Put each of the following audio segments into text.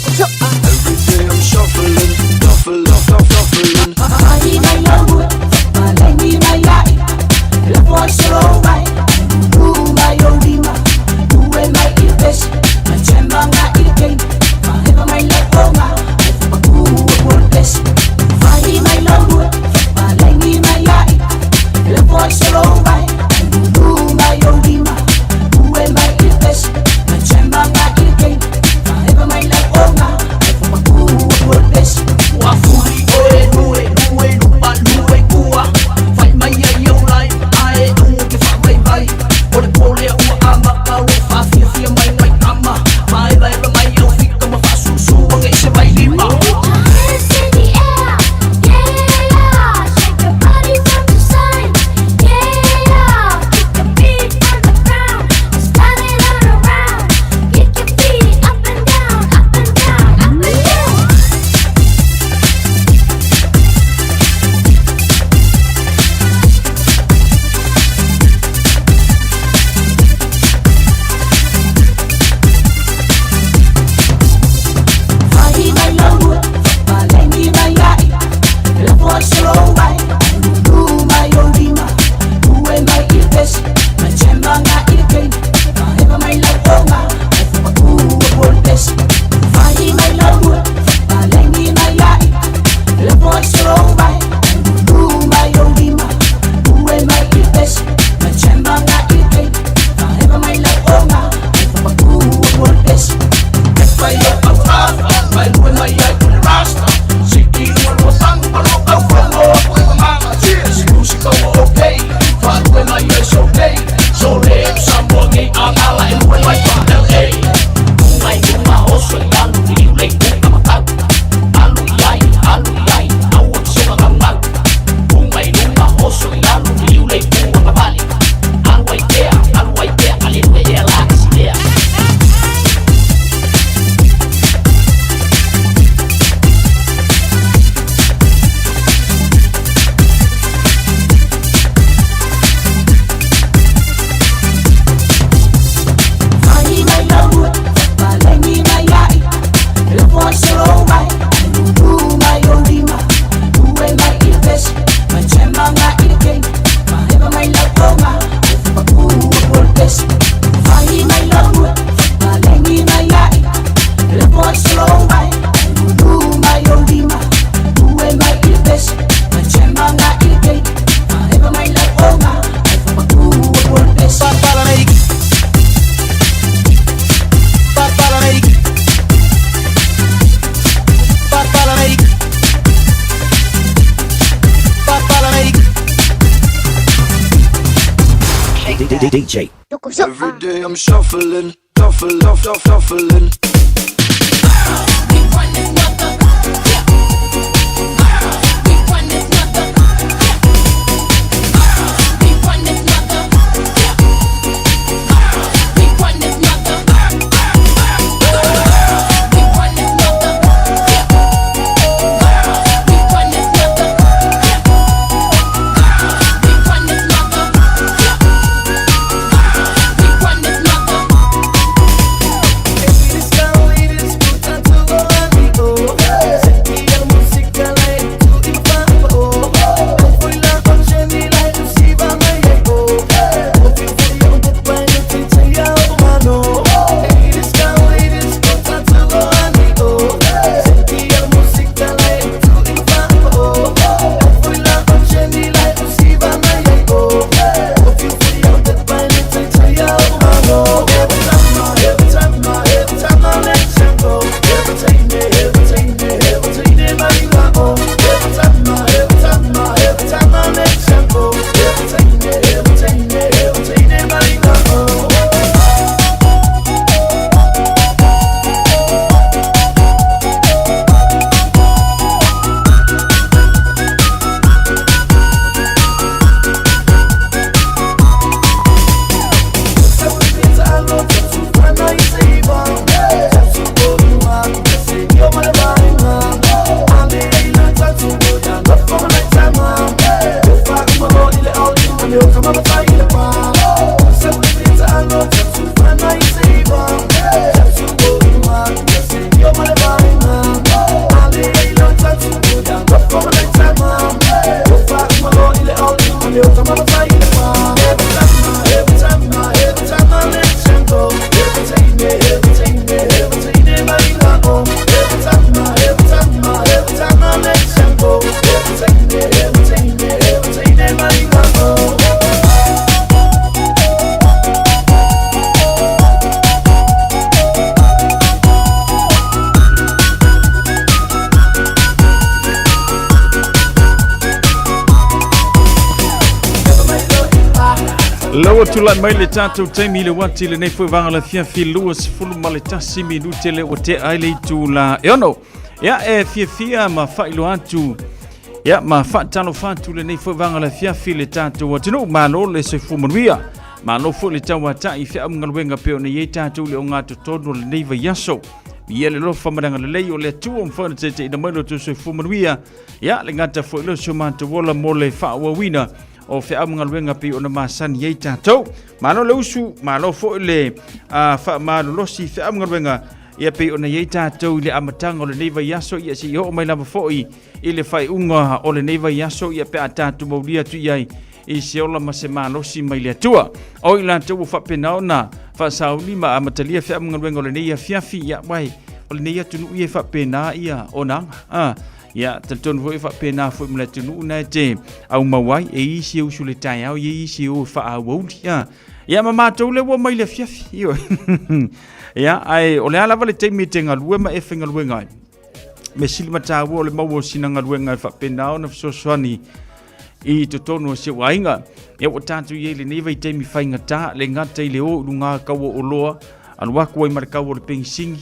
Every day I'm shuffling, shuffling. Money my love, malay my yai. Love was so right. My Odima, my ilbes, my chemanga ilken, my lakonga, my bless. My love, malay my yai. Love was so right. My Odima, my ilbes, my chemanga ilken, my lakonga, my bless. Wafuri oe nue lupa nue kua. Fai mai ai au lai, ae ungu ke wha mai mai. Ore pole ua ama kau e whawhia fia mai mai kama. Mai lai ra mai au whika ma whasusu anga i se mai lima. Hands in the air, yeah. Shake your body from the side, yeah. Kick the beat on the ground, spin it all around. Kick your feet up and down, up and down, up and down. My love, malay my yai. Love was so right. My Odima, my ilbes, my chemanga ilken, my lakonga, my bless. My love, malay my yai. Love was so right. My Odima, my ilbes, my chemanga ilken, my lakonga, my bless. May ang rasta, may luwe may ay kung rasta. Sige mo wasang palok ang follow ako ay mga cheers. Music ako okay, paluwe may ay okay. So live sa mga ang alay luwe may pa-LA. Kung may gumahos, wala nang nilay kung kamatag. Aluyay, awag sa mga mag. Kung may gumahos, wala nang nilay kung kapabalik. Alway kaya, aliluwe kaya lang siya. My love, malay my yai. Love was so right. My Odima, my ilbes, my chemanga ilken, my lakonga, my bless. My love, malay my yai. Love was so right. My Odima, my ilbes, my chemanga ilken, my lakonga, my bless. DJ. Every day I'm shuffling, shuffling. This girl Lawa tula mai le tātou taimi le wati le nei whaiwanga la fia lua sifulu ma le tasi minute le o te aile tu la eono. Ia e fia ma whailo atu. Ia ma whaatalo whātu le nei whaiwanga la fia le tātou atinu. Malo le se fumanuia. Malo fu le tawa tai fia amngaluenga peo na ye tātou le o ngātu tono le nei vaiaso. Ia le lo whamaranga le lei o le tua mwhana te ina mailo tu se fumanuia. Ia le ngata fu ilo so manta wola mo le whaawawina. O fe amunga luenga pi ona masani ye tātou. Malo le usu, malo fo le malo losi fe amunga luenga ia pi ona ye tātou le amatanga o le neiva yaso ia si ho mai lava fo i le fai unga o le neiva yaso ia pe a tātou maulia tu iai i se ola ma se malosi mai le atua. O i la tau fa pena ona fa sauli ma amatalia fe amunga luenga o le neia fiafi ia wai o le neia tunu ia fa pena ia onanga. Ya telton voi fa pena fo mla tunu na te au mawai e isi u sule tai au ye isi u fa au ya mama to le wo mai le fiafi yo ya ai ole ala vale te meeting alue ma e finga luenga me silma ta wo le mawo sinanga luenga fa pena ona so swani i to tono se wainga ya o tatu ye le neva te mi fainga ta le ngata le o lunga ka wo oloa alwa ko i marka wo le pensing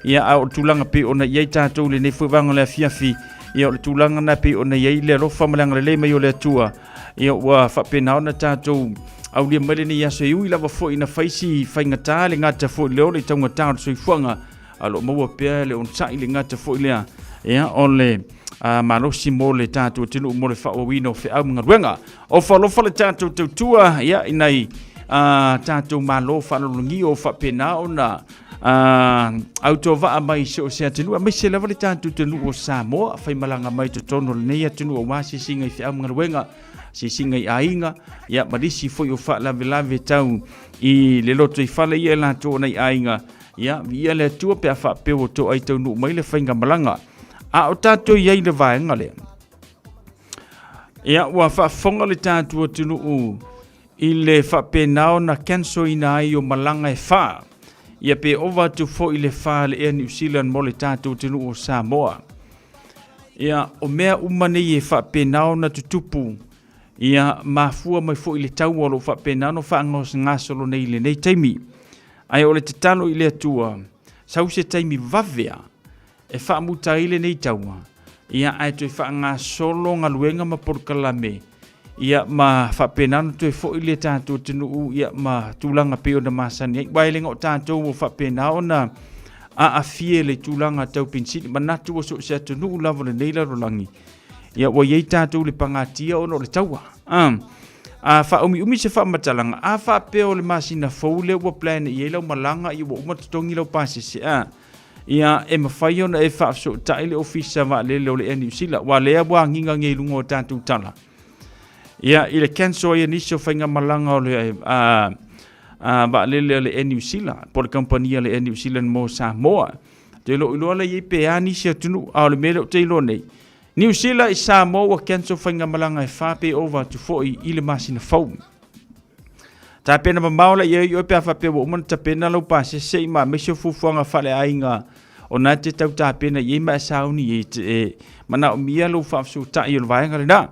ia au tulanga pe ona ye tātou le nei whaiwanga le fiafi ia o le tulanga na pe ona ye le rofa malanga le mai o le atua ia wa whapena ona tātou au lia mele ni aso iui lava fo ina faisi whaingata le ngata fo leo le taunga tāo soi fuanga alo maua pia le on sai le ngata fo lea ia o le marosi mo le tātou tinu mo le whaawawino whi au mga ruenga o whalofa le tātou tautua ia inai tātou malo whalolungi o whapena ona auto va mai so se atinu mai se lava le tātou tunu o Samoa fai malanga mai to tono le nei atinu o wasi singa i wha mga ruenga si singa i ainga ia marisi foi o wha lave tau i le loto i whale ia la tō nei ainga ia ia le atua pe a wha peo to ai tau nu mai le whainga malanga a o tātou iai le vaenga le ia ua wha fonga le tātou atinu u i le wha penao na canso ina ai o malanga e wha ia pe ova tu fo i le wha le ea New Zealand mo le tātou tinu o Samoa. Ia o mea umane i e wha penao na tutupu. Ia mafua mai fo i le tau alo wha penao no wha angos ngasolo nei le nei taimi. Ai o le te talo i le atua. Sau se taimi vavea. E wha muta i le nei taua. Ia ai tu i wha ngasolo ngaluenga ma porkalame. Ia ma whapenano tu e fo i le tātou tinu u ia ma tūlanga peo na masani. Wai lenga o tātou o whapenao na a fie le tūlanga tau pinsini. Ma natu o so se atunu u lava le neila rolangi. Ia wa iei tātou le pangatia o no le taua. A wha umi se wha matalanga. A wha peo le masina fau le ua plane i elau malanga i ua umatotongi lau pase se a. Ia e mawhai ona e wha so taile ofisa wa le leo le New Zealand. Wa lea wa nginga nge lunga o tātou tala. Ia i le canso ia niso whainga malanga o le ba le New Zealand por le compania le New Zealand mo Samoa te lo ilo le i pe ani se tunu a le mele te lo nei New Zealand i Samoa wa canso whainga malanga e whape over to fo i le masina fau ta pena ma maula ia i ope a whape wa umana ta pena lau pa se se ma me se fufuanga whale ainga o na te tau ta pena i ma sauni e mana o mia lau whafsu ta i o vaenga le na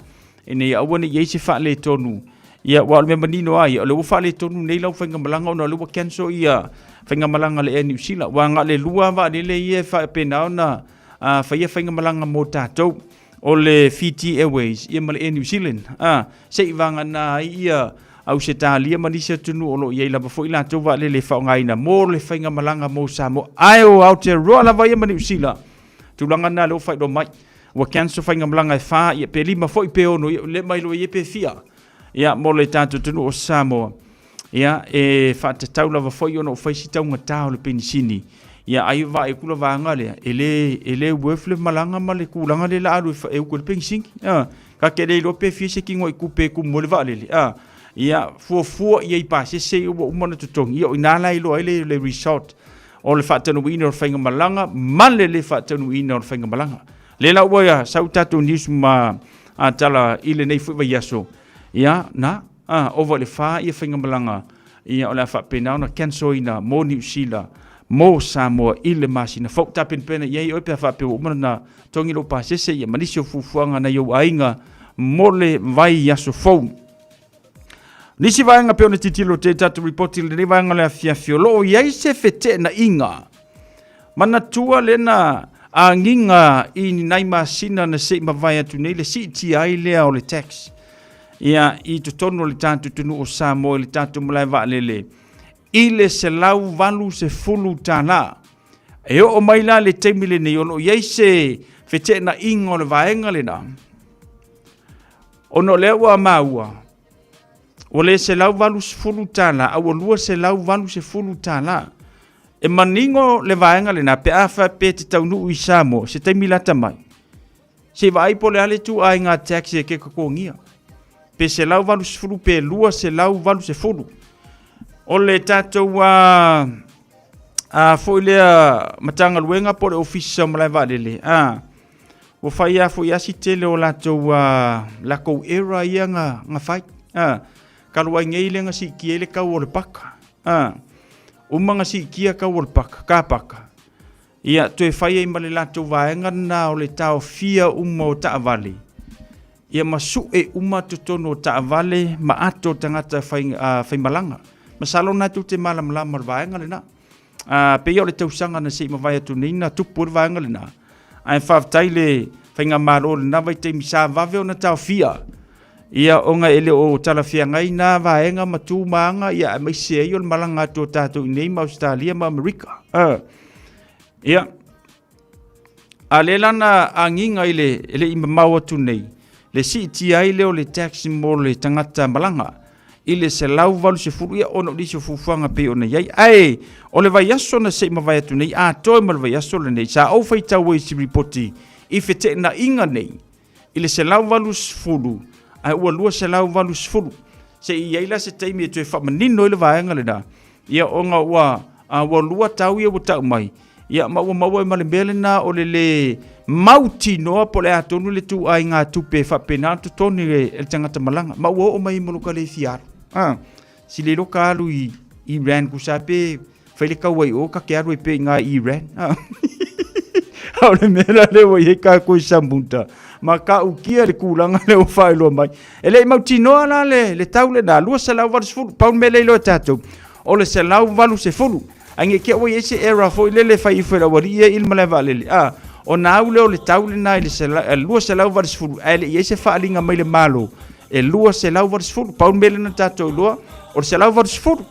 ene awane ye se fa le tonu ia wa le manino ai le fa le tonu nei lau whainga malanga ona le wa canso ia whainga malanga le New Zealand wa nga le lua va le ia fa pena ona whainga malanga mo tātou o le Fiji Airways ia ma le New Zealand se vanga na ia au se talia manisa tunu o lo ia la fo ila to va le fa ngaina mo le whainga malanga mo Samoa ai o out there rola va ia ma New Zealand tulanga na lo fa do mai wa canso whainga malanga e wha ia pe lima fo i pe ono le mai lo i pe fia ia mo le tātou tunu o Samoa ia e wha te taulava fo i ono o whaisi taunga tāo le penisini ia ai wa e kula vanga le ele wefle malanga ma le kulanga le la alu e ukul penisini ka ke le lo pe fia se kingo i kupe ku mo le va le ia fuafua ia i pa se se ua umana tutongi ia o inala i lo ai le resort o le whaatanu ina o whainga malanga male le whaatanu ina o whainga malanga le la ua sau tātou nisu ma tala ile nei fuiwa yaso ia na ova le wha ia whainga malanga ia o le whapena ona canso ina mo New Zealand mo Samoa ile masina fok tapin pena ia i ope a whapeo umana na tongi lo pa sese ia manisio fufuanga na iau ainga mo le vai yaso fau Nisi vaenga pe ona titilo te tatu report le vaenga le afia lo ia se fete na inga. Mana tua lena a nginga I nai masina na se mavai atu nei le si ti ai le o le tax. Ia I totono le tatu tunu o Samoa le tatu malai va lele. I le se lau valu se fulu tana. E o mai la le teimile nei ono ia se fete na inga o le vaenga le na. Ono lewa maua. O le se lau valu se fulu tana, au lua se lau valu se fulu tana. E maningo le vaenga le na pe afa pe te taunu I Samoa, se taimi lata mai. Se vai po le ale tu ai ngā taxi e ke kakongia. Pe se lau valu se fulu pe lua se lau valu se fulu. O le tatou foi lea matanga luenga po le ofisa malai valele. O fai a foi asi tele o latou lako era ia nga fai. Kalua ngei le nga si kiele kau o le paka. Umanga si kia kau o le paka, ka paka. Ia toe fai e male latou vaenga na o le tau fia o taavale. Ia masu e totono o taavale ma ato tangata fai malanga. Masalo na tu te malam lamar vaenga le na. Pe yo le tausanga na se mavai atu nina tupu le vaenga le na. Ai whaftai le whainga maro le na vai te misa vave o na tau fia. Ia onga ele o talafia ngai na vaenga matu maanga ia mai se yo le malanga atu o tātou I nei ma Australia ma Amerika. Ia. A le lana a nginga ele ima mau atu nei. Le si ti ai leo le taxi mo le tangata malanga. Ile se lau valu se furu ia ono li se fufuanga pe ona iai. Ai, o le vai aso na se mawai atu nei, a toi ma le vai aso le nei, sa au fai tau e si ripoti, I fete na inga nei, ile se lau valu se furu, ai ua lua se lau valu se furu, se iai la se teimi e tue whamanino ile vaenga le na, ia onga ua lua tau ia tau mai, ia maua e male mele na o le mauti noa po le atonu le tu ai ngā tupe whapena tu toni le tangata malanga, maua o mai moluka le fiaru. Si le roka alu I Iran kusape whaile kawai o ka ke aru e pe ngā Iran. Au le mera le wa ye ka ko sambunta. Ma ka ukia le kulanga le o whaelo mai. E le mauti noa la le tau le na lua se lau valu se fulu. Pau me le ilo tatou. O le se lau valu se fulu. Ange kia wa ye se era fo ile le whai whera wari ia ilma le valele. O na au leo le tau le na lua se lau valu se fulu. Ele ye se whaalinga mai le malo. E lua se lau varu sefulu, pau mele na tatou lua, o se lau varu sefulu.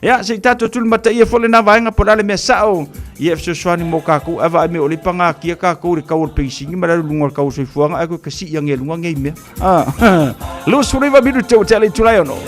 Ia, se tatou tulu mata ia fole na vaenga po lale mea sao, ia fsoswani mo kakou, ava ame o le panga kia kakou, le kau le peisingi, mara lunga kau soifuanga, ako kasi ia nge lunga ngei mea. Lua suriva miru tau tele tulai ono.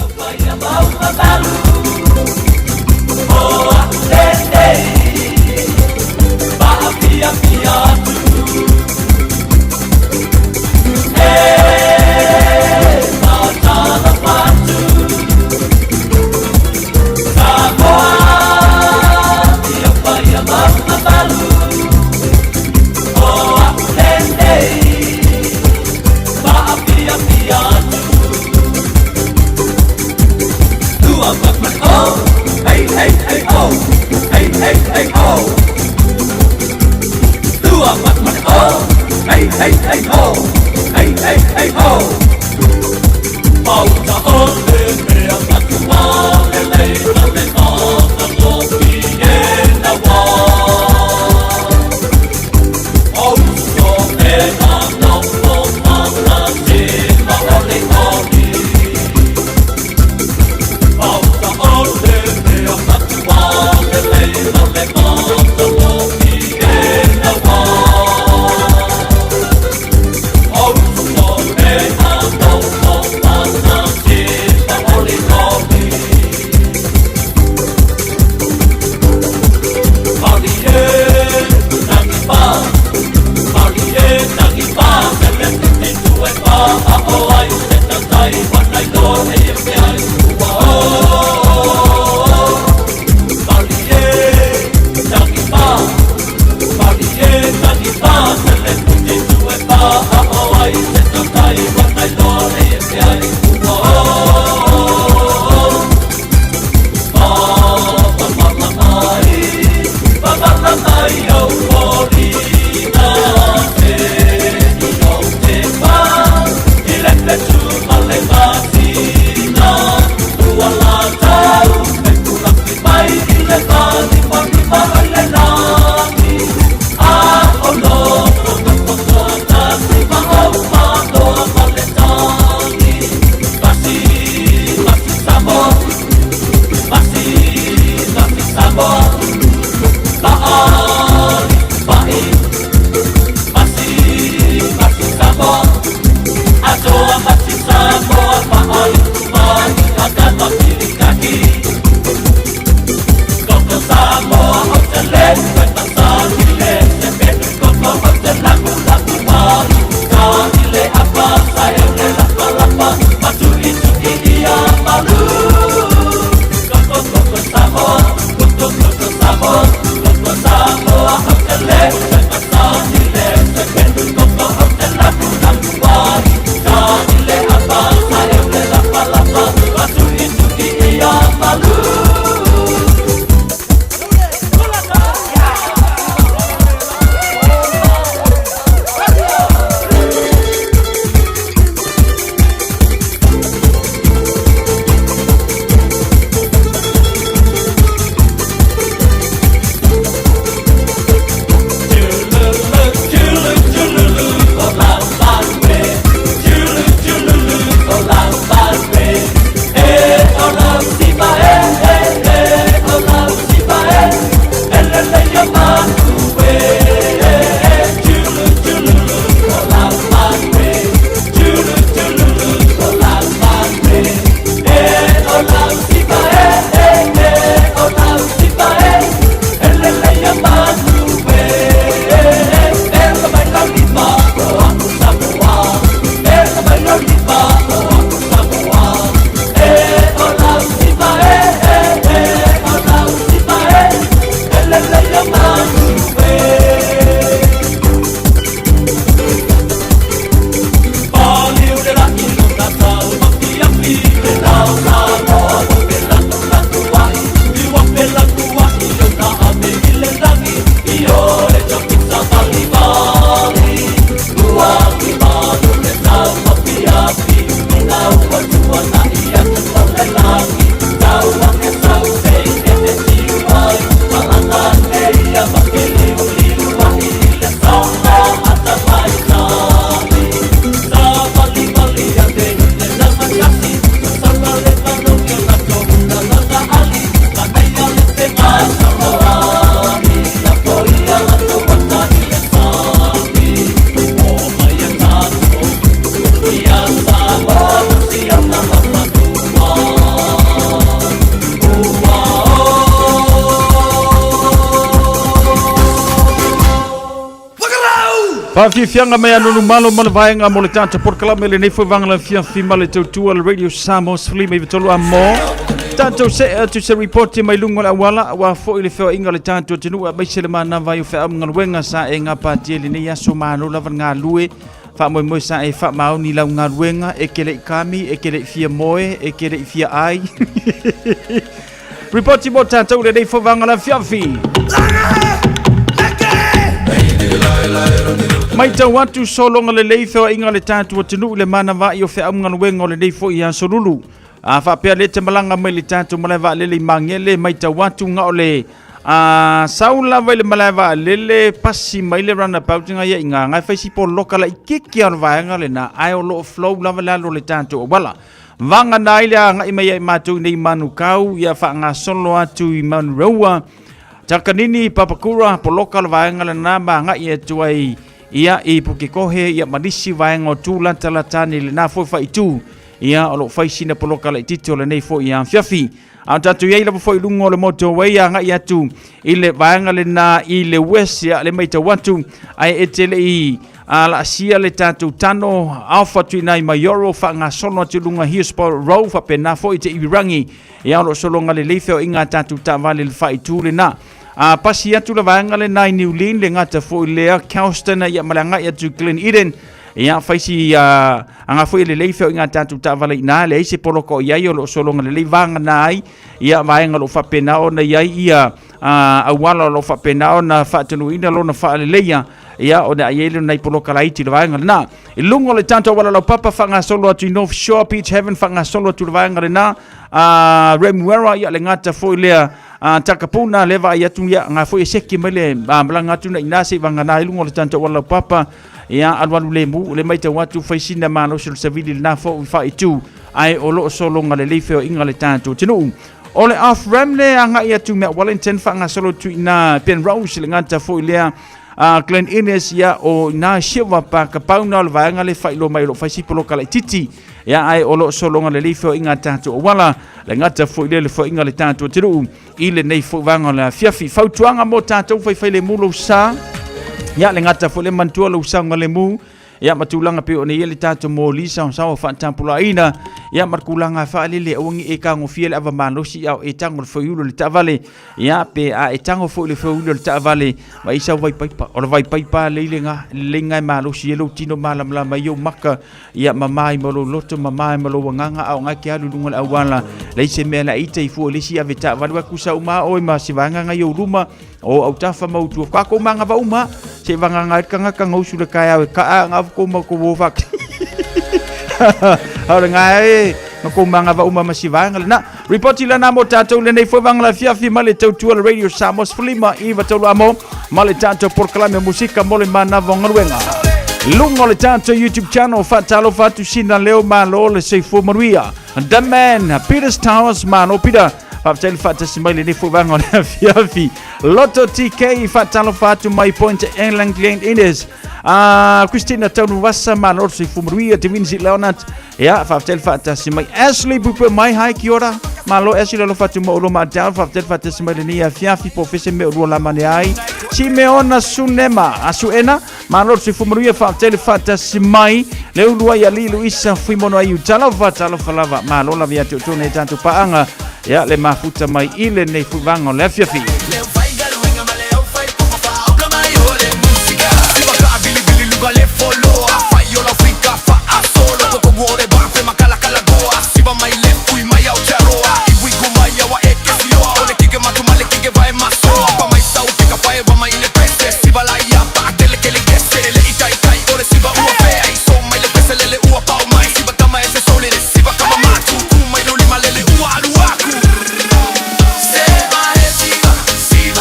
Fianga mai anu malo mana vaenga mo le tata porkalame le nei foi vanga la fiafi ma le tautua le radio Samoa Sfli mai vitolo amo. Tanto se report mai lungo la wala wa fo ile feo inga le tanto tenu mai se le mana vai fe am ngal wenga sa e nga pati le nei aso mano la nga lue fa mo sa e fa mau ni la nga wenga e kele kami e kele fia moe e kele fia ai. Report mo tanto le nei fo vanga la fiafi. Mai tau watu solonga le leifeo inga le tātua tenu le mana vai o fe amunga wenga o le leifo i ansorulu. A whapea le te malanga mai le tātua malaiva lele mangele mai tau watu nga o le saula vai le malaiva lele pasi mai le rana pautinga ia inga ngai whaisi po loka la ikiki ar vaenga le na ai o lo flow lava lalo le tātua wala. Vanga nai le ngai mai ai mātou nei manu kau ia wha ngā solo atu i manu raua. Takanini papakura po loka la vaenga le namba ngai e tuai ia I pukikohe ia manisi vaenga o tūlanta latani le nā fwoi itu ia o lo whaisina poloka la ititi o le nei fwoi ia fiafi. Au tatu iei lapa fwoi lungo le moto wei a ngai atu I le vaenga le nā I le wes ia le meita watu ai e tele I la asia le tatu tano alfa tui nai maioro wha ngā sono atu lunga hiospo rau wha pe nā fwoi te ibirangi ia o lo solonga le leifeo inga tatu ta vale le whai tū le nā. Pasi atu la vaenga le nai New Lean le ngata fo lea Kelston ia malanga ia tu Glen Eden ia faisi anga fo le leifeo inga tatu ta vale ina le ise poloko ia o lo solonga le leivanga nai ia vaenga lo fapena ona ia ia awala lo fapena ona fatunu ina lo na fa le leia ia o na yele nei poloka laiti le vaenga na I lungo le tanto wala lo papa fanga solo atu North Shore Beach Heaven fanga solo atu le vaenga le na Remuera ia le ngata fo lea takapuna leva ia tu ia nga fo seki mele blanga tu na inase vanga na lungo le tanto wala papa ia alwalu le mu le mai te watu faisina mano sul savili na fo fa itu ai o lo solo nga le leifeo inga le tanto tinu ole off ramle anga ia tu me Wellington fanga solo tu na Penrose le ngata fo lea Glen Innes ia o na shiva pa kapauna le vanga le failo mai lo faisi polo kala titi ia ai o lo solonga le leifeo inga tatu o wala le ngata fo le fo inga le tatu tiru ile nei fo vanga la fiafi fautuanga mo tatu fai le mulo sa ia le ngata fo le mantua lo sanga le mu ia matulanga pe o nei le tatu mo lisa on sa fa tampula ina ia markulanga fa le ongi e ka ngofia le ava manosi au e tango fo yulo le tavale ia pe a e tango fo le fo yulo le tavale ma isa vai paipa o vai paipa le lenga malosi lo tino malam la mai yo maka ia mamai mo lo loto mamai mo lo nganga au ngaki alu lungal awala le se me la ite fu le si ave tavale ku sa uma o ma si vanga nga yo ruma o au tafa mau tu ka ko manga va uma se vanga nga ka ngausu le ka ka nga ko ma ko wo fak Ora ngai ko manga va uma masivanga na report ila na mo tatou le nei fo vanga la fiafi male tautua le radio Samoa Sflima iva tolo amo male tatou porkalame musika mole mana vongaruenga lungo le tatou YouTube channel fatalo fatu sina leo malo le seifo maruia the man Peter's Towers mano Peter Fatel fata simile nei fo vanga la fiafi Lotto TK fatalo fatu my point England Glen Innes Christina Tonu Wassa Malor si Fumruia te Vinci Leonard ya Fatel fata simai Ashley bupe mai hai ki ora malo Ashley lo fatu mo lo ma down Fatel fata simile ni fiafi professor me lo la mane ai Simeona Sunema asuena Malor si Fumruia Fatel fata simai le ulua ya lilu isa fuimono ayu talava falava malo la via tu ne tanto paanga ya le mafuta mai ile nei fuvango le fiafi See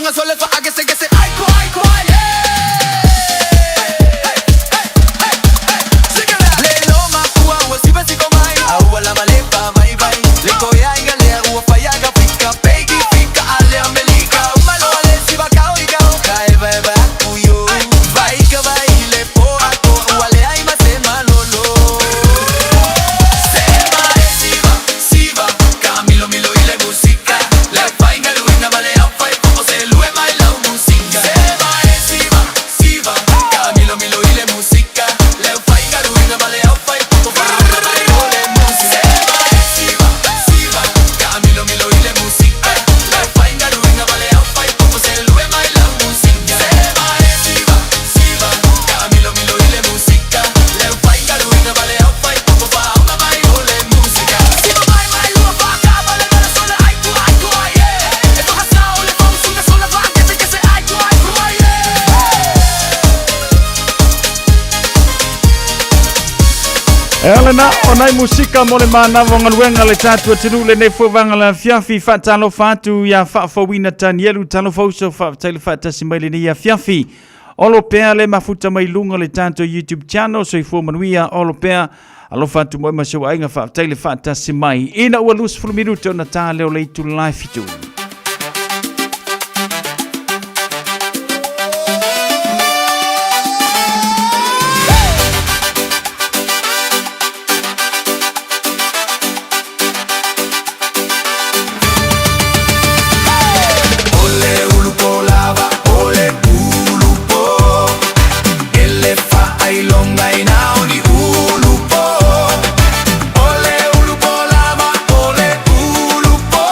nga sole fa agese gese ai ko yeah. Sing it out. Le lo ma kuwa wa siba siko mai. Awala malepa mai bai. Le ko ya inga le uwa fa ya ga fika pegi fika ale amelika. Umalo ale siba kao ikao. Kai bai bai kuyo. Vai ka vai le po ako wale ai ma se malolo. Sema e siva Camilo milo ile musica. Le fai nga luina vale au fai como se lue mai la musica. Sema e siva Camilo milo ile musica. Le fai nga luina vale au fai como se lue mai la musica. Sema e siva Camilo milo ile musica. Le fai nga luina vale au fai como se lue mai la musica. Sema e siva Camilo milo ile musica. Le fai nga luina vale au fai como fa una mai la musica. Siva mai lua fa cava le mera sola ai tu yeah. E tu hasao le vamos una sola va que se ai tu yeah. Elena, onai musika mo le mana vonga luenga le tatu atinu le ne fovanga la fiafi fatalo fatu ya fa fawina tanielu talo fauso fa tele fata simaile ni ya fiafi. Olo pea le mafuta mai lunga le tanto YouTube channel so ifo manuia olo pea alo fatu mo maso ainga fa tele fata simai ina ua lus fulu minuto na tale o leitu life tu. Ole ulupo lava, ole ulupo. Ele fa ai longa ina oni ulupo. Ole ulupo lava, ole ulupo.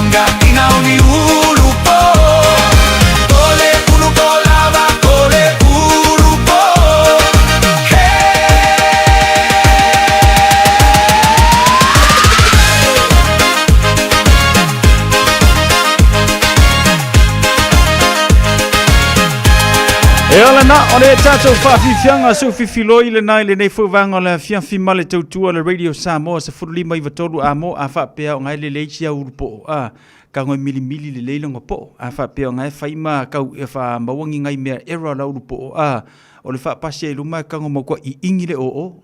Nga ina uni ulupo Ole ulupo lava Ole ulupo E ala na, o le tātou whaafifianga su whiwhilo i le nai le nei whuwanga le fianfi male tautua le Radio Samoa sa furulima i watolu a mo a whapea o ngai le leitia urupo ka ngoi mili le leilonga po a whapea o ngai whaima kau e wha mawangi ngai mea era la urupo o le whapasea i luma ka ngo maukua i ingi le o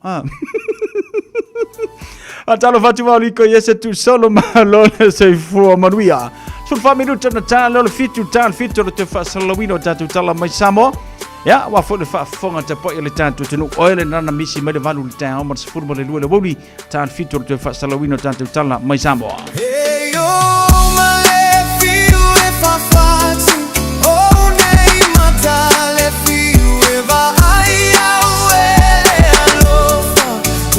a talo whatu wau liko yese tu solo malo le se fua manuia sul fa minuta na talo le fitu le te whasalawino tatu tala mai Samoa. Ya, wa fo le fa fonga te po le tantu tenu oile nana misi me le valu le tau ma se furmo le lua le woli tan fitur te fa salawino tantu tala mai Samoa. Hey yo, male fiu e fa fatu Oh nei matale fiu e va ai au ele alofa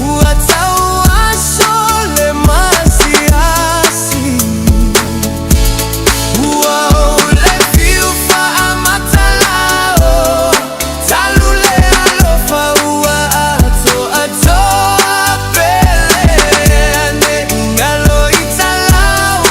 Ua tau aso le masi asi Ua o le fiu fa amatalao Talule alofa ua ato apele Ane ngalo italau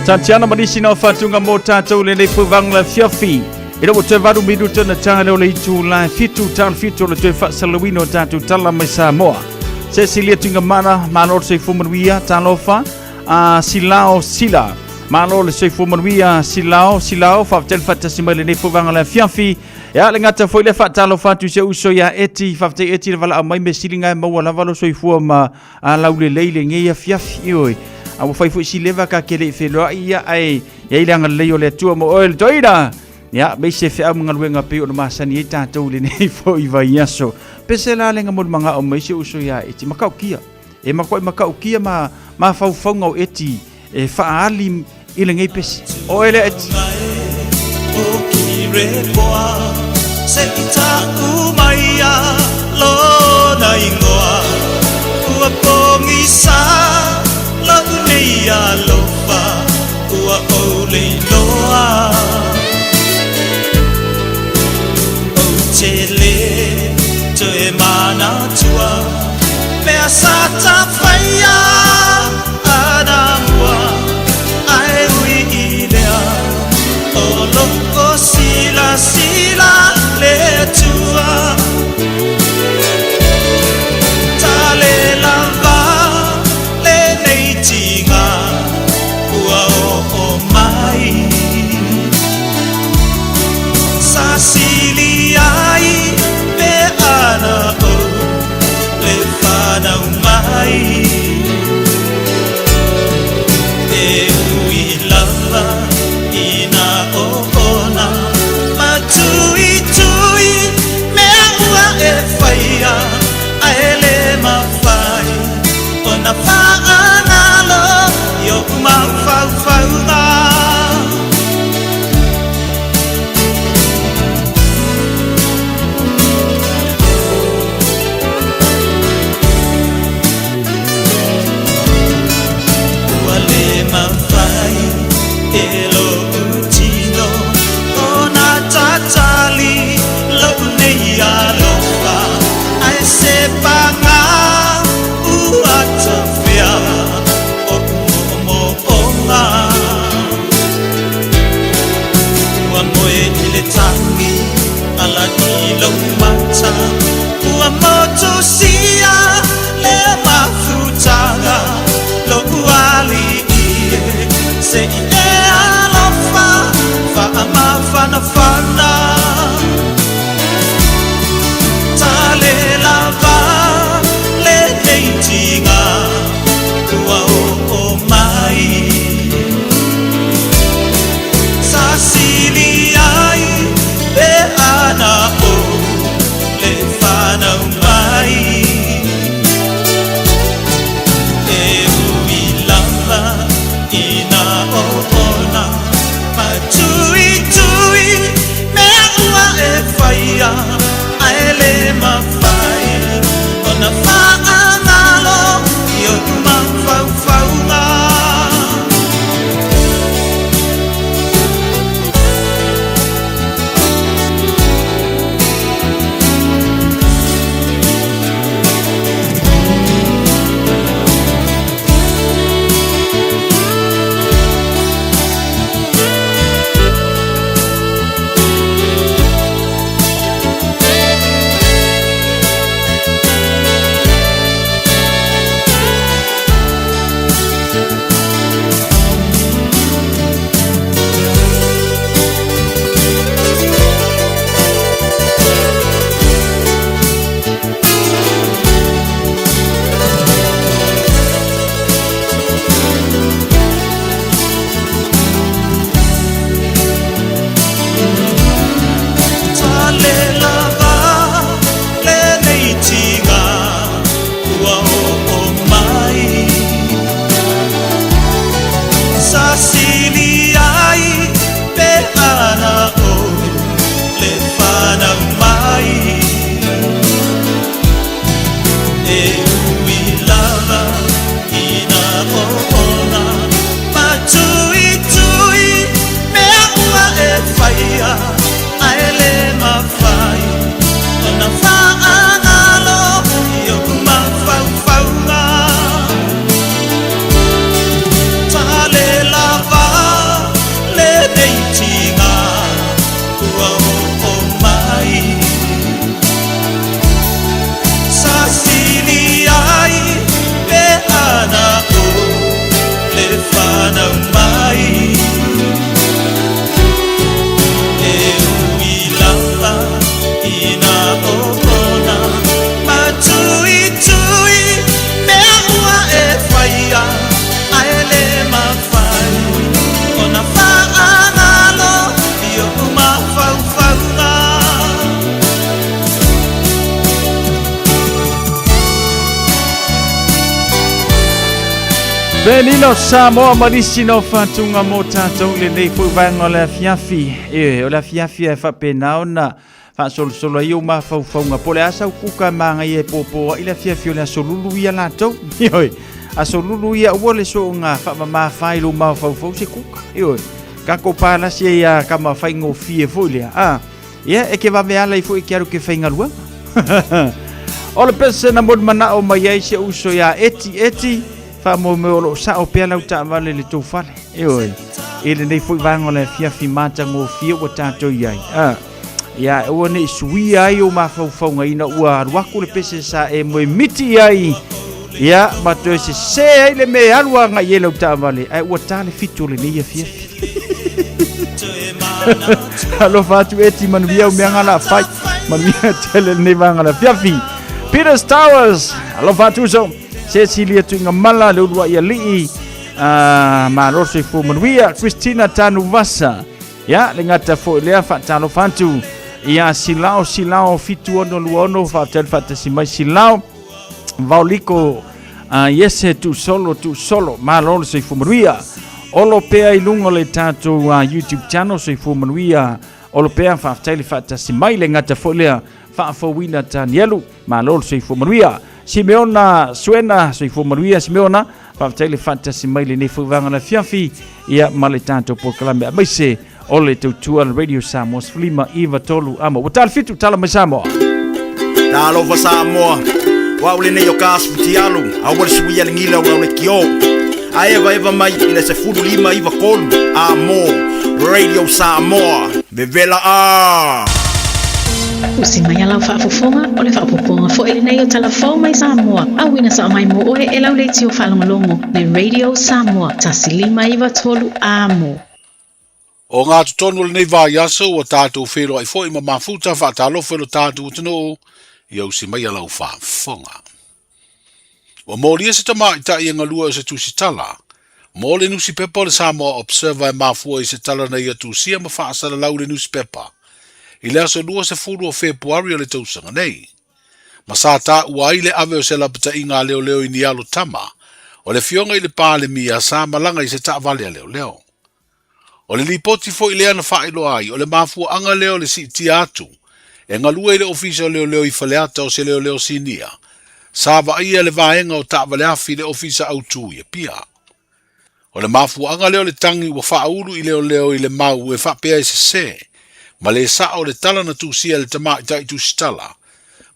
Tantiana Madisina Fatunga Mota Tole le Puvangla Fiafi. Ilo te varu midu tona tano le tu la fitu tal fitu le te fa Salawino tatu tala mai Samoa. Cecilia Tungamana Manor se fumanuia talofa silao sila. Manor le se fumanuia silao fa tel fata simale le Puvangla Fiafi. Ya le ngata foi le fa talofa tu se uso ya eti fa te eti le vala mai me silinga mo wala valo so fu ma laule leile ngia Fiafi oi. Awo fai fu si leva ka kele felo ia ai ia ilanga leo le tua mo oil toida ya be se fe am ngalwenga pe o masani ta to le nei fo iva yaso pesela le ngamod manga o mai se uso ya eti makau kia e makau kia ma fau ngau eti e fa ali ile ngai pes o ele eti o kire boa se ita umaya lo na ingoa ua pongisa la dunia lofa ua ole loa o tele to e mana tua me asata faya ana mua ai ui ilea o loko sila le tua tale lava tinga ua o mai sasili ai me ana o le fana mai e ui lava ina o ona matui me ua e faia a ele mafai ona faa yo mau fau na wale mafai elo utino ona tatali lo neia lofa ai se panga uata fia Benino Samoa marisino fatunga mo tātou le nei fui vanga o le fiafi. O le fiafi e whapenao na whasolosolo i o mawhauwhaunga po le asa ukuka maanga i e popo i le fiafi o le asolulu ia lātou. Ioi, asolulu ia ua le so ngā whamamawhai lo mawhauwhau se kuka. Ioi, kako pālasi e a kama whaingo fie fui lea. Ia, e ke wameala i fui ki aru ke whaingarua. O le pese na mod mana o mai ai se uso ia eti. Mo me o sa o pela uta vale le tu fale e ele nei foi vanga le fia mata ngo fia o tato iai ya o ne sui ai o ma fau ina ua ruaku le pese sa e mo miti ai ya ma to se ai le me alwa nga yele uta vale ai o tale fitu le nei fia alo fatu eti man via o me ngala fai man via tele nei vanga la fia Peter Towers alo fatu so Cecilia tuinga mala le urua ia lii ma roso i fu manuia Christina Tanuvasa ya le ngata fo lea fatalo fantu ia silao fitu ono luono fatel fatasi mai silao vauliko yese tu solo ma roso i fu manuia olo pea i lungo le tatu YouTube channel so i fu manuia olo pea fatel fatasi mai le ngata fo lea fa wina tanielu ma roso i fu manuia Simeona Suena so i fu manuia Simeona fa tele fantasy mai le ne fu vanga na fiafi ia male tanto por kalame mai se ole tu radio Samoa flima iva tolu ama watal fitu tala mai Samoa talo va Samoa wa ule ne yo kas futialu awal suia ngila wa ule kio aeva eva mai ile se fudu lima iva kolu radio Samoa bevela Usimaya lau whaafofonga o le whaapoponga fo ele nei o talafau mai Samoa. Awina sa mai mo oe e lau leiti o whalongolongo le Radio Samoa. Tasilima iwa tolu amo. O ngā tutonu le nei vai aso o tātou whero ai fo i mafuta whaatalofa lo tātou utano i au Usimaya lau whaafonga. O mōria se tama i tai ngalua o se tusitala. Mō le nusi pepa le Samoa Observer e mafua i se tala na ia tusia ma whaasara lau le nusi pepa. I le aso lua se furu o Februari o le tausanga nei. Ma sa ta ua i le ave o se lapata i ngā leo i ni alo tama, o le fionga i le pāle mia sa malanga i se ta vale a leo. O le lipoti fo i le ana whaelo ai, o le mafua anga leo le si ti atu, e ngalua i le ofisa o leo i faleata o se leo sinia, sa va ia le vaenga o ta vale afi le ofisa autu i pia. O le mafua anga leo le tangi ua whaulu i leo i le mau e whapea i se ma le sa o le tala na tusia le tama i tai tu stala,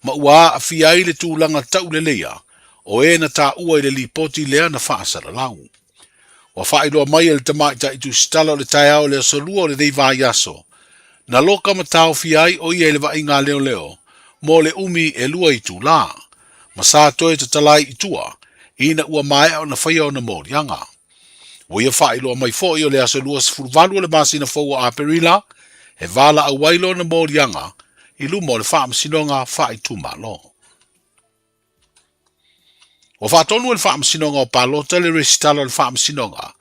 ma ua a fia i le tūlanga tau le leia, o e na tā ua i le lipoti lea na whaasara lau. Wa whailoa mai le tama i tai tu stala o le tai au le asolua o le dei vai aso, na loka ma tau fia i o ia i le vai ngā leo, mo le umi e lua i tū la, ma sa toi te talai i tua, ina ua mai au na whaia o na morianga. Wa ia whailoa mai fo i o le asolua se furuvalu o le masina fōua a perila, e vala a wailo na morianga i lumo le whaam sinonga whai tūmalo. O whaatonu le whaam sinonga o palota le resitalo le whaam sinonga,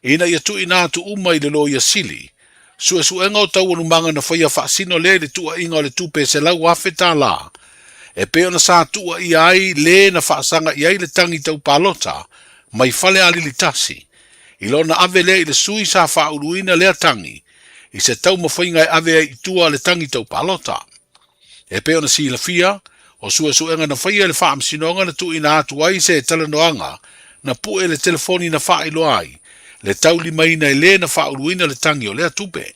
ina ia tu ina tu uma i le loia sili, suenga o tau anumanga na whaia whaasino le tua inga o le tupe se lau awheta la, e peo na sa tua i ai le na whaasanga i ai le tangi tau palota, mai whale alilitasi, i lona ave le i le sui sa whauruina lea tangi, i se tau mawhainga e ave i tua le tangi tau palota. E peo na si la fia, o suenga na whaia le whaam sinonga na tu ina atu ai se talanoanga, na pue le telefoni na whailo ai, le tau limaina i le na whauruina le tangi o lea tupe.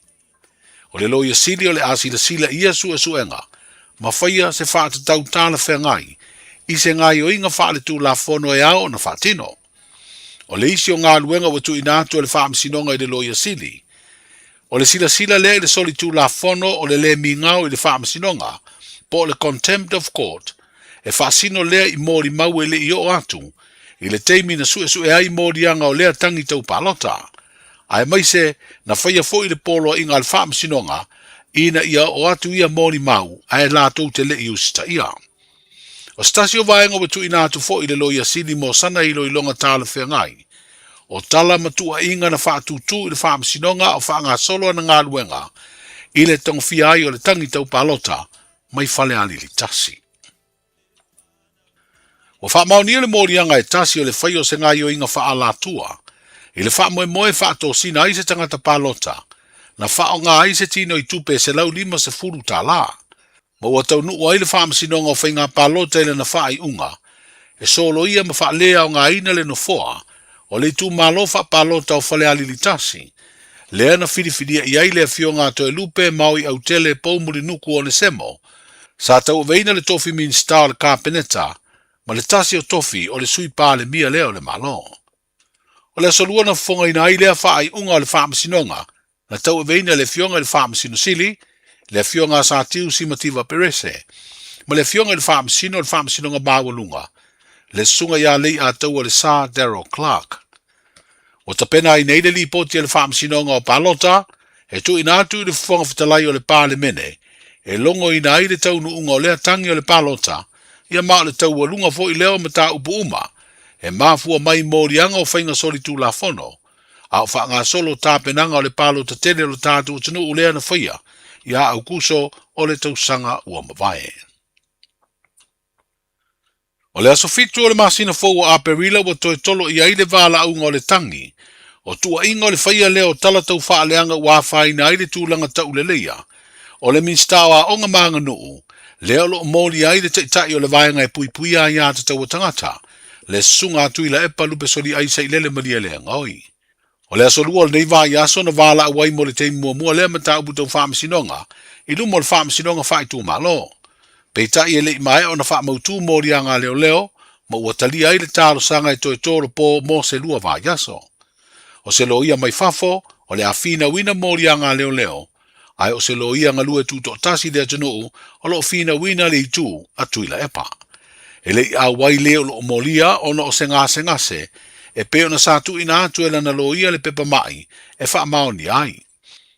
O le loia sili o le asila sila ia suenga, ma whaia se whaata tau tāna whengai, i se ngai o inga whaale tu la fono e ao na whaatino. O le isi o ngā luenga wa tu ina atu le whaam sinonga i le loia sili, o le sila le le soli tu la fono o le mingau i le whaam sinonga, po le contempt of court, e whaasino lea i mori mau e le i o atu, i le teimi na e ai mori anga o lea tangi tau palota. Ai mai se, na whaia fo i le polo inga le whaam sinonga, ina ia o atu ia mori mau, ai la tau te le i usita ia. O stasi o vaenga wetu ina atu fo i le loia sili mo sana i lo ilonga tala whengai, o tala matua inga na whaatutu i le whaam sinonga o whaanga solo na ngā luenga, i le tong fiai o le tangi tau palota, mai whale ali li tasi. O wha maoni le morianga e tasi o le whai o se ngai o inga wha ala tua. I le wha moe moe wha to sina ai se tangata palota. Na wha o ngā ai se tino i tupe se lau lima se furu tā la. Ma ua tau nuu ai le wha masinonga o whai ngā palota ile na wha ai unga. E solo ia ma wha lea o ngā ina le no foa. O le tu malo wha palota o whale alili tasi. Lea na whiriwhiria i ai lea fio ngā toe lupe maui au tele paumuri nuku o ne semo. Sa tau veina le tofi min star le kāpeneta. Ma le tasi o tofi o le sui pā le mia leo le malo. O le asolua na fonga ina ai lea wha ai unga o le wha masinonga. Na tau veina le fionga le wha masino sili. Le fionga sa tiu simativa perese. Ma le fionga le wha masinonga bawalunga. Le sunga ia lei a tau o le sa Daryl Clark. O ta pena i nei le li poti le wha masinonga o palota. E tu ina atu i le fonga fitalai o le pā le mene. E longo ina ai le tau nuunga o lea tangi o le palota. Ia maa le tau o lunga fo i leo ma ta upu uma. E mafua mai morianga o whainga soli tu la fono. A o wha ngā solo tā penanga o le palota tele o le tātu o tunu u lea na whaia. Ia au kuso o le tau sanga ua mawai. O le aso fitu o le masina fōua a perila wa toi tolo i aile wala aunga o le tangi. O tua inga o le whaia leo tala tau wha leanga ua whaina aile tūlanga tau le leia. O le minstawa onga maanga nuu. Leo lo moli ai le teitai o le vaenga e pui pui a ia te tau tangata. Le sunga atu i la epa lupe soli aisa i lele malia lea ngoi. O le asolua le neiva i aso na vala awai mo le te mua lea mata ubu tau wha masinonga. I lumo le wha masinonga wha i tū malo. Peitai e le i mai o na wha mautu mori a ngā leo. Ma ua tali ai le tālo sanga i toi tōro pō mo se lua va i aso. O se lo ia mai fafo, o le a fina wina mori a ngā leo. Ai o se lo ia ngalue tu to tasi le atunuu, o lo fina wina le itu atu ila epa. E le a wai leo lo molia o no se ngase, e peo na satu ina atu e lana lo ia le pepa mai, e wha maoni ai.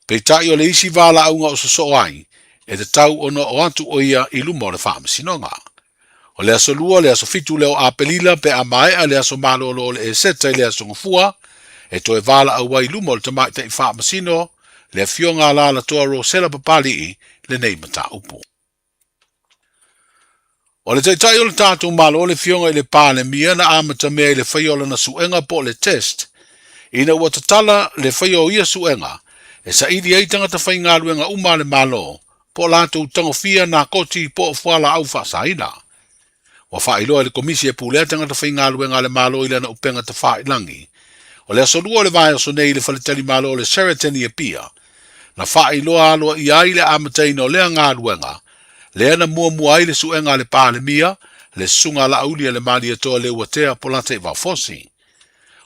Peitai o le isi vala aunga o so ai, e te tau o no o atu o ia i lumo le wha masinonga. O le aso lua, le aso fitu leo a pelila pe a mai a le aso malo lo le e seta i le aso ngafua, e to e vala au wai lumo le tamai te i wha masino, le fionga la la toa ro sela papali i le nei mata upu. O le teitai o le tātou malo le fionga i le pāle mia na amata mea i le whaiola na suenga po le test. Ina ua tatala le whaio ia suenga, e sa idi ei tangata whainga luenga uma le malo, po lātou tangofia na koti po fuala au whasaina. Wa whailoa le komisi e pūlea tangata whainga luenga le malo i lana upenga ta whailangi. O le asolua le vai aso nei le whalitali malo le Sheraton i pia. Na whailoa aloa i aile amataina o lea ngā luenga. Lea na mua ai le suenga le pāle mia, le sunga la aulia le mali atoa le uatea polate i fosi.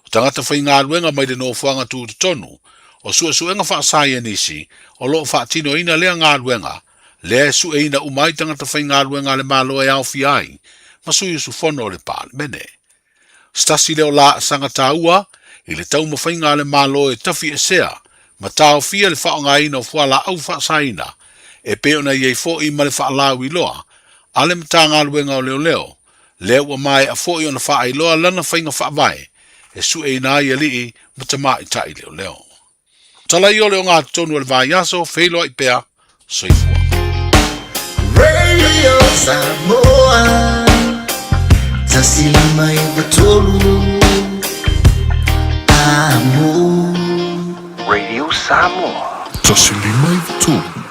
O tangata whainga luenga mai le nofuanga tu tonu, o suenga whaasai nisi, o loo whaatino ina lea ngā luenga, lea sueina umai tangata whainga luenga le malo e au fiai, masui su fono le pāle mene. Stasi leo la sanga taua, i le tau mawhainga le malo e tafi e sea, ma tau fia le whaonga ina o fuala au whaasaina, e peo na iei fo i ma le whaalau i loa, ale mta ngā luenga o leo, leo wa mai a fo i o na wha i loa lana whainga whaavai, e su e nā i alii mta mai tai leo. Tala i o leo ngā tonu al vai aso, wheilo i pea, soifua. Radio Samoa, tasilima i batolu, amo. Radio Samoa. Tasilima i batolu.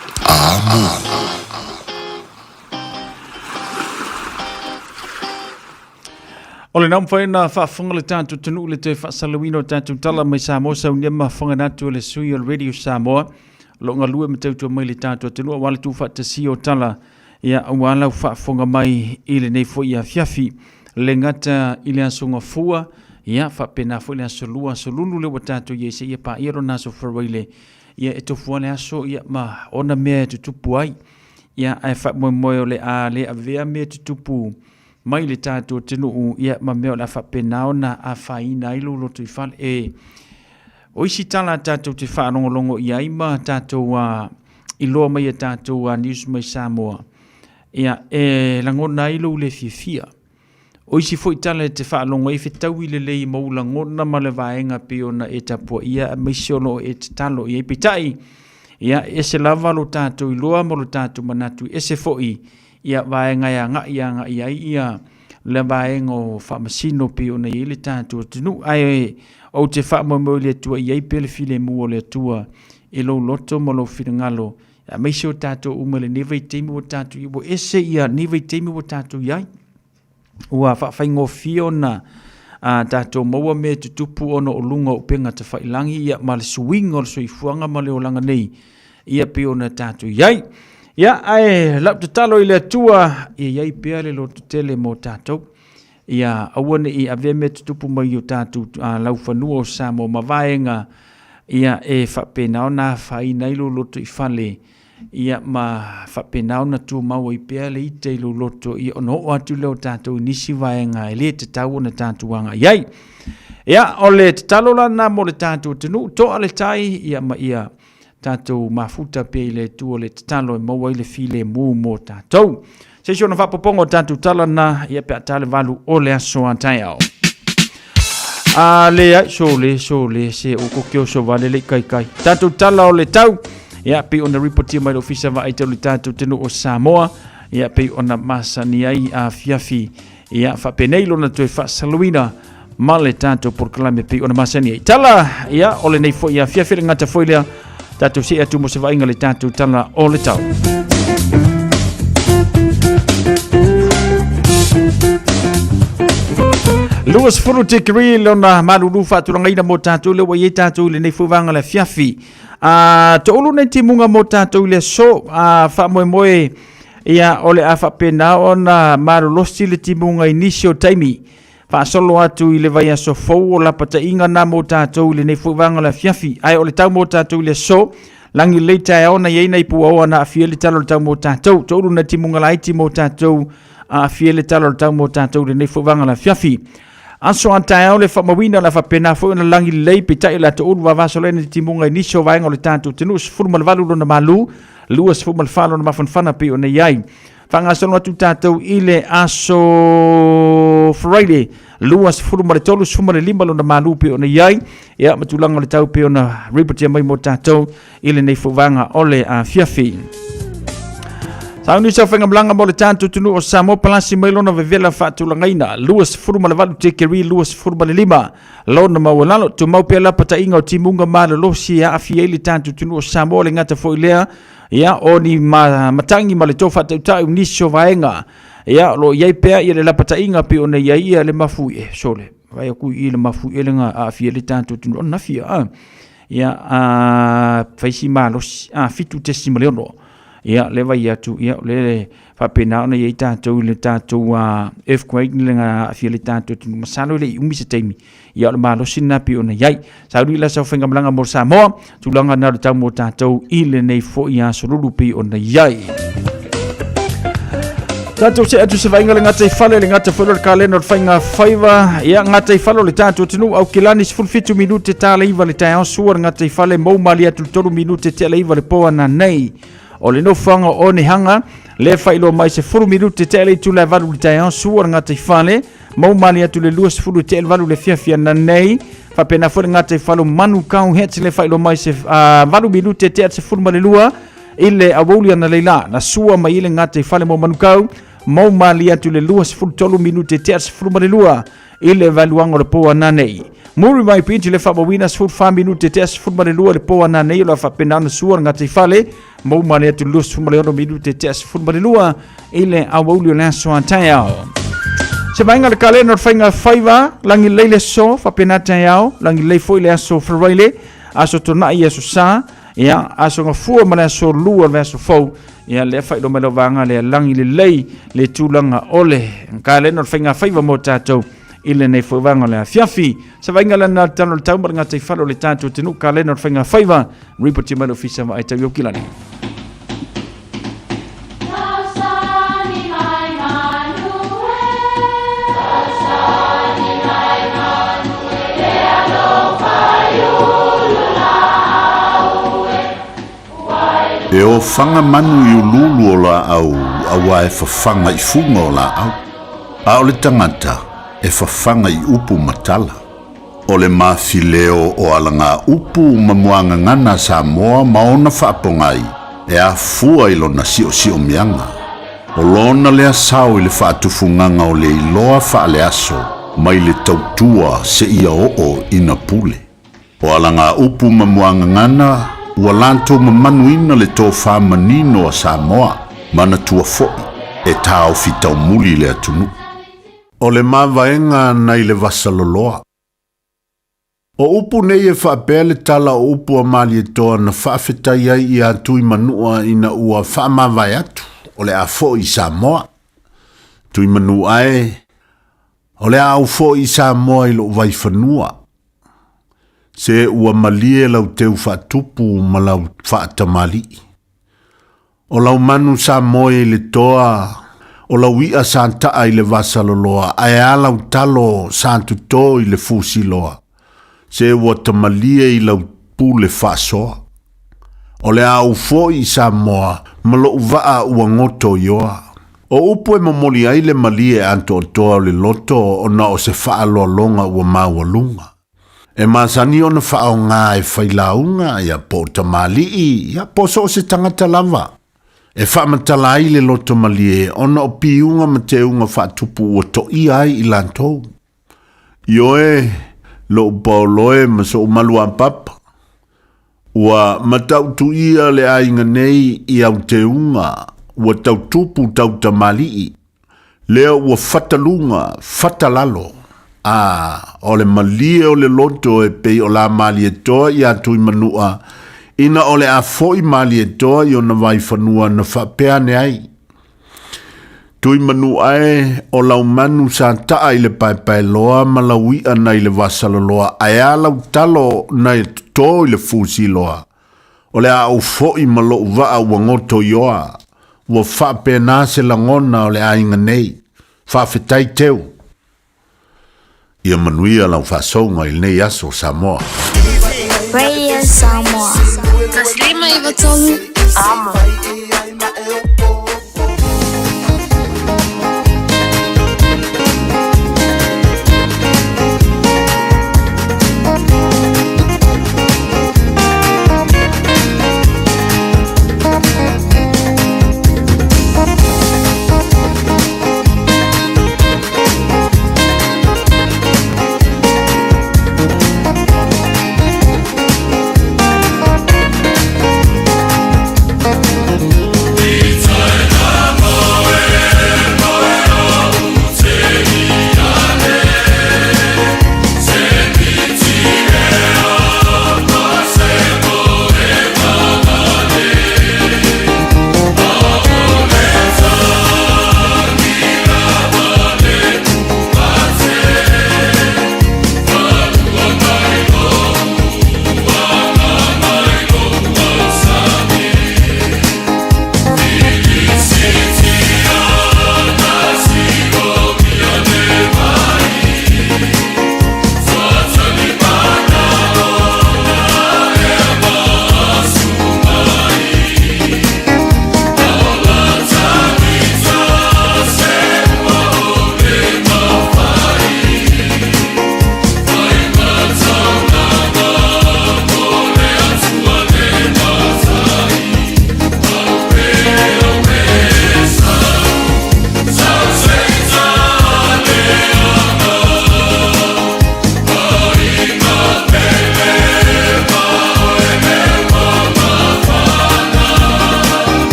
O le nam whaina whaafonga le tātou tanu le te whaasalawino tātou tala mai Samoa sau nema whanga natu le sui o Radio Samoa. Lo ngā lua me tautua mai le tātou tanu a wale tu whaatasi o tala ia walau whaafonga mai i le nei fo ia fiafi le ngata i le asonga fua ia whaapena fo le aso lua so lunu le wa tātou ia se ia pa iro naso whareile ia e tofuane aso ia ma ona mea tutupu ai ia ai whamoe o le a le a vea mea tutupu mai le tātou tenu ia ma mea o la whapena ona a whaina ilu loto i whale e o isi tala tātou te whaanongolongo ia ima tātou i loa mai a tātou news mai Samoa ia e langona ilu le fifia o isi fo itala te whaalongo e whetau i le lei maula ngona ma le vaenga peona e tapua ia mai siolo e te talo ia i pitai ia e se lava lo tātou i loa ma lo tātou manatu e se fo i ia vaenga ia nga ia ia le vaengo whamasino pe o na i le tātua tunu. Ai o te whamomo le atua i ei pele file mua le atua i lo loto mo lo whiringalo. A meise o tātua umele newa i teimi o tātua i wo ese ia newa i teimi o tātua iai. Ua whaingo fio na tātou maua me tutupu ono o lunga o penga te whailangi ia ma le suinga o le soifuanga ma le o langa nei ia pe o na tātou iai. Ia ai lau te talo i le atua iai pea le lo tutele mo tātou. Ia awane i ave me tutupu mai o tātou lau whanua o Samoa ma vaenga ia e whapenao na whaina ilo loto i whale. Ia ma whapenao na tu mau i pea le ite ilo loto i ono o atu leo tātou nisi vaenga e le te tau na tātou anga iai. Ia o le te talo lana mo le tātou tenu to ale tai ia ma ia tātou mafuta pe le tu o le te talo e maua i le file mu mo tātou. Se siona whapopongo tātou talana ia pe atale valu o le aso antai au. Le ai so le se o kokio so vale le kai. Tātou tala o le tau. Ia pe ona reportia mai lo fisa va ai le tātou tenu o Samoa. Ia pe ona masani ai a fiafi. Ia whapenei lona tue whasaluina. Ma le tātou porkalame pe ona masani ai. Tala ia o le nei fo ia fiafi le ngata fo ilea. Tātou se atu mo se vainga le tātou tala o le tau. Luas furu te kiri lona maruru whaturanga ina mo tātou le wai e tātou le nei fuwanga le fiafi. To ulu nei te munga mo tātou le so whamoe ia ole a whapena o na marulosi le te munga inisio taimi. Whaasolo atu i le vai aso fau o la pata inga na mo tātou le nei fuwanga le fiafi. Ai ole tau mo tātou le so langi leita e ona iei nei pua oa na a fia le talo le tau mo tātou. To ulu nei te munga la iti mo tātou a fia le talo le tau mo tātou le nei fuwanga le fiafi. Anso antai le whamawina la whapena fo na langi lei pe tai la te ulu wa vasolene ti munga iniso vaenga o le tātou tenu sifuru malvalu lona malu lua sifuru malfalo na mafanfana pe o na iai. Whangasalo atu tātou i le aso Friday lua sifuru maletolu sifuru malelima lona malu pe o na iai. Ia matulanga le tau pe o na ripotia mai mo tātou i le nei fuvanga o le fiafi. Sauni sa whenga mlanga mo le tātou tunu o Samoa palasi mai lona vevela whaatulangaina. Luas furu malavalu te keri, luas furu malelima. Lona mawalalo, tu mau pia lapata inga o timunga mala losi a afia ili tātou tunu o Samoa le ngata fo ilea. Ia o ni matangi ma le tofa tautau nisio vaenga. Ia lo iai pia i le lapata inga pi o na iai ia le mafu e sole. Vai aku i le mafu e le nga a afia ili tātou tunu o nafia. Ia faisi ma losi fitu testi maleono. Ia le vai atu ia le whapena ona i tātou le tātou earthquake ni le ngā afia le tātou tunu masalo le umi se teimi ia le malo sinapi ona iai sauri la sa whenga malanga mo Samoa tulanga na le tau mo tātou i le nei fo ia sorulu pi ona iai tātou se atu se vainga le ngata i whale le ngata whelo le kaleno le whainga whaiva ia ngata i whalo le tātou tunu au kilani se fulfitu minute tāle iwa le tai ausua ngata i whale maumali atu tolu minute tāle iwa le poa na nei o le no whanga o ni hanga, le whailo mai se furu minute te ele tu le valu le taian suar ngata i whale, mau mani atu le luas furu te ele valu le fiafia na nei, whapena furu ngata i whalo manu kau heti le whailo mai se valu minute te ele se furu male lua, ile awaulia na leila, na sua mai ile ngata i whale mau manu kau, mau mali atu le luas furu tolu minute te ele se furu male lua, ile valuango le poa na nei. Muri mai pinti le whamawina sfur 5 minute te sfur mare lua le poa na nei la whapena na suar ngata i whale mau mane atu lua sfur mare ono minute te sfur mare lua ile awaulio le aso antai au. Se mainga le kaleno whainga whaiva langi leile so whapena tai au langi lei foi le aso wharaile aso tona i aso sa ia aso nga fua mane aso lua le aso fau ia le whailo me lo vanga le langi le lei le tūlanga ole kaleno whainga whaiva mo tātou ile nei fuwanga le fiafi sa vainga lana tano le tau maranga te whalo le tātou tenu ka lena whainga whaiva ripoti mai ofisa wa ai tau yokilani e o whanga manu i ululu o la au awa e whawhanga i funga o la au a o le tangata e whawhanga i upu matala. O le mawhileo o alanga upu mamuanga ngana Samoa maona whaapongai e a fua ilo na sio mianga. O lona le asao i le whaatufunganga o le iloa wha le aso, mai le tautua se ia o ina pule. O alanga upu mamuanga ngana, ua lanto mamanuina le tō whamanino a Samoa, mana tua foi, e tāo fitau muli le atunu. O le mawaenga nei le vasaloloa. O upu nei e whaapele tala o upu a mali e toa na whaafetai ai i atui manua ina ua whaamawai atu. O le a fo i Samoa. Tui manu ai. O le a au fo i Samoa i lo vai whanua. Se ua malie lau teu whaatupu ma lau whaatamali. O lau manu Samoa i le toa. O lau ia santaa i le vasaloloa. Ai a lau talo santu to i le fusiloa. Se ua tamalie i lau pule whasoa. O le au fo i Samoa. Malo uvaa ua ngoto yoa. O upu e mamoli ai le malie anto o toa le loto o na o se faa loa longa ua maua lunga. E masani o na faa o ngā e whailaunga ia po tamali i ia po so se tangata lava. E faa matala ai le loto malie o na o piunga ma te unga faa tupu ua to i ai i lantou. Ioe lo upauloe ma so umalua papa. Ua matau tu ia le ainga nei i au te unga, ua tau tupu tau tamali. Leo ua fatalunga, fatalalo. O le malie o le loto e pei o la mali e toa i atu i manua, ina o le a foi mali e toa i o na vai whanua na whapeane ai. Tui manu ai o lau manu sa taa i le pai loa ma lau ia na i le vasala loa ai a lau talo na i tō i le fusi loa. O le a au foi ma lo vaa ua ngoto ioa. Ua whapena se langona o le ainga nei. Whawhetai teu. Ia manuia lau whasonga i nei aso Samoa. Radio Samoa. Taslima ivatolu. Amo.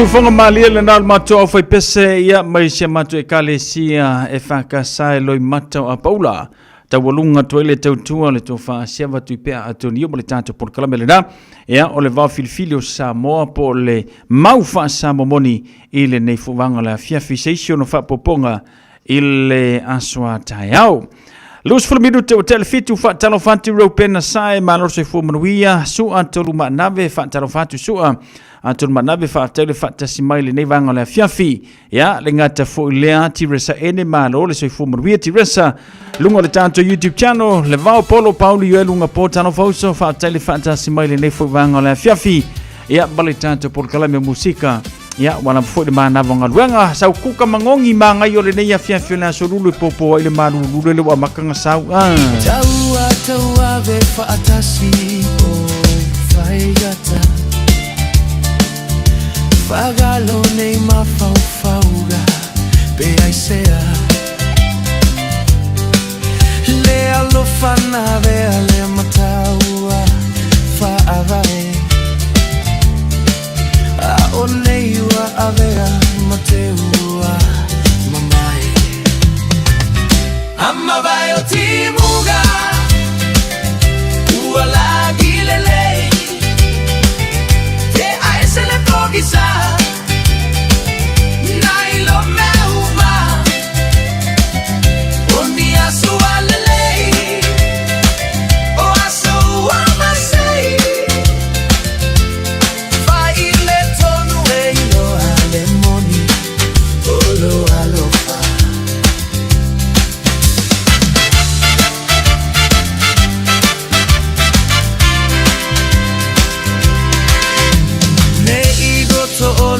sufonga malia le nal mato foi pese ia mai se mato e kalesia e fakasai loi mato a Paula ta walunga toile tautua le tofa siava tuipea atonio mo le tato por kalamelena ia o le va filfilio Samoa po le maufa samomoni ile nei fuvanga la fiafisation no fa poponga ile aswa taiao. Lus full minuto telefitu fa talofatu ropena sai malo se fu manuia su antolu manave fa talofatu su antolu manave fa tele fa tasimaile nei vanga la fiafi ya le ngata fo lea tiresa ene malo le se fu manuia tiresa lungo le tanto YouTube channel le va polo Paulo yo lunga po talofauso fa tele fa tasimaile nei fu vanga la fiafi ya bale tanto por kalame musika ya wana fo de mana vanga luanga sa kuka mangongi manga yo le nei fiafi na so lulu popo ile malu lulu le wa makanga sau taua ve fa atasi o faigata fagalo nei mafauga be aisea le alofana ve ale mataua fa avai Oneiwa avea mateua mamai Amma vai o timuga Uala gilele Te aise le pogisa Nailo meuma Oni asu alele O asu amasei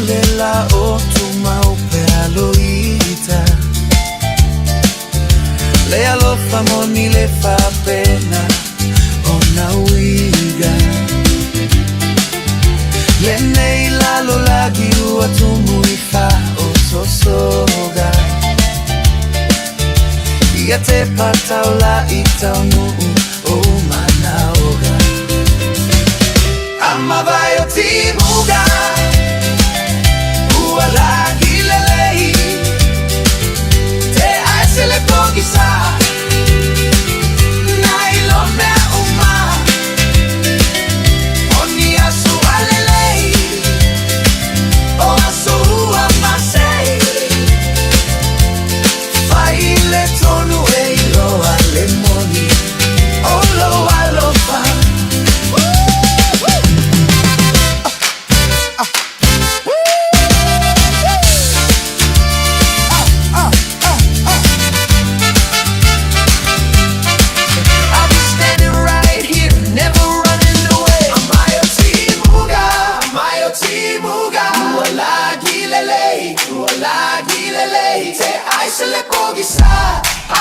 Lela o tuma o peraloita Le alo famoni le fa pena o na uiga Le nei la lo lagi u atumu i fa o sosoga Ia te pataula i taunu o manaoga Amma vai o timuga Uala gilelei Te aise le pogisa Nailo mea uma Oni asu alelei O asu amasei Fai le tonu e ilo alemoni O lo alofa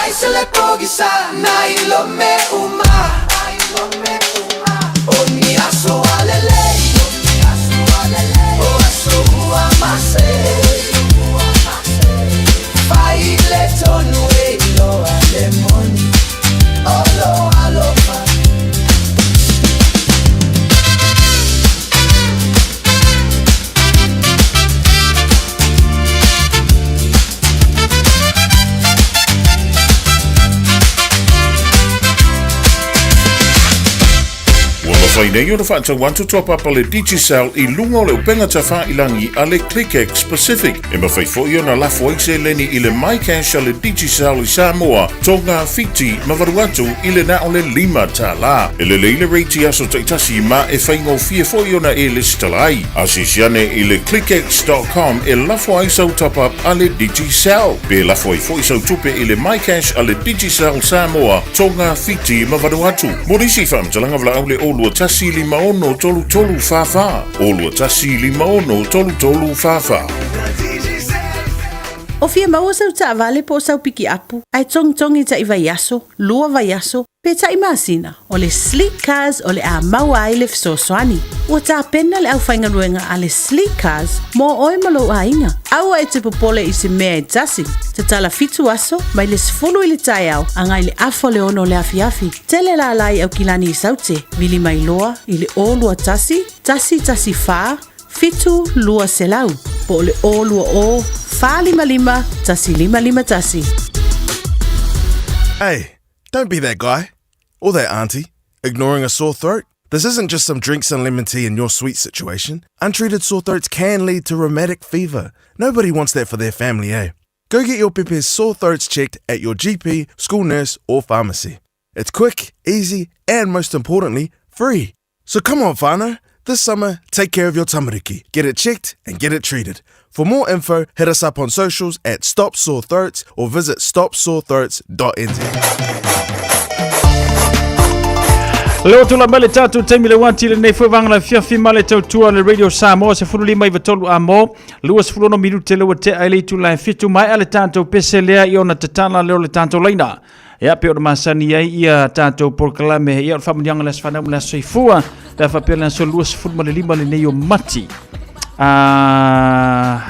Aise le pogisa nailo me uma Oni aso alelei O aso amasei Fai le tonu e lo alemoni O lo alofa Fai nei o na whaatau wantu tō papa le Digicel I lunga o le upenga ta wha ilangi a le ClickX Pacific. E ma fai fo i o na lafo eise leni I le MyCash a le Digicel I Samoa tō ngā whiti ma varuatu I le na o le 5 tā la. E le leile reiti aso taitasi ma e fai ngō fia fo i o na e listalai. Asisiane I le clickx.com e lafo aisau top up a le Digicel. Pe lafo I fo i sau tupe I le MyCash a le Digicel Samoa tō ngā whiti ma varuatu. Morisi whamtalanga vla au le olua tasi lima ono tolu tolu fafa. Olua tasi lima ono tolu tolu fafa. O fia maua sau ta avale po sau piki apu. Ai tongi ta iwa yaso, lua va yaso. Pe ta imasina, o le sleek cars o le a maua ai le fisosoani. Ua ta pena le au whainga ruenga a le sleek cars mo oi malo a inga. Aua e te popole I se mea e tasi. Te tala fitu aso, mai le sifulu I le tai au, anga I le afo le ono le afiafi. Tele la lai au kilani I saute, vili mai loa I le olua tasi, tasi fa, fitu lua selau. Po ole o lua o, fa lima lima, tasi lima lima tasi. Hey, don't be that guy or that auntie ignoring a sore throat. This isn't just some drinks and lemon tea in your sweet situation. Untreated sore throats can lead to rheumatic fever. Nobody wants that for their family, eh? Go get your Pepe's sore throats checked at your GP, school nurse, or pharmacy. It's quick, easy, and most importantly, free. So come on, whānau. This summer, take care of your tamariki. Get it checked and get it treated. For more info, hit us up on socials at Stop Sore Throats or visit stopsorethroats.nz. Leo tula mele tatu temi le wanti le nei fuwanga la fiafi male tau tua le Radio Samoa se fulu lima iwa tolu amo luas fulono minute lewa te aile tu la fitu mai ale tanto pese lea i ona tatana leo le tanto leina ya pe o masani ai ia tanto porkalame ia o whamanianga les whanau na soifua da whapela so luas fulu male lima le nei o mati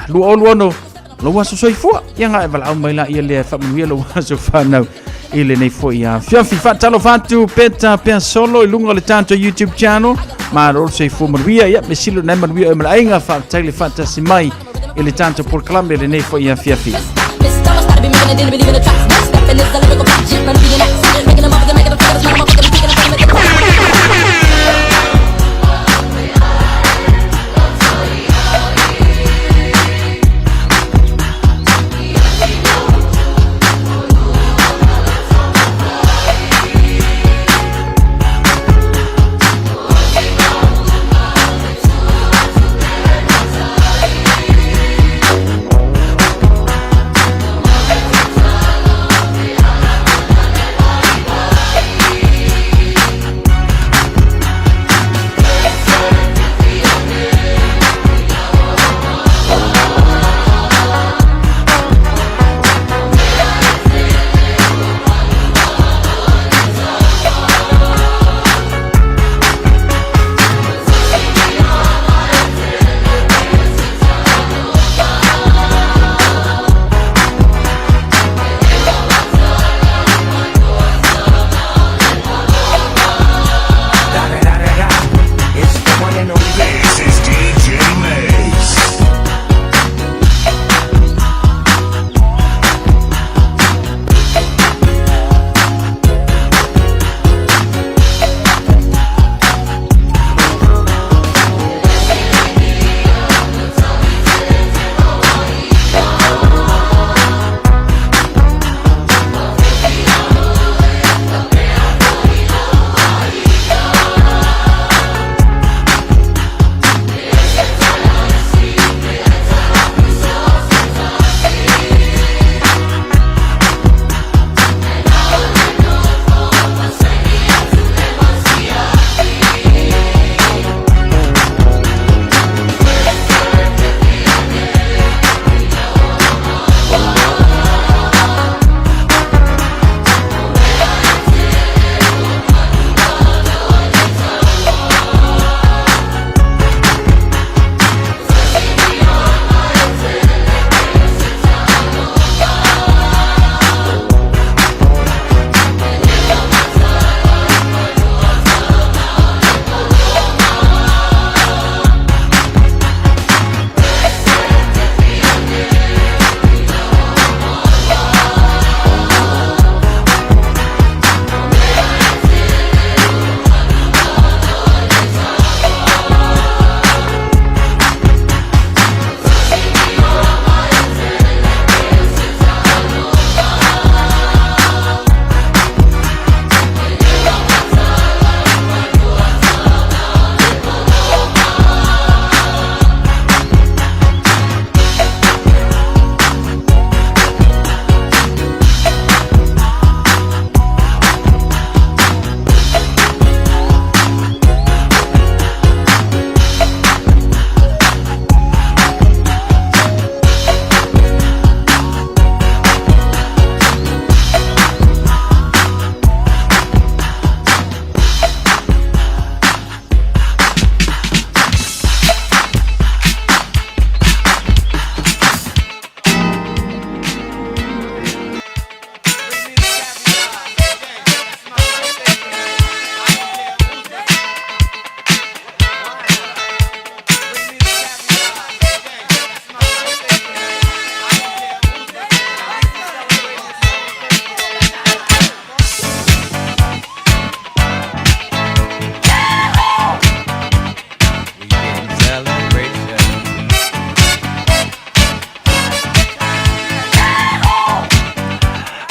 lua olu ono lua so soifua ia nga e wala au maila ia le whamanuia lua so whanau ile nei foi ya fiafi fatalo fatu peta pen solo i lunga le tanto YouTube channel ma ro se fu maria ya me silo na maria e malainga fa tele fantasy mai ile tanto por clambe le nei foi ya fiafi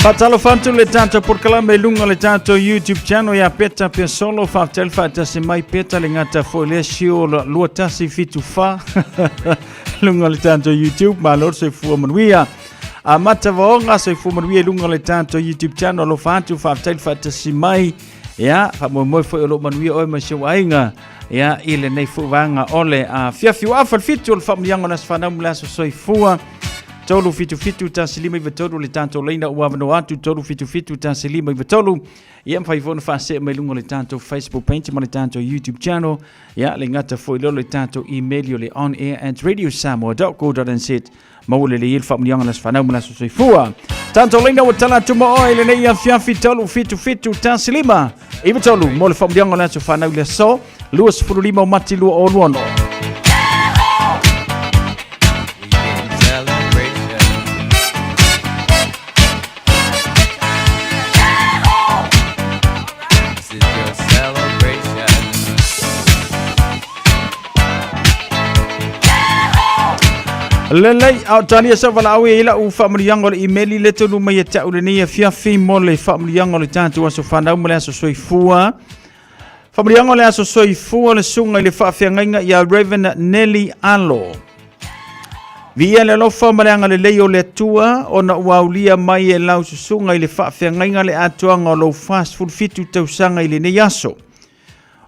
Fatalo fantu le tanto por kala me lunga le tanto YouTube channel ya peta pe solo fa tel fa tasi mai peta le ngata fo le shio lo tasi fitu fa lunga le tanto YouTube ma lo se fu manuia a mata vonga se fu manuia lunga le tanto YouTube channel lo fantu fa tel fa tasi mai ya fa mo fo lo manuia o ma se wainga ya ile nei fu vanga ole a fiafi wa fa fitu fa miango nas fa namla so fua Tolu fitu tasilima i tolu le tanto leina ua atu tolu fitu tasilima i tolu ia mfai vona fa se mai lungo le tanto Facebook page ma le tanto YouTube channel ia le ngata foi lo le tanto email le on air at radiosamoa.co.nz maule le il famlianga las fanau mala so fua tanto leina ua tala tu mo ile nei ia fiafi tolu fitu tasilima i tolu mo le famlianga las fanau le so luas fululima mati lu o luono Lelei au tania sa wala awe ila u whamriango le emaili le tonu mai e tau le nia fiafi mo le whamriango le tātu aso whanau mo le aso soifua. Whamriango le aso soifua le sunga i le whawhiangainga i a Reverend Nelly Alo. Via le lofa mareanga le leo le tua o na uaulia mai e lau sunga i le whawhiangainga le atuanga o lo fast food fitu tausanga i le ne aso.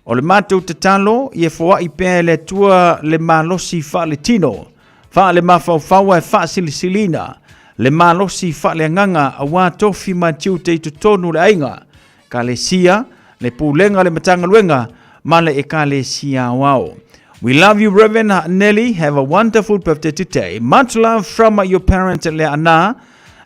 O le mātou te talo i e fwa i pēr le tua le malosi wha le tino. Fa le mafaufaua e fa silisilina le malosi fa le nganga a wa tofi matiu te tonu le ainga ka le sia le pulenga le matanga luenga male e ka le sia wao. We love you Reverend Nelly, have a wonderful birthday today. Much love from your parent le ana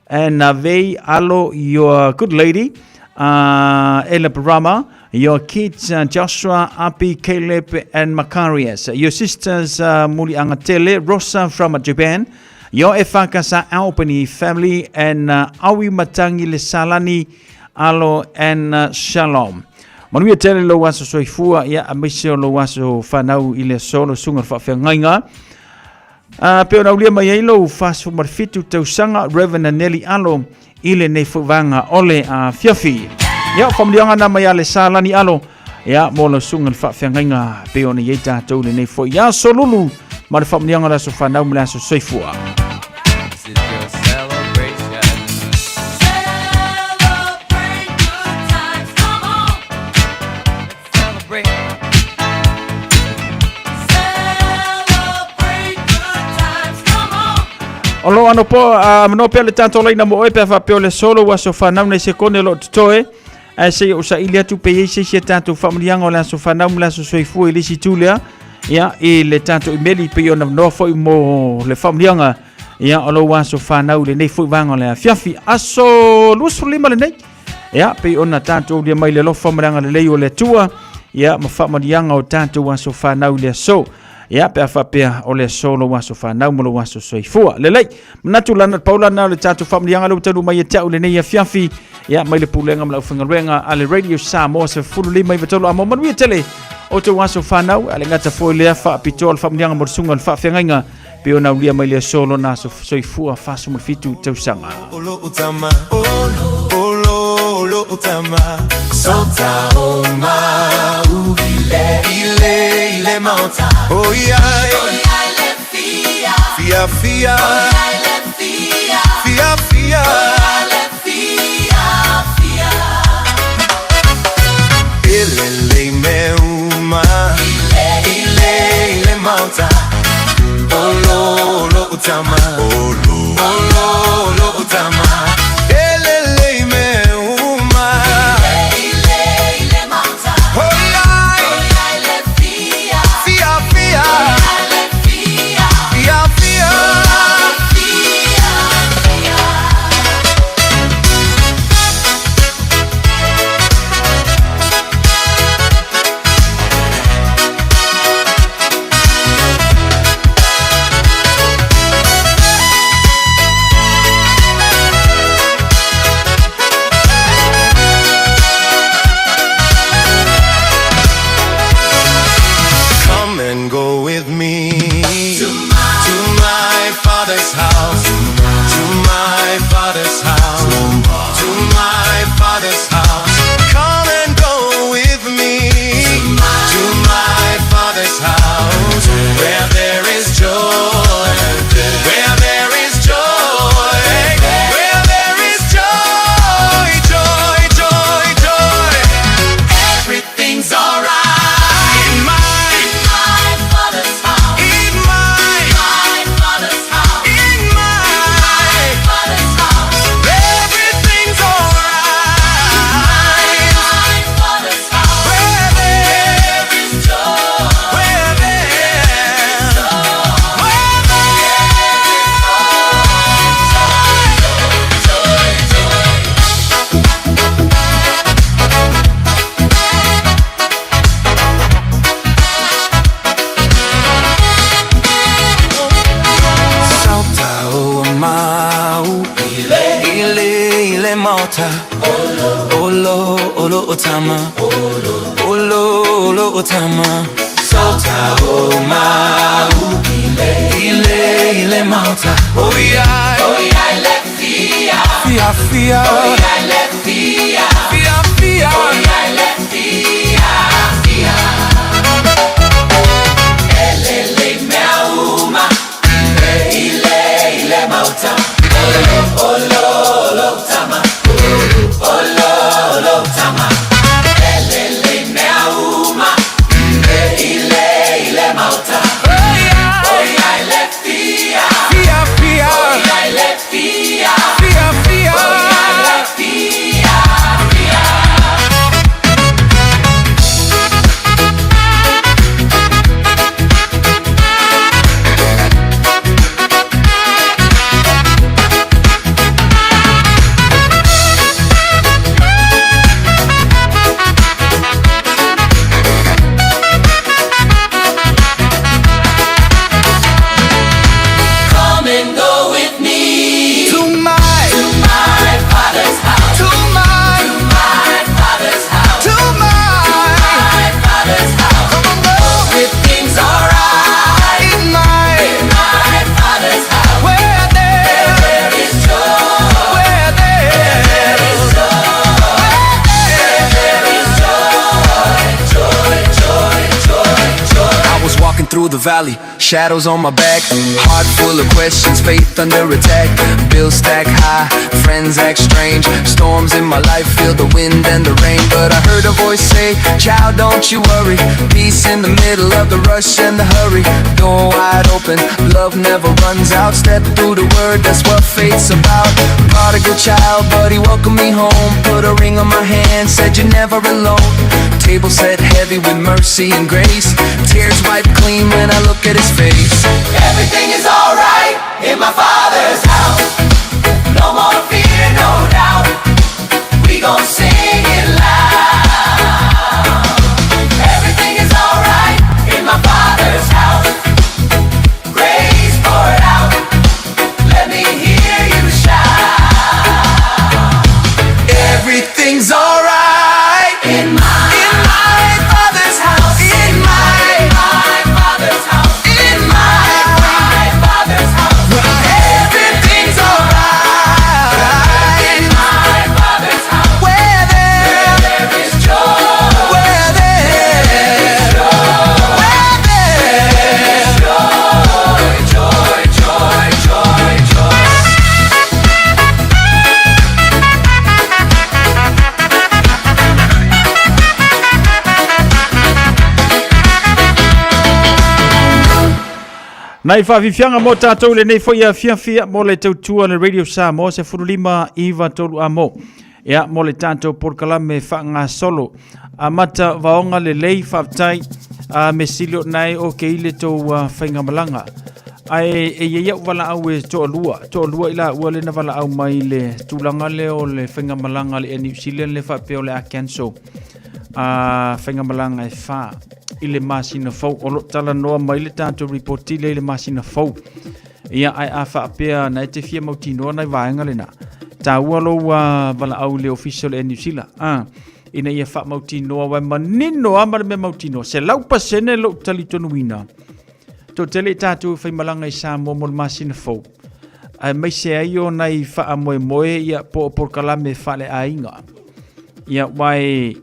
and Vei Alo, your good lady Ella Brahma, your kids Joshua, Api, Caleb and Macarius, your sisters Muli Angatele, Rosa from Japan, your Efakasa Albany family and Awi Matangi Le Salani, Alo and Shalom. Manuia tele lo waso soifua ya amisio lo waso fanau ile solo sunga whawhiangainga. Peo na ulia mai eilo faso marfitu tausanga Reverend Nelly Alo ile nei fuwanga ole fiafi. Ya familianga na mai ale salani alo ya mola sunga whawhiangainga peo na yeita taule nei fo ya solulu ma le familianga la so fanau mla so soifua. Olo ano po no pe le tanto leina mo e pe fa pe le solo wa so fa na ne se kone lo toe ai se o sa ilia tu pe se tanto familianga la so fa na la so soifu e lisi tulia ya e le tanto imeli pe yo no fo mo le familianga ya olo wa so fa na le nei fo vanga le fiafi aso lu so lima le nei ya pe ona tanto le mai le lo familianga le yo le tua ya ma familianga o tanto wa so fa na le so ya pe afapea o le solo waso fa na mo lo waso soifua lelei mnatu lana paula na le tatu familianga lo tanu mai tau le nei fiafi ya mai le pulenga mla ufingarenga ale radio Samoa se fulu lima i betolo amo manui tele o te waso fa na ale ngata fo le fa pitol familianga mo sunga fa fengainga pe ona ulia mai le solo na so soifua fa so mo fitu tausanga olo utama olo utama sota o ma ile mauta oh yeah le fia fia ile meuma ile mauta olo utama olo utama ile meuma ile mauta to my father's house, mauta Olo, olo otama Olo, olo otama Sota o mau ile mauta Oh yeah let fia Fia fia Oh yeah let fia Fia fia Oh yeah let fia Fia Elele meauma ile mauta Olo tama Olo tama Elele meauma ile mauta Oh yeah let fia Fia fia Oh yeah let fia Fia fia Oh yeah let fia Fia Come and go with me to my father's house. To my father's house. To my father's house. Come and go with things alright. In my father's house. Where there is joy. Where there is joy. Where there is joy. I was walking through the valley, shadows on my back, heart full of questions, faith under attack. Bills stack high, friends act strange, storms in my life feel the wind and the rain. But I heard a voice say, child, don't you worry, peace in the middle of the rush and the hurry. Door wide open, love never runs out. Step through the word, that's what faith's about. Prodigal child, but he welcomed me home. Put a ring on my hand, said you're never alone. Table set heavy with mercy and grace, tears wiped clean when I look at his face. Everything is alright in my father's house. No more fear, no doubt. We gon' sing it loud. Everything is alright in my father's house. Grace poured out. Let me hear you shout. Everything's alright in my father's house. In my father's house. In my father's house. Everything's alright in my father's house. Where there is joy. Where there is joy. Where there is joy. Joy. Nai whawhiwhianga mo tātou le nei whaia whiawhia mo le tautua le Radio Samoa se furulima iwa tolu amo. Ia mo le tātou porkalame whaanga solo. A mata vaonga le lei whaptai me silio nai o ke ile tō whainga malanga. Ai e ia wala au e tō lua ila ua le na wala au mai le tūlanga le o le whainga malanga le New Zealand le whapeo le a cancel. Whainga malanga e wha. I le masina fau o lo tala noa mai le tātou reporti le masina fau. Ia ai a whaapea na e te fia mautinoa nai vaenga le na. Tā ua lo wala au le official e New Zealand. Ina ia wha mautinoa wai manino amare me mautinoa. Se lau pasene lo tali tonuina. Tō tele tātou whai malanga i Samoa mo le masina fau. Ai mai se ai o nai wha moe ia po o porkalame wha le ainga. Ia wai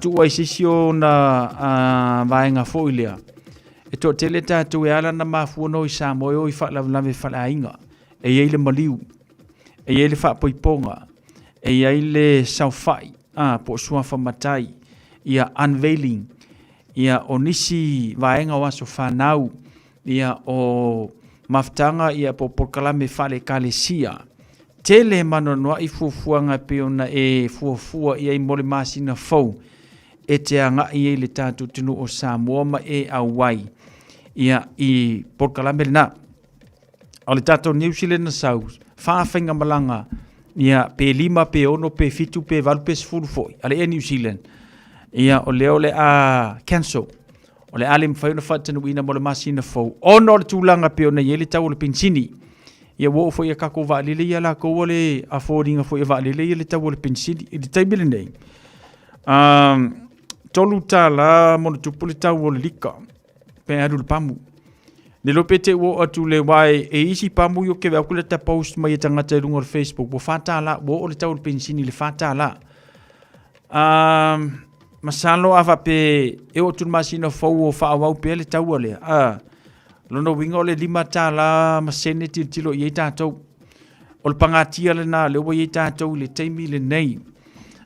tu wai sisio na vaenga foilea. E tō tele tātou e ala na mafuono i Samoa o i whalavelame whalainga. E iei le maliu. E iei le whapoiponga. E iei le saufai. Po sua whamatai. Ia unveiling. Ia o nisi vaenga o aso whanau. Ia o maftanga ia po porkalame whale kalesia. Tele manonoa i fuafuanga peona e fuafua ia i mole masina fau. E te anga i le tātou tunu o Samoa ma e awai. Ia i porkalame na. O le tātou New Zealand na sau. Whawhenga malanga. Ia pe lima, pe ono, pe fitu, pe valu, pe sifuru foi. Ale e New Zealand. Ia o leo le a cancel. Ole ale mwhaiuna whaatanu ina mo le masina fau. Ono le tūlanga pe ona yele tau le pinsini. ia wo fo ia kako va lele ia la ko le affording fo ia va lele ia le tau le pensili i le taimile nei tolu tala mo le tupu le tau o le lika pe adu le pamu ne lo pete wo atu le wai e isi pamu yo ke vakule ta post mai tangata lungo le Facebook wo fata la wo o le tau le pensili le fata la masalo ava pe e o tu masino fo o fa wa pe le tau le lono winga le lima tala masene tilo ye tatou o le pangatia le na le o ye tatou le taimi le nei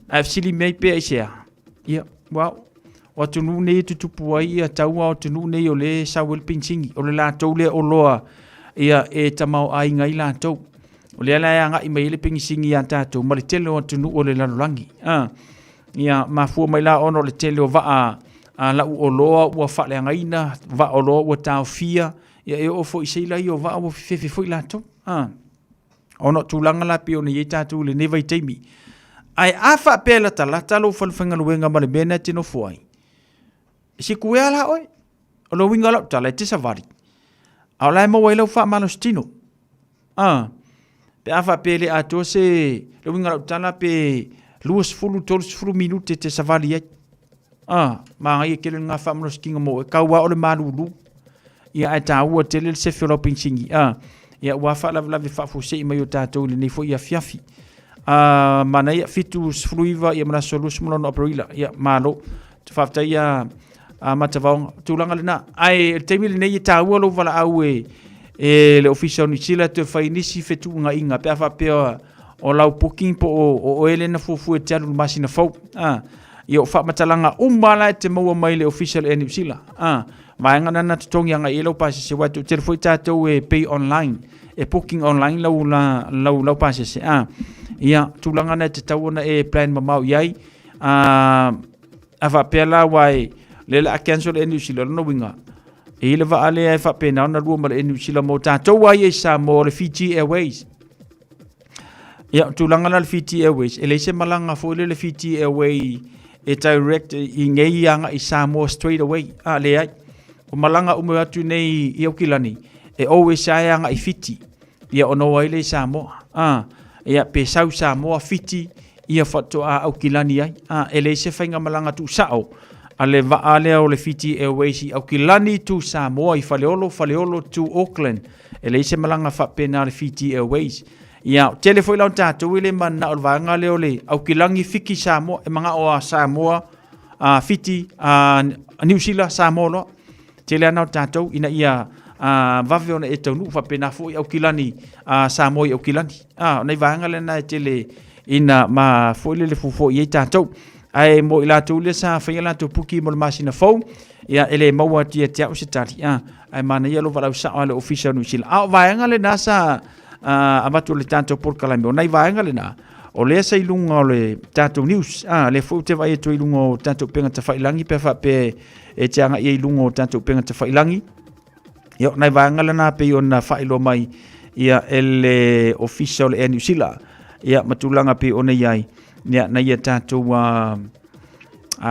a sili mei pe isia ia wow o tunu nei tutupu ai ia tau o tunu nei o le sawel pinsingi o le latou le o loa ia e tamau ai ngai latou o le ala nga i mai le pinsingi ia tatou ma le tele o tunu o le lalolangi ia mafua mai la ono le tele o va la u oloa ua whaleangaina, va oloa ua tau fia, ia e o fo i seila i o va o fefe fo i lato. Ono tūlanga la pio ni e tātou le newa i teimi. Ai a wha pēla tala, talo whalwhanga luenga ma le mena tino fuai. Si kuea la oi, o lo winga lau tala e te savari. Au lai maua i lau wha manos tino. Pe a wha pēle a tō se, lo winga lau tala pe luas fulu tolus fulu minute te savari ai. Ma ngai ke nga fa mnos kinga mo ka wa ole malulu ia ata wa tele se fio pinsingi ia wa fa la fa fu se mai ta to ni fo ia fiafi mana ia fitus fluiva ia mana solus mo no aprila ia malo fa ta ia mata va tulanga lena ai temile nei ta wa lo vala au le official ni chila te fa inisi fetu nga inga pe fa pe o lau booking po o ele na fu fu te alu masina fo ia fa matalanga umala te maua mai le official e New Zealand vaenga na tongi anga elo pasi se watu te foi tatou e pay online e booking online lau pasi se ia tulanga na te tau na e plan mamau iai ava pela wai le la cancel e New Zealand no winga e le va ale e fa pena na rua ma e New Zealand mo tatou wai e Samoa le Fiji Airways ia tulanga na le Fiji Airways e le se malanga fo le Fiji Airways e direct i ngei anga i Samoa straight away le ai o malanga ume atu nei i okilani e always ai anga i fiti ia ono ai le Samoa ia pe sau Samoa fiti ia fatu a okilani ai e le se fainga malanga tu sao ale va ale o le Fiji Airways i okilani tu Samoa i faleolo to Auckland e le se malanga fa pena le Fiji Airways ia telefoi lau tātou ile mana o vanga leo le au kilangi fiki Samoa e manga o Samoa fiti New Zealand Samoa lo tele ana tātou ina ia vave ona e taunu fa pena foi au kilani Samoa i au kilani nei vanga le na tele ina ma foi le fufo i tātou ai mo ila tu le sa fa ila tu puki mo masina fo ia ele maua tia tia o se tali ai mana ia lo vala sa ole official New Zealand vanga le nasa amatu le tanto por kalame o nai vaenga le na o le sa ilunga o le tanto news le fo te vai to ilunga o tanto penga te failangi pe fa pe e tianga i ilunga o tanto penga te failangi yo nai vaenga le na pe ona failo mai ia ele official e New Zealand ia matulanga pe ona iai nia na ia tanto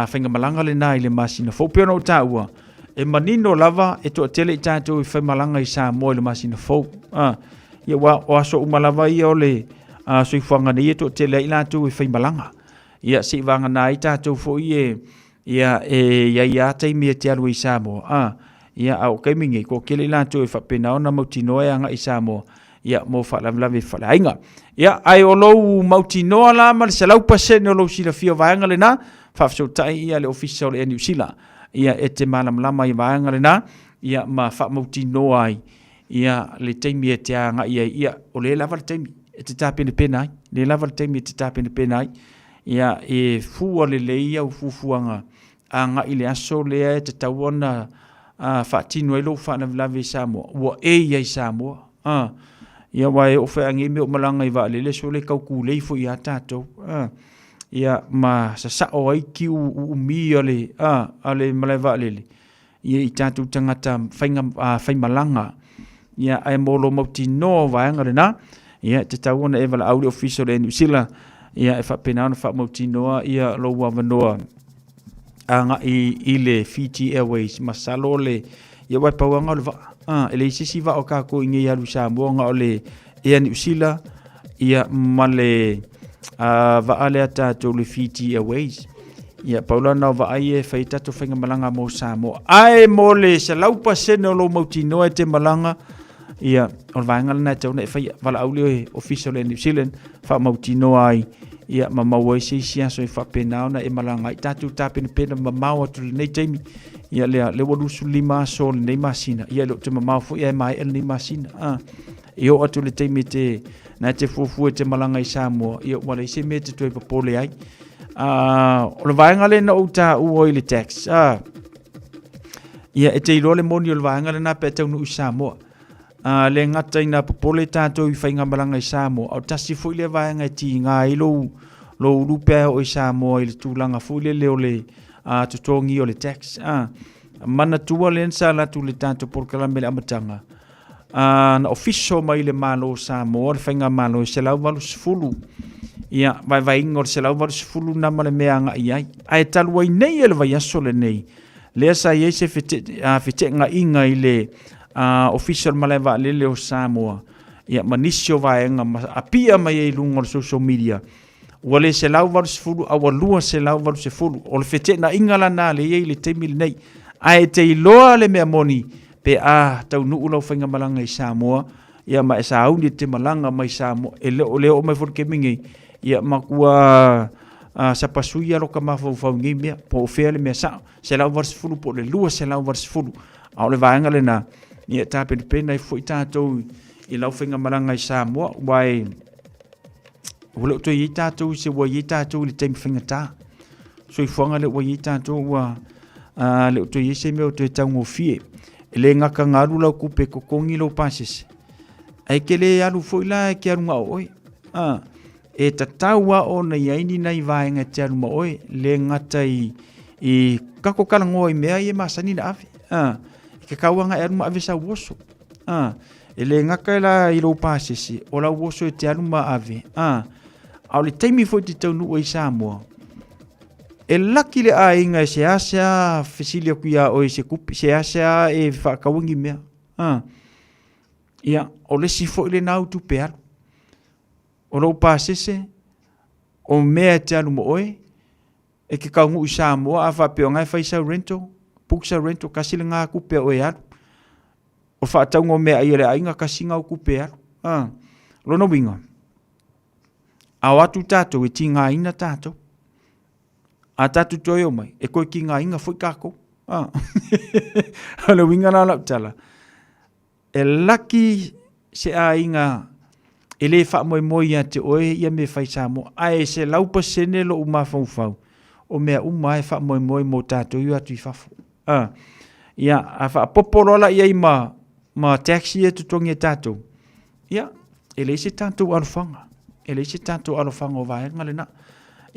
fainga malanga le na ile masina fo pe ona o taua e manino lava e to tele tanto i fa malanga i sa mo le masina fo ia wa o aso umalawa ia ole so i whanga ni to te lei lātou e whaimalanga. Ia si wanga nai tātou fo ia ia teimi e te alu i Samoa. Ia au keimingi ko kele lātou e whapena ona mautinoa anga i Samoa. Ia mo whalawlawe whalainga. Ia ai o lou mautinoa la ma le salau pasene o lou sila fia vaenga le na whafso tai ia le official e New Zealand. Ia e te malamlama i vaenga le na ia ma whamautinoa ai. Ia le teimi e te anga ia o le lava le teimi e te tāpene penai le lava le teimi e te tāpene penai ia e fua le leia u fufuanga anga i le aso lea e te tauona whaatino e lo whanavlawe i Samoa ua e ia i Samoa ia wae o whaangi me o malanga i wale le so le kauku leifo i a tātou ia ma sasao ai ki u mi ale malai wale le ia i tātou tangata whaimalanga ia ai molo mauti no vaenga rena ia te tauona e wala aule official e New Zealand ia e whapena ana whamauti noa ia lo wawanoa anga i le Fiji Airways masalo le ia wai pauanga le va ele sisi va o kako inge ia lu Samoa nga ole ia New Zealand ia male vaale tātou le Fiji Airways ia paulana vai e fai tatu whainga malanga mo Samoa ai mo le se laupa sene o lo mautinoa e te malanga ia o vaenga lana tau na e fai wala aule o official e New Zealand wha mautinoa ai ia mamau ai sia so e wha penao na e malanga i tatu tāpene pena mamau atu le nei teimi ia le walusu lima so le nei masina ia le te mamau fu ia mai el nei masina i o atu le teimi te na te fufu e te malanga i Samoa ia wale se me te tue papole ai o le vaenga le na uta uoi le tax ia e te ilo le moni o le vaenga le na pe tau nu i Samoa le ngata ina papole tātou i whainga malanga i Samoa au tasi fu le vaenga i ti ngā ilo lo rupe o i Samoa i le tūlanga fu le leo le tutongi o le tax mana tua le nsa la tu le tātou porkalame le amatanga na official mai le malo Samoa le whainga malo i se lau walu sifulu ia vai ngor se lau walu sifulu na male mea nga iai ai talu ai nei ele vai aso le nei le sa iei se fite nga inga i le official maleva lele o Samoa ia manisio vaenga apia mai e lunga social media wale se lau valu sifulu awa lua se lau valu sifulu o le fete na inga lana le iei le teimil nei ai te iloa le mea moni pe tau nuu lau whainga malanga i Samoa ia ma e sa auni te malanga mai Samoa e leo mai furu kemingi ia makua sapasui alo ka mafau ngi mea po fea le mea sa se lau valu sifulu po le lua se lau valu sifulu au le vaenga le na ia tāpene pena i fwoi tātou i lau whainga malanga i Samoa wai wale o toi i tātou se wai i tātou le taimi whainga tā so i whanga le wai i tātou le o toi i se mea o toi taungo fie e le ngaka ngaru lau kupe kokongi lau pasese ai ke le alu fwoi la e ke aru ngā oi e tataua o na iaini na i vaenga te aru ma oi le ngata i kako kalangoa i mea i e masani na afi ke kauanga e aruma ave sa woso e le ngaka la i lo pasese o la woso e te aruma ave au le taimi foi te tau nua i Samoa e laki le a inga se asea fesilia kuia o se kupi se asea e whakawangi mea ia o le si foi le nau tu pe alu o lo pasese o mea te aruma oe e ke kaungu i Samoa a whapeo ngai whaisau rento puksa rento kasi le ngā kupe o e alu. O whaataunga o mea i le ainga kasi ngā kupe alu. Lono winga. A watu tātou e ti ngā ina tātou. A tātou toi o mai. E koe ki ngā inga fui kako. Lono winga nā lau tala. E laki se a inga e le wha moe moe ia te oe ia me whai Samoa. Ai se laupa sene lo uma fau. O mea uma e wha moe moe mo tātou i atu i whafu. Ia, a wha poporola ia i ma taxi e tutongi e tātou. Ia, e le se tātou alofanga. E le se tātou alofanga o vaenga le na.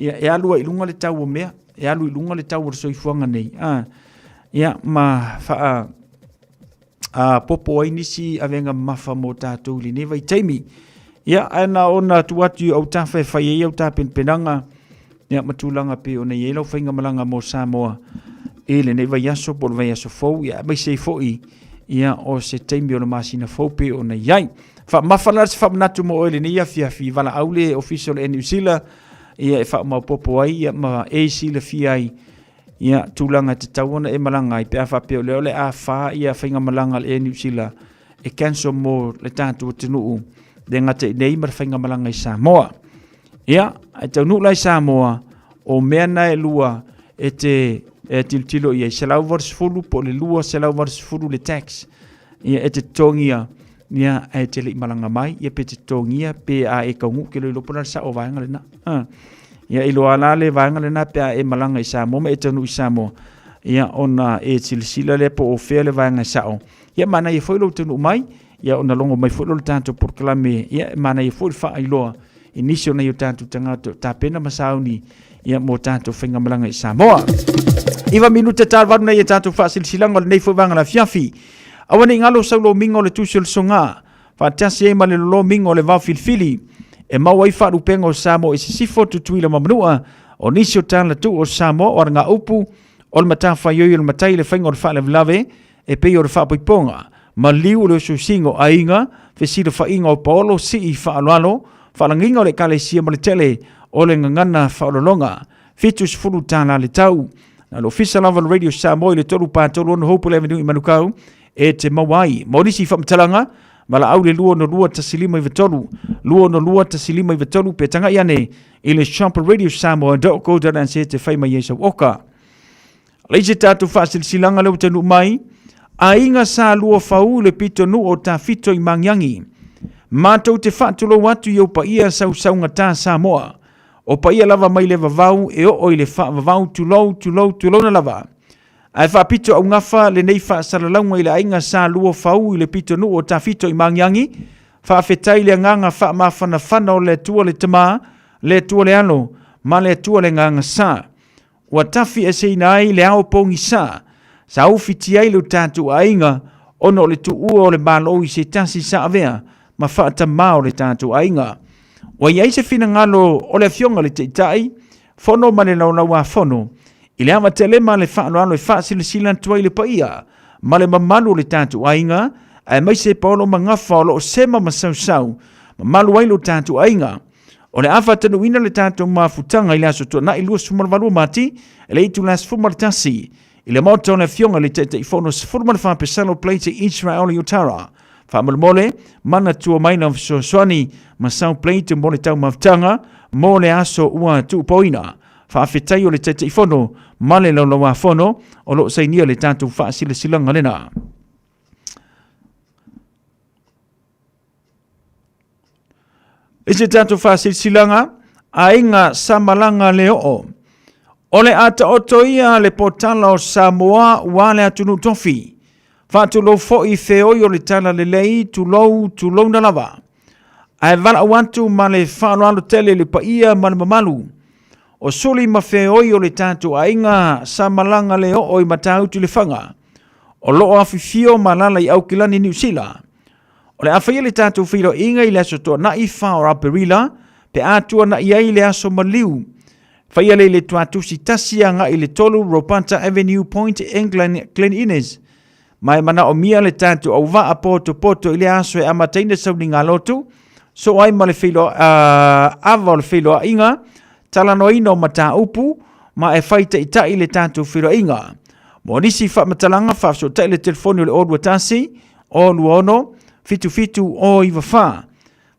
Ia, e alua i lunga le tau o mea. E alua i lunga le tau o soifuanga nei. Ia, ma wha popo ai nisi a venga mafa mo tātou li newa i taimi. Ia, ana ona tuatu au tawhai whai e au tāpen penanga. Ia, matulanga pe o nei e lau whainga malanga mo Samoa. Ele nei vai aso por vai aso fou ia mai sei foi ia o se taimi o na masina fou pe o na iai fa mafala se fa natu mo ele nei afia fi vala aule official e New Zealand ia e fa ma popo ai ia ma e si le fi ai ia tulanga te tauona e malanga i pe afa pe o le a fa ia fainga malanga e New Zealand e cancel mo le tantu te nuu de ngate nei mar fainga malanga i Samoa ia ai tau lai Samoa o mena e lua e te tilo ia se lau vars fulu po le lua se lau vars fulu le tax ia e te tongia ia e te le malanga mai ia pe te tongia pe a e kaungu ke lo pona sa o vaenga le na ia ilo ala le vaenga le na pe a e malanga i Samoa e tanu i Samoa ia ona e silsila le po o fe le vaenga sa o ia mana ia foi lo tanu mai ia ona longo mai foi lo tanto por clame ia mana ia foi fa iloa inisio na yo tanto tanga ta pena masauni ia mo tanto whainga malanga i Samoa. Iwa minuta tāwanu nei e tātou whaasilsilanga le nei whawanga la fiafi. Awane ngalo saulo mingo le tusil songa. Whaatasi e male lo mingo le vau filfili. E mau ai whaarupenga o Samoa e sisifo tutuila mamanua. O nisio tāna tu o Samoa o ngā upu. O le mata whaioi o le matai le whainga o le whaale vlave. E pei o le whaapoiponga. Ma liu le susingo a inga. fesila whainga o paolo si I whaalalo, whalanginga o le kalesia ma le tele o le ngangana whaalolonga, fitu sifuru tāna le tau. Na lo fisa lava radio Samoa I le tolu pātolu ono Hope Avenue I Manukau, e te mawai. Maurisi whamtalanga, mala au le lua no lua tasilima I vetolu, lua no lua tasilima I vetolu, pe tanga iane, I le shop radio Samoa, doko dana se te whaima Yesu oka. Leise tātu whaasilsilanga leo tanu mai, a inga sa lua whau le pito nu o ta fito I mangyangi. Mātou te whatulo watu I o pa ia sau ngata Samoa, o pa ia lava mai le vavau e o I le vavau tulou na lava. Ai whapito au ngafa le nei whaasaralaunga I le ainga sa lua whau I le pito nu o ta fito I mangyangi, whaafetai le nganga whaamawhanawhana o le tua le tama, le tua le ano, ma le tua le nganga sa. Ua tafi e seina ai le ao pongi sa uwhiti ai le tātu ainga, ono le tu ua o le malo I se tasi sa avea, ma whaata mao le tātu ainga. Wa iai se fina ngalo o le fionga le teitai, fono ma le laulau a fono, I le ama tele ma le whaano alo e whaasile silan tuai le paia, ma le mamalu le tātu ainga, ai mai se paolo ma ngafa o lo sema ma sau, ma malu ai lo tātu ainga. O le afa tanu ina le tātou mafutanga I le aso tua na I lua sumalvalua mati, e le itu las fumartasi, I le mauta o le fionga le tete I fono sifurma le whapesalo pleite Israel I Utara. Whamole, mana tua maina o soani, ma sau pleite mo le tau mafutanga, mo le aso ua tuupoina. Whaafetai o le tete I fono, ma le laulawa fono, o lo sainia le tātou whaasile silanga lena. I se tātou whasilsilanga, a inga samalanga le o. O le ata otoia le potala o Samoa wa le atunu tofi. Whātulo fo I wheoi o le tala le lei tulou na lava. Ai vala awantu ma le whanoalo tele le paia ma le mamalu. O suli ma wheoi o le tātou a inga samalanga le o I matautu le whanga. O loo awhifio ma lala I aukilani New Zealand. O le awhai le tātou whiro inga I le aso toa na I wha o Raperila, pe atua na I ai le aso maliu. Whai le tuatusi tasia nga I le tolu Ropanta Avenue Point Glen Innes. Mai mana o mia le tātou au waa poto I le aso e amataina sauni ngā lotu, so ai ma le whilo ava o le whilo a inga, talano ino ma tā upu, ma e whaita I tai le tātou whiro inga. Mo nisi whamatalanga whafso tai le telefoni o le odua tasi, o luono, fitu o iwa wha.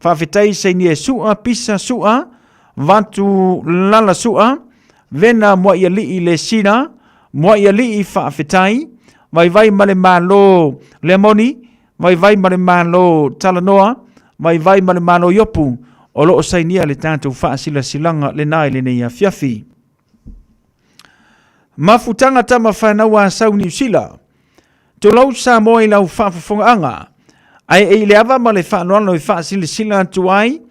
Whawhetai sei ni e sua, pisa sua, vantu lala sua, vena mua ia li I le sina, mua ia li I whawhetai, vai male malo lemoni, vai male malo talanoa, vai male malo yopu, o loo sei nia le tātou whaasila silanga le nai le nei a fiafi. Mafutanga tama whanaua sau New Zealand, to lau Samoa I lau whaafafonga anga, ai le ava ma le whaanoano I whaasile sila tuai,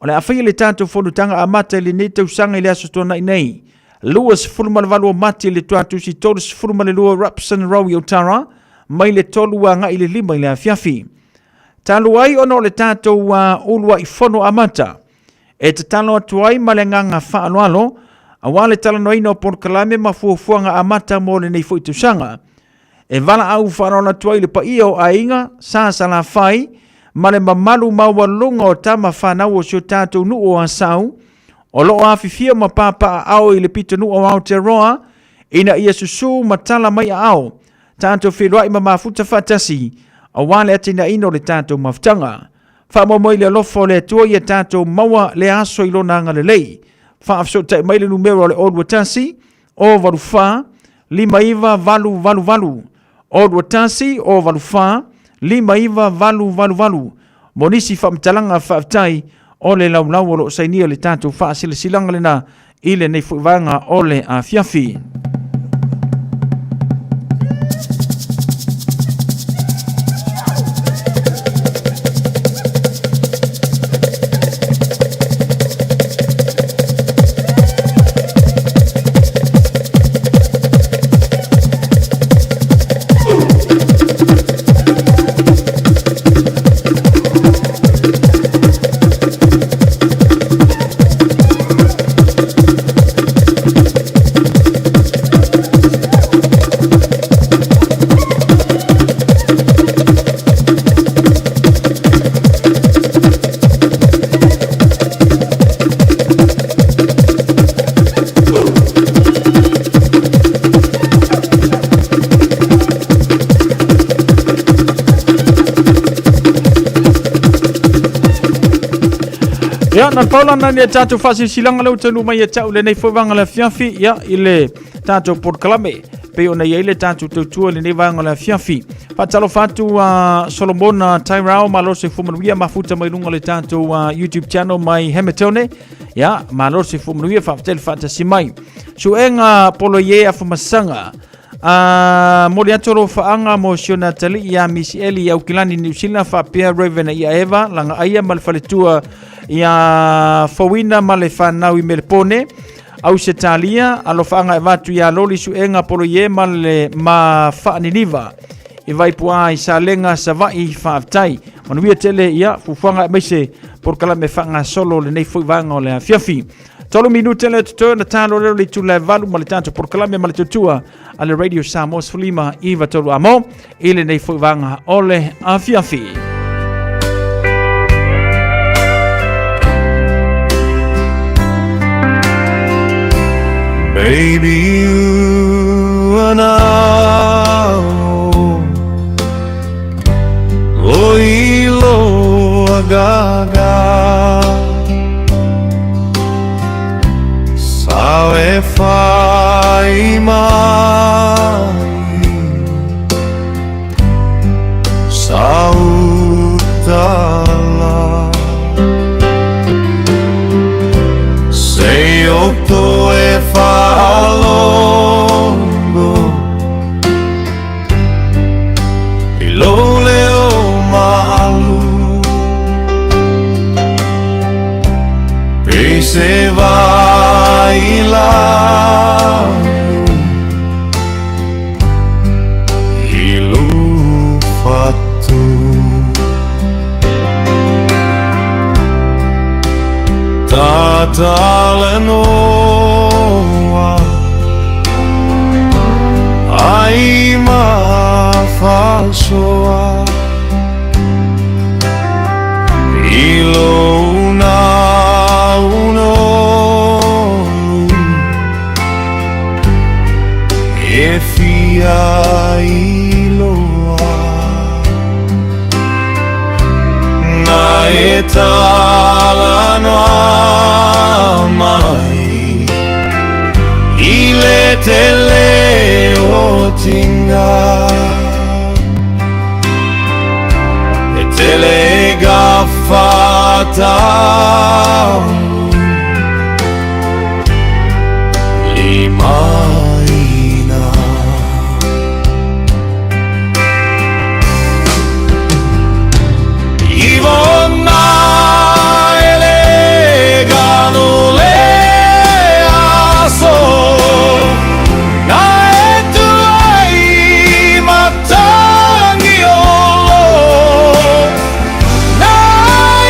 o le awhai le tātou whanutanga a mata le ne tausanga I le aso tona nei. Lua sifuruma le valua mati le tuatu si tolu sifuruma le lua Rapson Row I Otara, mai le tolu a ngai le lima I le afiafi. Talu ai ono le tātou ulua I fono a mata, e te talo atuai ma le nganga whaanoalo, a wale talano ino por kalame ma fuafuanga a mata mo le nei fuitusanga. E vala au whanona tuai le pa iyo a inga, sa la whai, ma le mamalu mawalunga o tama whanau o sio tātou nu o asau, o loo awhifia ma papa au I le pito nu o Aotearoa, ina ia susu matala mai a au, tātou whiroai ma mafuta whatasi, a wale atina ino le tātou maftanga. Whamomoi le lofo le tua ia tātou maua le aso I lona anga le lei. Whaafso tai mai le numero le odua tasi, o valu wha, lima iwa valu. Odua tasi o valu wha, lima iwa valu. Monisi whamtalanga whaaftai, o le laulau o lo sainia le tātou whaasile silanga lena, I le nei fuivanga o le a fiafi. Ya na paula na ni tatu fasi silanga lau tanu mai tau le nei foi vanga la fiafi ya ile tatu por kalame pe ona ile tatu tu le nei vanga la fiafi fatalo fatu Solomon Tyrao malo se fumuia mafuta mai lunga le tatu YouTube channel mai Hemetone ya malo se fumuia fatel fatasi mai suenga poloye afumasanga moli atoro faanga mo siona tali ya misieli ya ukilani New Zealand fa pia Raven ya Eva langa aya malfaletua ya fawina malefana wi melpone au setalia alofaanga evatu ya loli suenga poloye male ma faaniniva ivai pua isalenga savai faaftai manuia tele ya fufanga mese por kala me fanga solo le nei foi vanga le fiafi tolo minuto le tuto na talo le tu le valu malitanto por kala me malitutua ale radio Samoa fulima iva tolo amo ile nei foi vanga ole a fiafi. Baby, you and I, Loilo agaga, sabe fai mai, saudala, sei o to e falongo, ilo leo malu, se vai lá ilu fatu tatalenoa ai ma falsoa ilo iloa na etala no amai ile tele otinga etele gafata limaina Ivona elegano le aso na etu ai matangi olo na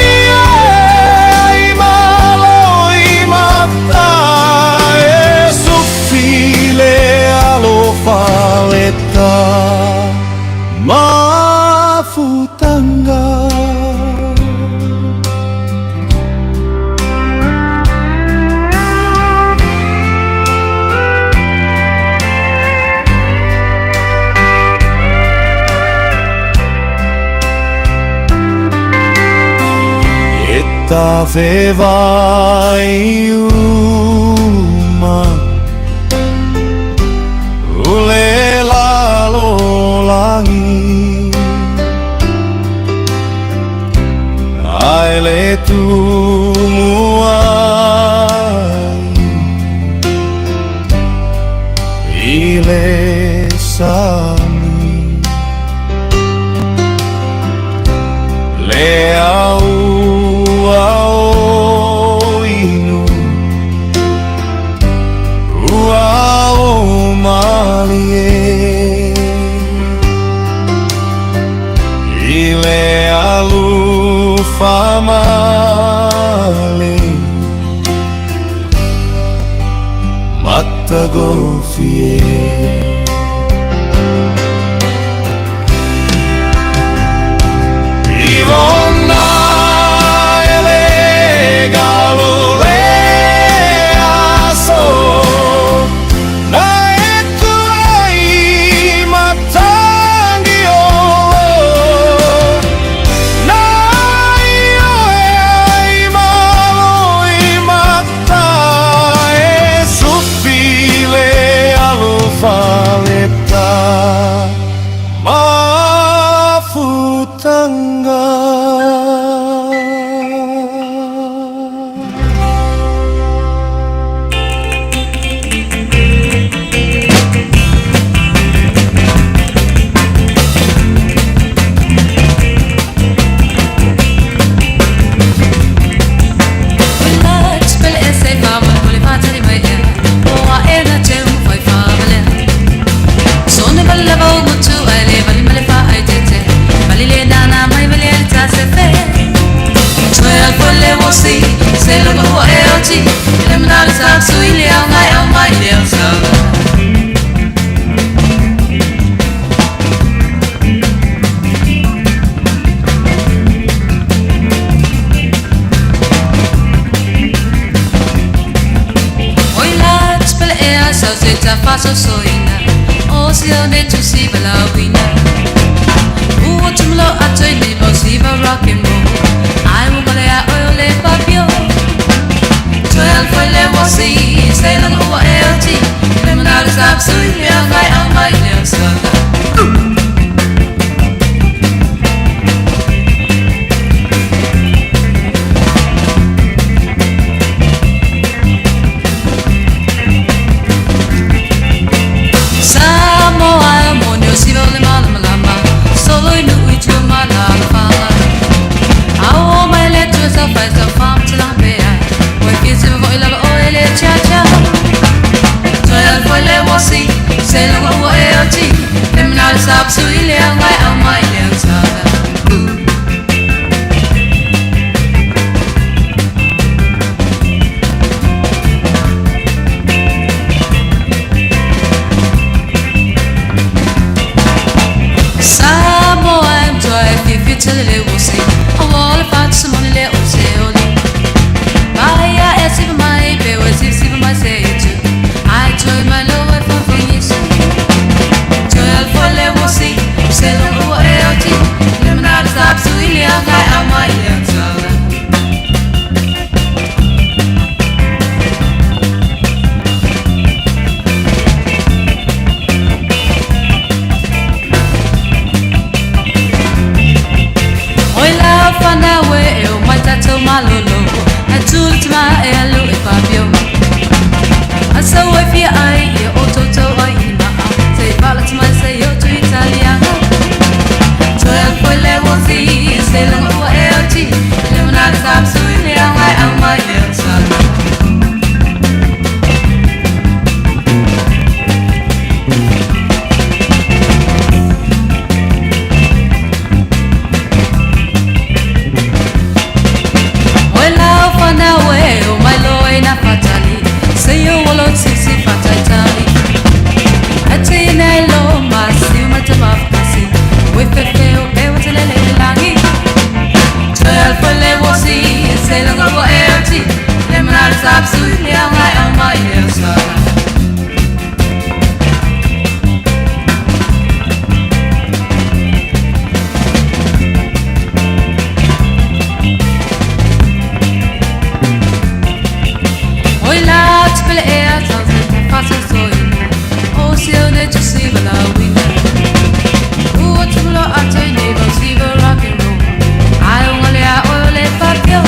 ai malo i matai su file alo faleta mafutanga Fe vai uma ule la lo langi ai le tu muai ile sami le au inu uau malie ile alu famale mata gofie chi le mana sa sui le ngai au mai le sa oi la spele e sa se ta fa so soina o si o ne tu si bala wina u tumlo atoi ni bo si ba rock and roll ai mo le a o le papio Twelve for le wasi say lang o LT le mana sa sui le ngai au mai le sa Samoa monyo si le malama solo inu itu malala fala au mai le tu sa fa sa fam tla bea oi kisi voi la o ele cha cha Twelve for le wasi say lang o LT le mana sa sui le ngai au mai le sa Samoa I'm trying to fit to the wasi a wall about some money le o se oli Maya esi mai be wasi si mai say it I toy my low for finish Twelve for le wasi say lo o LT le mana stop so ile ngai au mai le sa Fana we o mai tato malolo a tultima e alu e fabio asa we fi ai e ototo ai ma sei balat mai sei o tu italiano Twelve for le wasi sei lo o LT le mana sab su le ai au mai le sa Now way oh my lord na fatali say you will not see fatali atina lo masi matama kasi with the feel e wotele langi Twelve for le wasi say lo go LT le mana sab su le ngai au mai le sa Spele e a tanze faso soina o se o ne tu si bala wina u tumlo a toi ne bo si bo rock and roll ai o le a o le papio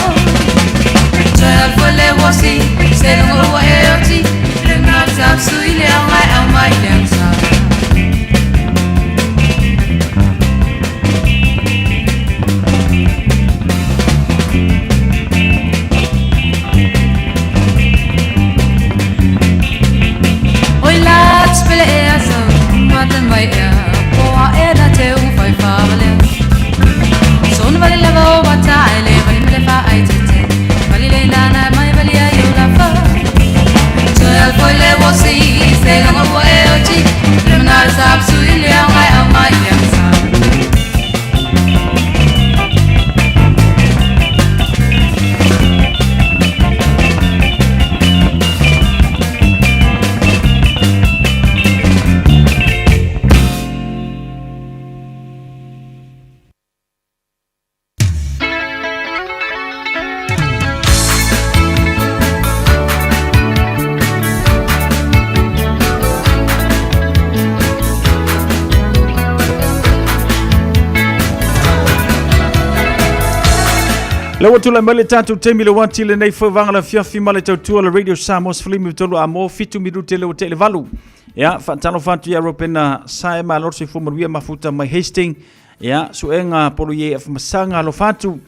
Twelve for le wasi se lo o LT le na sa su ile au mai le sa Spele e a so matan vai e poa e na te u fai favale son vale la vo bata ele vale me fa ai tete vale le nana mai vale a yo la fa Twelve for le wasi se lo mo e o ti le na sab su ile ai au mai le sa Lawa tula mele tatu temi le wanti le nei fwanga la fiafi male tautua le radio Samos flimi tolu amo fitu miru tele o tele valu. Ya, fantano fantu ya ropena sae ma lorsi fumaruia mafuta mai Hastings. Ya, suenga polu ye afmasanga lo fatu.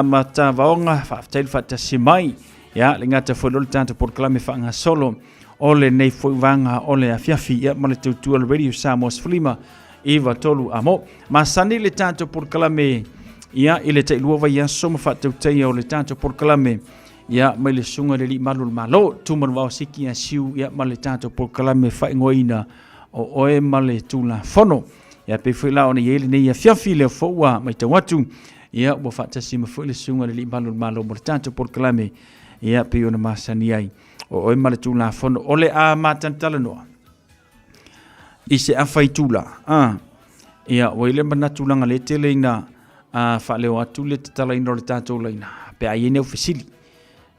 Mata vaonga faftail fata simai. Ya, lingata fwelol tanto por klame fanga solo. Ole nei fwanga ole a fiafi ya male tautua le radio Samos flima. Iva tolu amo. Masani le tanto por klame ia ile te lua vai aso ma fatau tai o le tanto por kalame ia mai le sunga le li malu malo tu man wa siki a siu ia ma le tato por kalame fa ngoina o oe ma le tula fono ia pe foi la ona yele nei ia fiafi le foa mai te watu ia wa fa tasi ma foi le sunga le li malu malo mo le tato por kalame ia pe ona masani ai o oe ma le tula fono ole a matantala noa ise a fai tula ia wele mana tulanga le tele ina fa le watu le tala ina le tato leina pe ai ne ofisili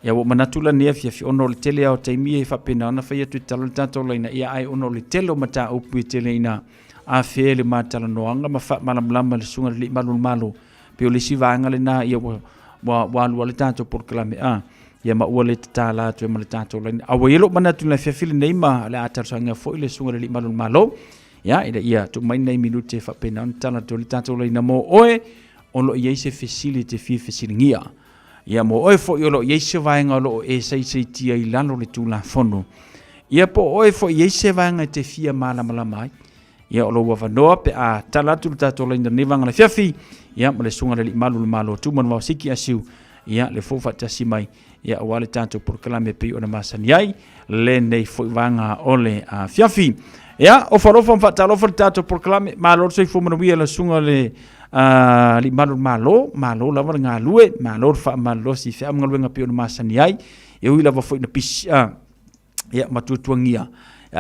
ia wo mana tula ne fi ono le tele au taimi e fa pena na fa tu tala le tato leina ia ai ono le tele mata upu tele ina a fe le mata la noanga ma fa malam lama le sunga le malu malo pe o le sivanga le na ia wa le tato por klame ia ma ua le tala tu ma le tato leina a welo mana tula fi le neima le atar sanga fo le sunga le malu malo ia ia tu mai nei minute fa pena tala to le tato leina mo oe ono ia se facility fi facilingia ia mo oe fo yolo ia se vaenga lo e sai tia i lano le tula fono ia po oe fo ia se vaenga te fia mala mai ia lo wa vanoa pe a tala tu tato leina ne vanga le fiafi ia ma le sunga le malo tu man wa siki asiu ia le fo fa tasi mai ia wale tato por kalame pe ona masani ai le nei fo vanga ole a fiafi ia o farofa fa talo fa tato por kalame malo se fo mo la sunga le li malo lava nga lue malo fa malo si fa mga luenga pe ona masani ai e ui lava fo na pisi ia matutuangia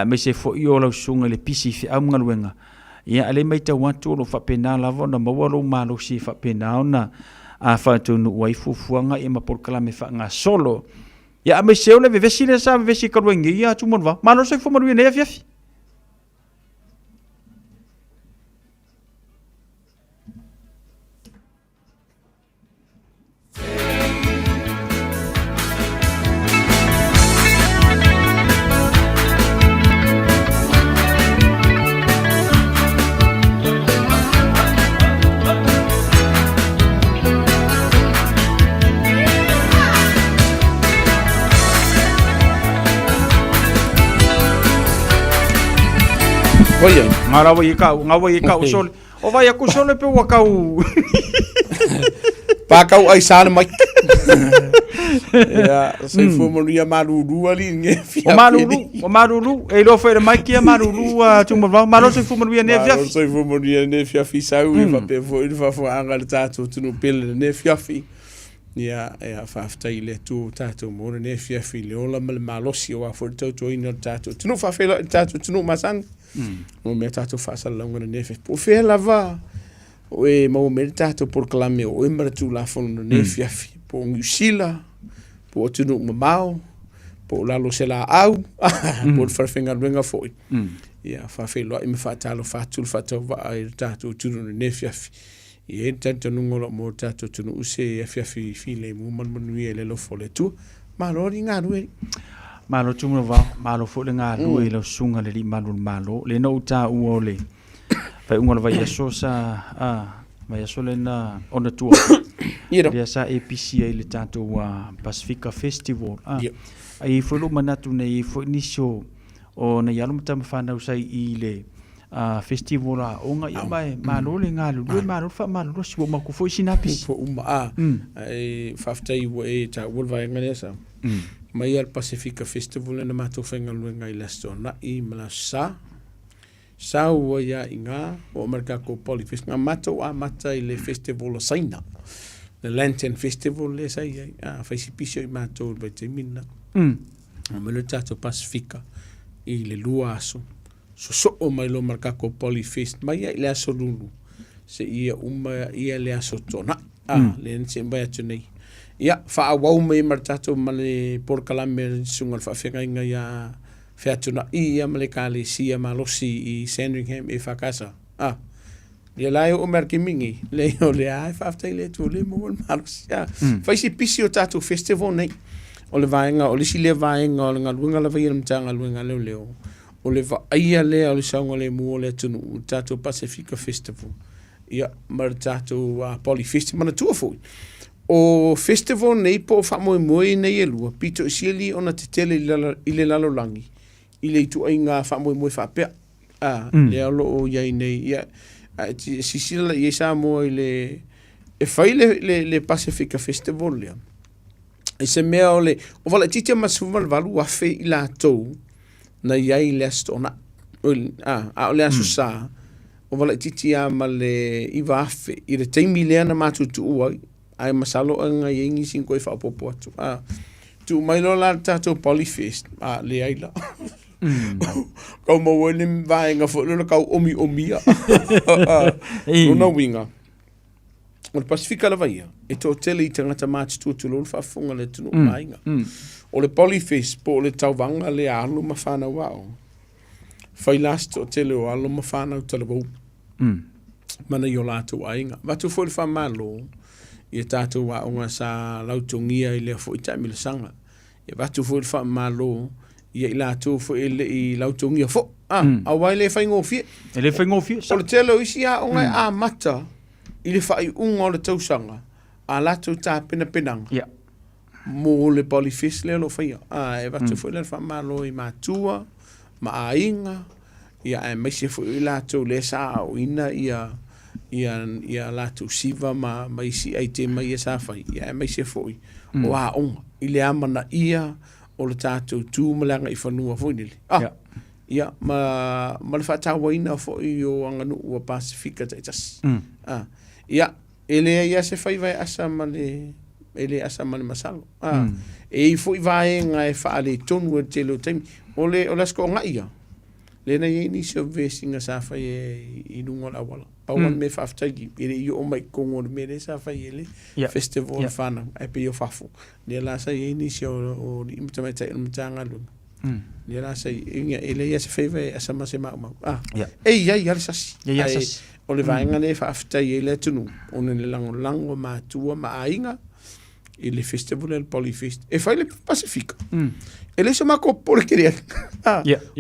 me se fo io la sunga le pisi fa mga luenga ia ale mai ta watu lo fa pena lava na mawalo malo si fa pena ona a fa tu no wai fufuanga e ma por kalame fa nga solo ia me se ole vesi le sa vesi ka luenga ia tu mon va malo se fo mo ne fiafi Oye, ngarawa i kau sole. O vai aku sole pe wa kau. Pa kau ai sana mai. Ya, sei fo moria maruru ali nge fia. O maruru, e lo foi mai kia maruru tu mo va, malo sei fo moria ne fia. Sei fo moria ne fia fi sau e fa pe fo anga le tatu tu no pele ne fia fi. Ya, fa ftai le tu tatu mo ne fia fi le ola mal malosi wa fo tatu ina tatu. Tu no fa fe tatu tu no masan. Mo me tatu fa sala ngona ne fia. Po fe lava. O mo me tatu por clame o emra tu la fo ne fia fi. Po ngusila. Po tu no mau. Po la lo se la au. Po farfenga venga foi. Ya, fa fe lo me fa talo fa tu fa to va tatu tu no ne fia fi. E tanto nungolo mo tato tu no se e fi le mu man le lo fole tu ma lo ringa rueri malo tu no va malo fo le nga rueri lo sunga le malo le no ta u ole fa ungolo va yeso sa ma yeso le na ona tu ia sa APC le tato wa Pacifica Festival ai fo lo manatu nei fo inisio o na yalo mata mfana usai ile festival onga ia mai malo le ngalo le malo fa malo si bo mako foi sinapis fo ai faftai we ta wolva ngalesa mai al Pacifica Festival na mato fenga luenga ilasto na I malasa sa o ya inga o marka ko polifest nga mato mata ile festival saina the Lantern Festival le sai fa si pisio I mato be temina me le tato Pacifica ile luaso so o mai lo marka ko polifest mai ile aso lulu se ia ia le aso tona le nse mai atuni ia fa au mai martato male por kalame sungal fa fenga inga ia featuna ia male kali sia malosi I Sandringham e fa casa ia lai o merki mingi le o le ai fa aftai le tu le mo malosi fa si pisio tato festival nei o le vaenga o le si le vaenga o le ngalunga la vai mtanga lunga leo o le va ia le o le saunga le mu o le tunu tato Pacifica Festival ia mar tato Polyfest mana tua foi o festival nei po fa moi nei e lua pito sieli ona te tele ile lalo langi ile tu ainga fa moi fa pe le alo o ia nei ia si sila ia sa mo ile e fai le Pacifica Festival le I se mea o wala titia masuva le valu afe I lātou na iai le asto na a o le aso sa o wala titia ma le iwa afe I le teimi lea na matutu uai ai masalo anga I ingi sinko I whapopo atu tu mai lo la tatou polyfest le ai la kau mawele vaenga fo lo kau omi Luna winga o le Pasifika la vaia e to tele I tangata matutu tu lo whafunga le tunu mainga o le polyfest po le tauwanga le alu mawhana wao fai last o tele o alu mawhana utala wau mana I o lātou ainga watu fo le whamalo I tātou wa onga sa lautongia I lea fo I taimile sanga e watu fo le whamalo I lātou fo I lautongia fo awai le whaingofie e le whaingofie o le tele o isi a onga a mata I le whai unga o le tausanga a lātou tā pena penanga mo le polyfest le lo whaia e watu fo le whamalo I mātua ma ainga ia e maise fo I lātou le sa o ina ia lātou siva ma isi ai te mai e sa whai ia e maise fo o a onga I le amana ia o le tātou tūmalanga I whanua fo nili ia ma le whatawa ina fo I o anganu ua Pasifika taitas ia ele ia se whai vai asa ma le asa ma le masalo e fo I vaenga e whaale tonu e te leo taimi o le asko nga ia le na ye ni so vesinga sa fa ye I lungo la wala pa wan me fa ftagi ele yo o mai kongo me le sa fa ye festival fana e pe yo fafu le la sa ye ni so o ni mtama ta mtanga lu le la sa ele ya se feve asa ma se ma ya sas o le vainga le fa ftagi le tunu on le lango ma tua ma ainga ele festival el polyfest e fa le Pasifika ele se mako por querer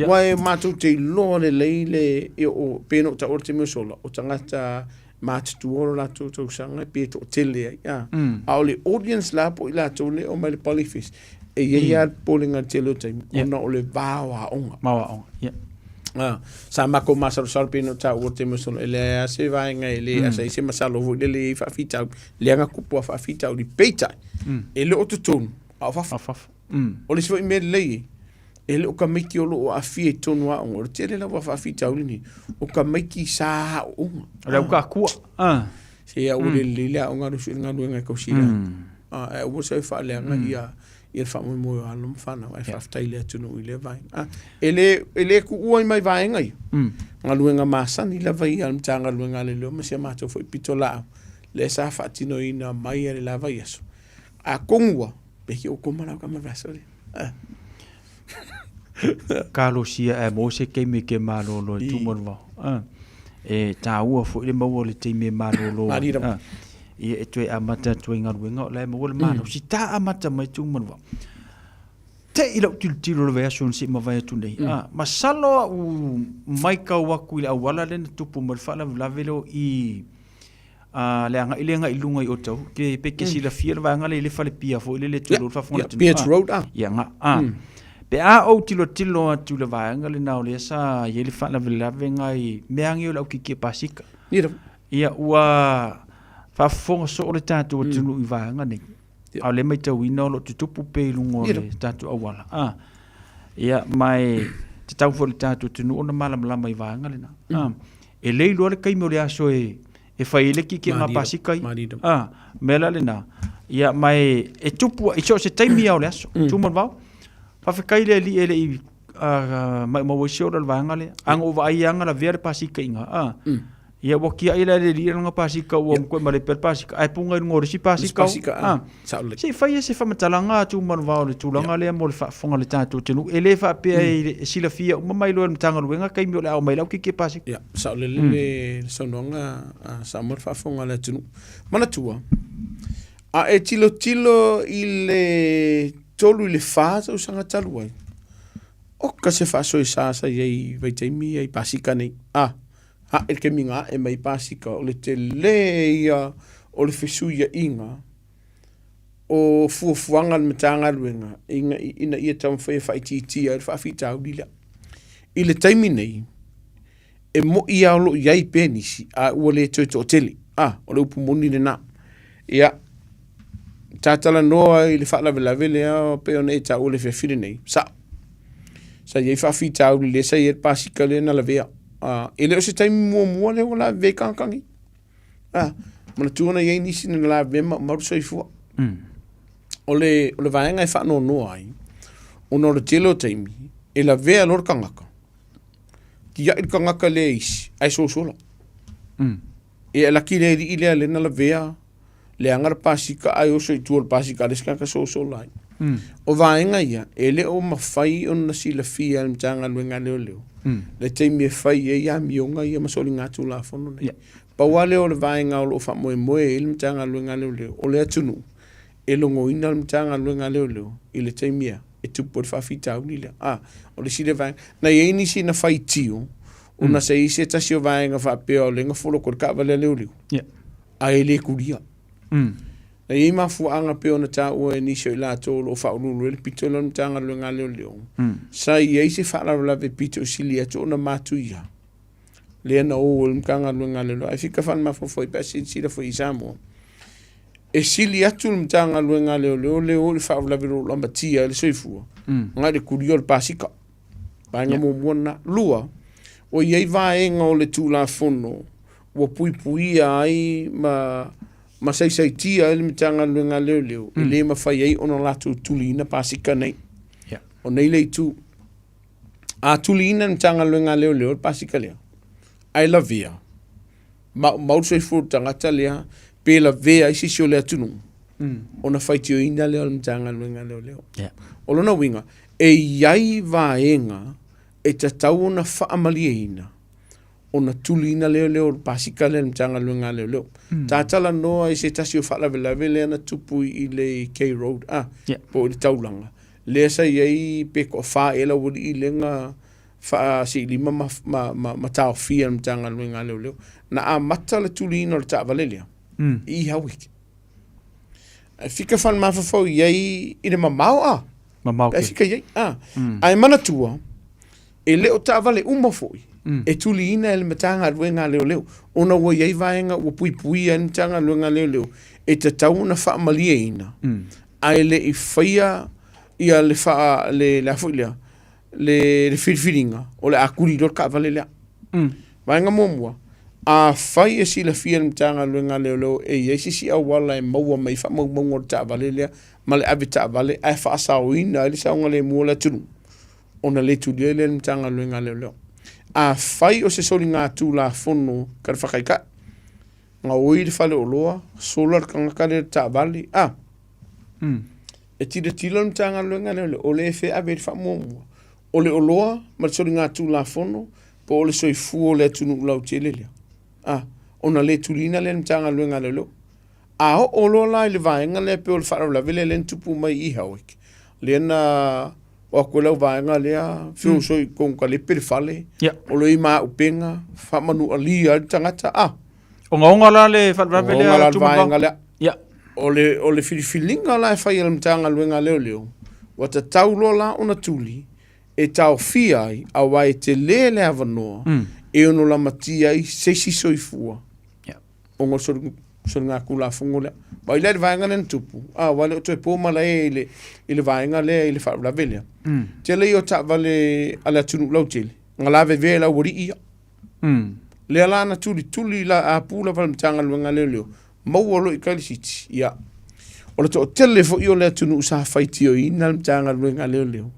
wai matu te lo le e o peno ta orte me sola o tangata matu tu ora la tu sanga pe to tele a le audience la po la to le o mai polyfest e ia polinga tele time ona o le bawa onga sa mako masalo sal peno ta orte me sola ele se vai nga ele asa se masalo vo le fa fita le nga kupo fa fita o di peita ele o tutun o le swa I me lei ele o ka miki o lo o afie tonu a o tele la wa fa fita o ni o ka miki sa o le o ka kua se ia o le le o nga rusu nga nga ko sila e o se fa le nga ia fa mo alum fa na fa fta ile tonu ile vai ele ku o mai vai ngai nga luenga masani la vai al mtanga luenga le lo me se mato foi pitola le sa fa tino ina mai ele la vai eso a kongua pe o komana ka mavasori Carlos sia e mo se ke me ke malolo tu mo e ta ua fo le mo le te me malolo e tu amata tu ngaruenga le mo le malo si ta amata mai tu mo te ilo tilo le version si ma vai tu nei masalo u mai ka wa ku le wala le tu pu mo fa la velo I le anga ilenga ilunga I oto ke peke si la fiel va nga le fa le pia fo le tu lo fa fo le Beach Road ya nga pe a o tilo tu le va nga le na le sa ye le fa la venga I meangi o la ki pasika ia ua fa fo so le tatu o tunu I va nga ni a le mai tau ino lo tu pu pe lungo le tatu awala ia mai te tau fo le tatu tunu ona mala mai va nga le na e le lo le kai mo le aso e fai le ki ma pasika mela le na ia mai e tupu I so se taimi au le aso tu mo va fa fa kai le li ele I mai mo wo le vanga le ang o vai anga la ver pasika inga ia wo ki ai le li nga pasika wo ko ma le per pasika ai punga ngor si pasika si fai se fa matalanga tu mo va le tu langa le mo le fa fonga le tatu tenu ele fa pe si la fia mo mai lo tanga luenga kai mi le au mai la ki pasika ya sa le sononga sa mo fa fonga le tenu mana tua a e tilo I le tolu le fa o sanga taluai o ka se fa so sa ye vai te mi ai pasika nei e ke minga e mai pasika o le te leia o le fesuia inga o fuafuanga le matanga luenga ina ia tam fai titi ai fa fita au lila I le taimi nei e mo ia lo iai penisi a ua le toi to tele o le upu moni le na ia tātala noa i le whalawe lea pe ona e tau le whiawhiri nei. Sa iei whawhi tau le sa i e pasika le na la vea. E leo se taimi mua leo la ve kankangi. Mana tuana iei nisi na la ve maru soifua. O le vaenga e whano noa ai. Ona o le telo taimi. E la vea lor kangaka. Ki ia i kangaka le isi. Ai sosola. E la ki le i lea le na la vea. Le angara pasika ai oso i tuol pasika le skaka sosola ai. O vaenga ia. E le o mawhai o na si la fia al mtanga luenga leo. Le taimi e whai e ia mionga ia masoli ngātu la fono nei. Pawale o le vaenga o lo fa moe il mtanga luenga leo. O le atunu. E longo ina al mtanga luenga leo. I le taimi ia. E tupo le whawhita au ni lea. O le si le vaenga. Na iei ni si na whai tio. O na se ise tasi o vaenga whapea o lenga folo kore kawa leo. A e le kuria. Na iei mafuanga peo na ta ua e nisio i la tolo o whaurulu ele pito lon tanga luenga leo. Sa iei se whalaralawe pito sili ato na matu ia. Lea na o mkanga luenga leo. Ai fika whan mafofoi pa sila fo i Samoa. E sili atu mtanga luenga leo le whalaralawe ro lamba tia le soifua. Ngai le kurio le pasika. Painga muona lua. O iei vaenga o le tūla fono. Wa pui ai ma sai tia ele mitanga luenga leo. I le mawhai ai ona latu tulina pasika nei. O nei le tu. A tulina mitanga luenga leo pasika lea. Ai la vea. Mauru soifuru tangata lea. Pe la vea isi sio lea tunu. Ona whaitio ina leo mitanga luenga leo. O lona winga. E iai vaenga. E tatau ona whaamalia ina. Ona tulina leo pasika lea mtanga luenga leo. Tātala noa i se tasi o whalawe lea na tupu i le K-Road. Po i taulanga. Lea sa iei pe ko wha ela wadi i lenga wha si lima ma tau fia mtanga luenga leo. Na a mata le tulina o le tāwale lea. I hawiki. Fika whan mawhawhau iei i le mamau Mamau ke. Fika iei. Ai mana tua. E leo tāwale umafoi. E tuli ina ele matanga luenga leo. Ona ua iei vaenga ua pui an matanga luenga leo. E te tau na wha malia ina. Ai le i whaia ia le wha le afuilea. Le whiriwhiringa. O le akuri dor ka vale lea. Vaenga momua. A whai e si la fia matanga luenga leo. E iei si awala e maua mai wha maunga o ta vale lea. Ma le avi ta vale. Ai wha asao ina. Ele saunga le mua la tunu. Ona le tuli ele matanga luenga leo. A whai o se soli ngā tū la fono kare whakaika. Ngā oi le whale o loa, solar ka ngakare ta vali. E tira tila ni tanga luenga leo, o le e abe le whamomua. O le o loa, ma le soli ngā tū la fono, po o le soi fu o le atunu lau telelea. Ona le tulina le ni tanga luenga leo. A o loa la le vaenga le pe o le whaara la vele le tupu mai i hawik. Le na o ko lau vaenga lea fiu soi kon ka le perfale o lo ima upenga fa manu ali al tangata o ngonga la le fa vele la vaenga lea o le feelinga la fa il mtanga luenga leo wa ta taulo la ona tuli e tau fia ai a wai te lele avanoa e ono la matia ai sesi soifua o ngo so nga kula fungola ba ile vaenga nen tupu wale to po mala ile vaenga le ile fa la vele te le yo ta vale ala tunu lo tele ngala ve vela wori ia le ala na tuli la a pula val mtanga luenga leo mau lo ikalisiti ia o le to tele fo io le tunu sa faitio ina mtanga luenga leo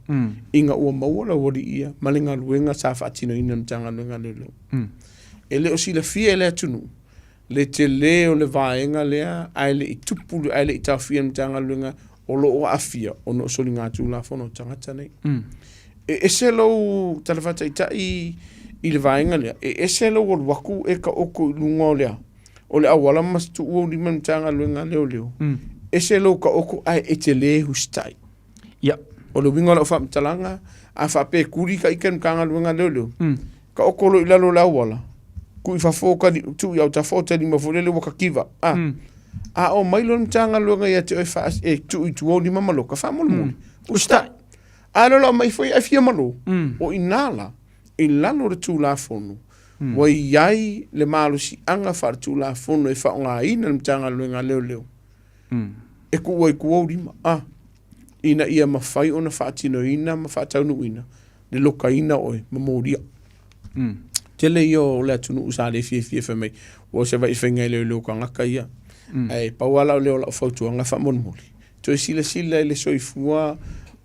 inga o mau la wori ia malinga luenga sa fatino ina mtanga luenga leo ele o si la fie le tunu le te le o le vaenga lea ai le i tupu ai le i tawhia mtanga luenga o lo o afia o no soli ngā tūla whono tangata nei e se lau talawhata i le vaenga lea e se lau o waku e ka oko i lunga lea o le awala mastu ua lima mtanga luenga leo e se lau ka oko ai e te le hustai o le winga lau whamtalanga a whape kuri ka ikan mkanga luenga leo ka oko lo i lalo la awala kui fafoka tu ya ta fota ni mafulele waka kiva o mailo mtanga luenga ya te fa e tu o ni mama loka fa mol usta lo mai foi afia malo o inala ilano de tu la fono wa yai le malo si anga fa tu la fono e fa nga ina mtanga luenga leo e ku o rima ina ia mawhai o na whaatino ina ma whaataunu ina le loka ina oi ma mōria tele o le atunu usa le fie whamei o se vai whengai leo ka ngaka ia ai pauala o leo la whautua nga whamon to e sila le soifua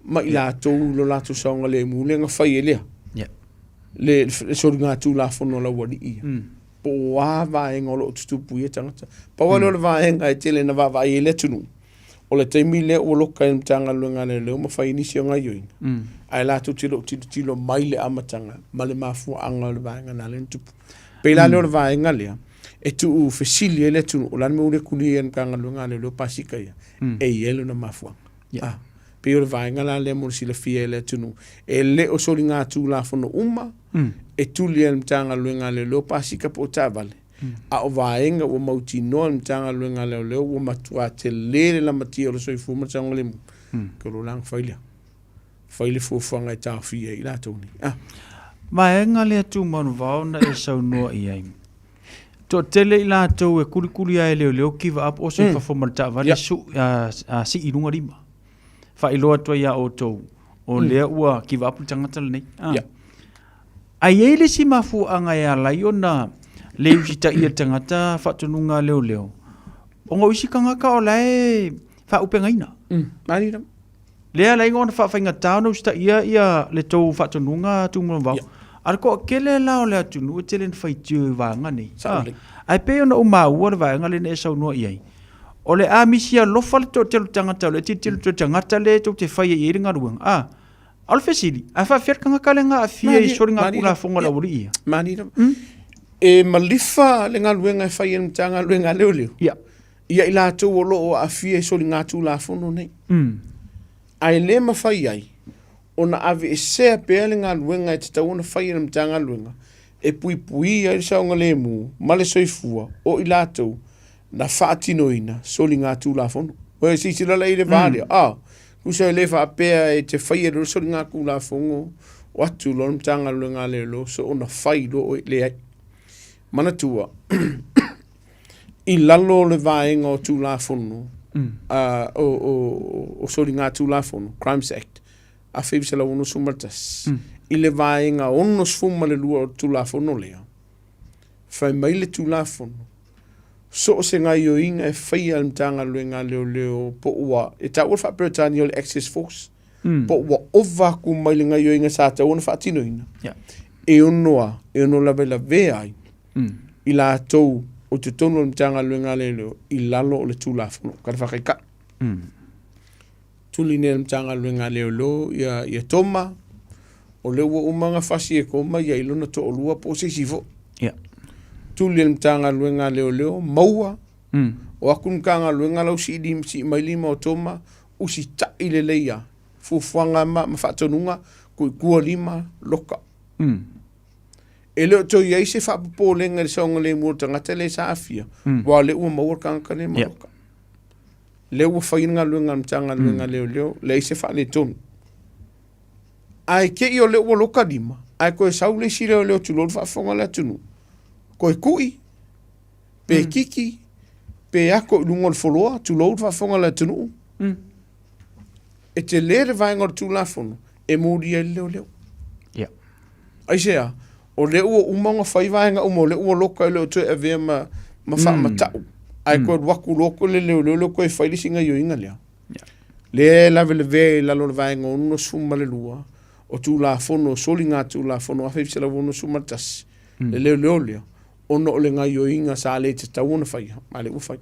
ma i lātou lo lātou saonga le mule nga whai e lea le sori ngā tū la whono la wari ia po wā vaenga o lo tutupu ia tangata pauala o le vaenga e tele na wā vai e le tunu o le teimi le o loka e mtanga luenga le leo ma whai nisi o ngai yoinga ai lātou tilo mai le amatanga ma le mafua anga o le vaenga na le ntupu peila le o le vaenga lea e tu u fesili e le tunu o lan me ure kuli e mtanga luenga le leo pasika ia e ielo na mafua pe o le vaenga la le mo sila fia e le tunu e le o soli ngā tū la whono uma e tuli e mtanga luenga le leo pasika po tāwale a o vaenga o mauti noa mtanga luenga leo leo o matua te lere la matia o le soifu matanga le mu ke lo lang whaile fuafuanga e tāwhia i lātou ni vaenga le atu manu vau na e sau noa i ai to tele i lātou e kuri ai leo kiva up o soifa fomata vale su si irunga rima whailoa tua ia o tau o lea ua kiva up tangata le nei ai eile si mafu anga e alai o na le usita ia tangata whatununga leo. O ngā usikanga ka o lai whaupenga ina. Mari ram. Lea lai ngona whawhainga tāna usita ia le tau whatununga tūmuna wau. Ara ko kele lao lea tunu e tele whaitiu i wānga nei. Ai pe ona umaua le wānga le ne sau noa iai. O le amisia lofa le tō telu tangata o le titilu tō tangata le tō te whaia i ringa ruanga. Al fesili. A whawhiatkanga ka le ngā a fia i sori ngā kula whonga la uri ia. Mari ram. E malifa le ngā luenga e whai ena ngā luenga leo. Ia i lātou o loo a fia i soli ngā tū la whono nei. Ai le ma whai ai, o na ave e sea pēa le ngā luenga e te tau na whai ena ngā luenga, e pui ai saonga le mu, male soifua, o i lātou, na whaatinoina soli ngā tū la whono. O e si sila le vāria, kusa e le wha pēa e te whai ena soli ngā kū la whono, o atu lo ngā luenga leo, so o na whai lo o le ai. Mana tua, i lalo le vaenga o tū la whono, o sori ngā tū la whono, Crimes Act, a whewsela ono sumartas. I le vaenga ono sfuma le lua o tū la whono lea. Whai mai le tū la whono. So o se ngai o inga e whai al mtanga luenga leo po ua, e ta ua whaperetani o le Access Force, po ua ova ku mai le ngai o inga sa ta ona whaatino ina. E ono la vea ai. I la tau o te tonu o mtanga luenga leo i lalo o le tū la whono. Kara whakaika. Tuli ne mtanga luenga leo ia toma o leo ua umanga whasi e koma ia ilona to o lua po se sifo. Tuli mtanga luenga leo maua o akunkanga luenga lau si mailima o toma usi ta ile leia fufuanga ma whatonunga kui kua lima loka. E leo tau iai se whapapo lenga le saonga le mua tangata le sa afia. Wa le ua maua kanka le maroka. Le ua whainga luenga mtanga luenga leo, le se wha le tonu. Ai ke i o le ua loka lima, ai koe sau le si leo tulolu whafonga le tunu. Koe kui, pe kiki, pe ako lunga le foloa, tulolu whafonga le tunu. E te lere vaenga le tula fono, e muri e leo. Ai sea, o le ua umanga whaivaenga umo le ua loka leo tue e vea ma wha matau. Ai koe waku loko le leo koe whairisinga yo inga lea. Le lave le vea i lalo le vaenga ono suma le lua, o tū la fono, soli ngā tū la fono, a whaipsela ono suma tasi. Le leo lea, ono le ngā yo inga sa le te tau ona whai, ma le ua whai.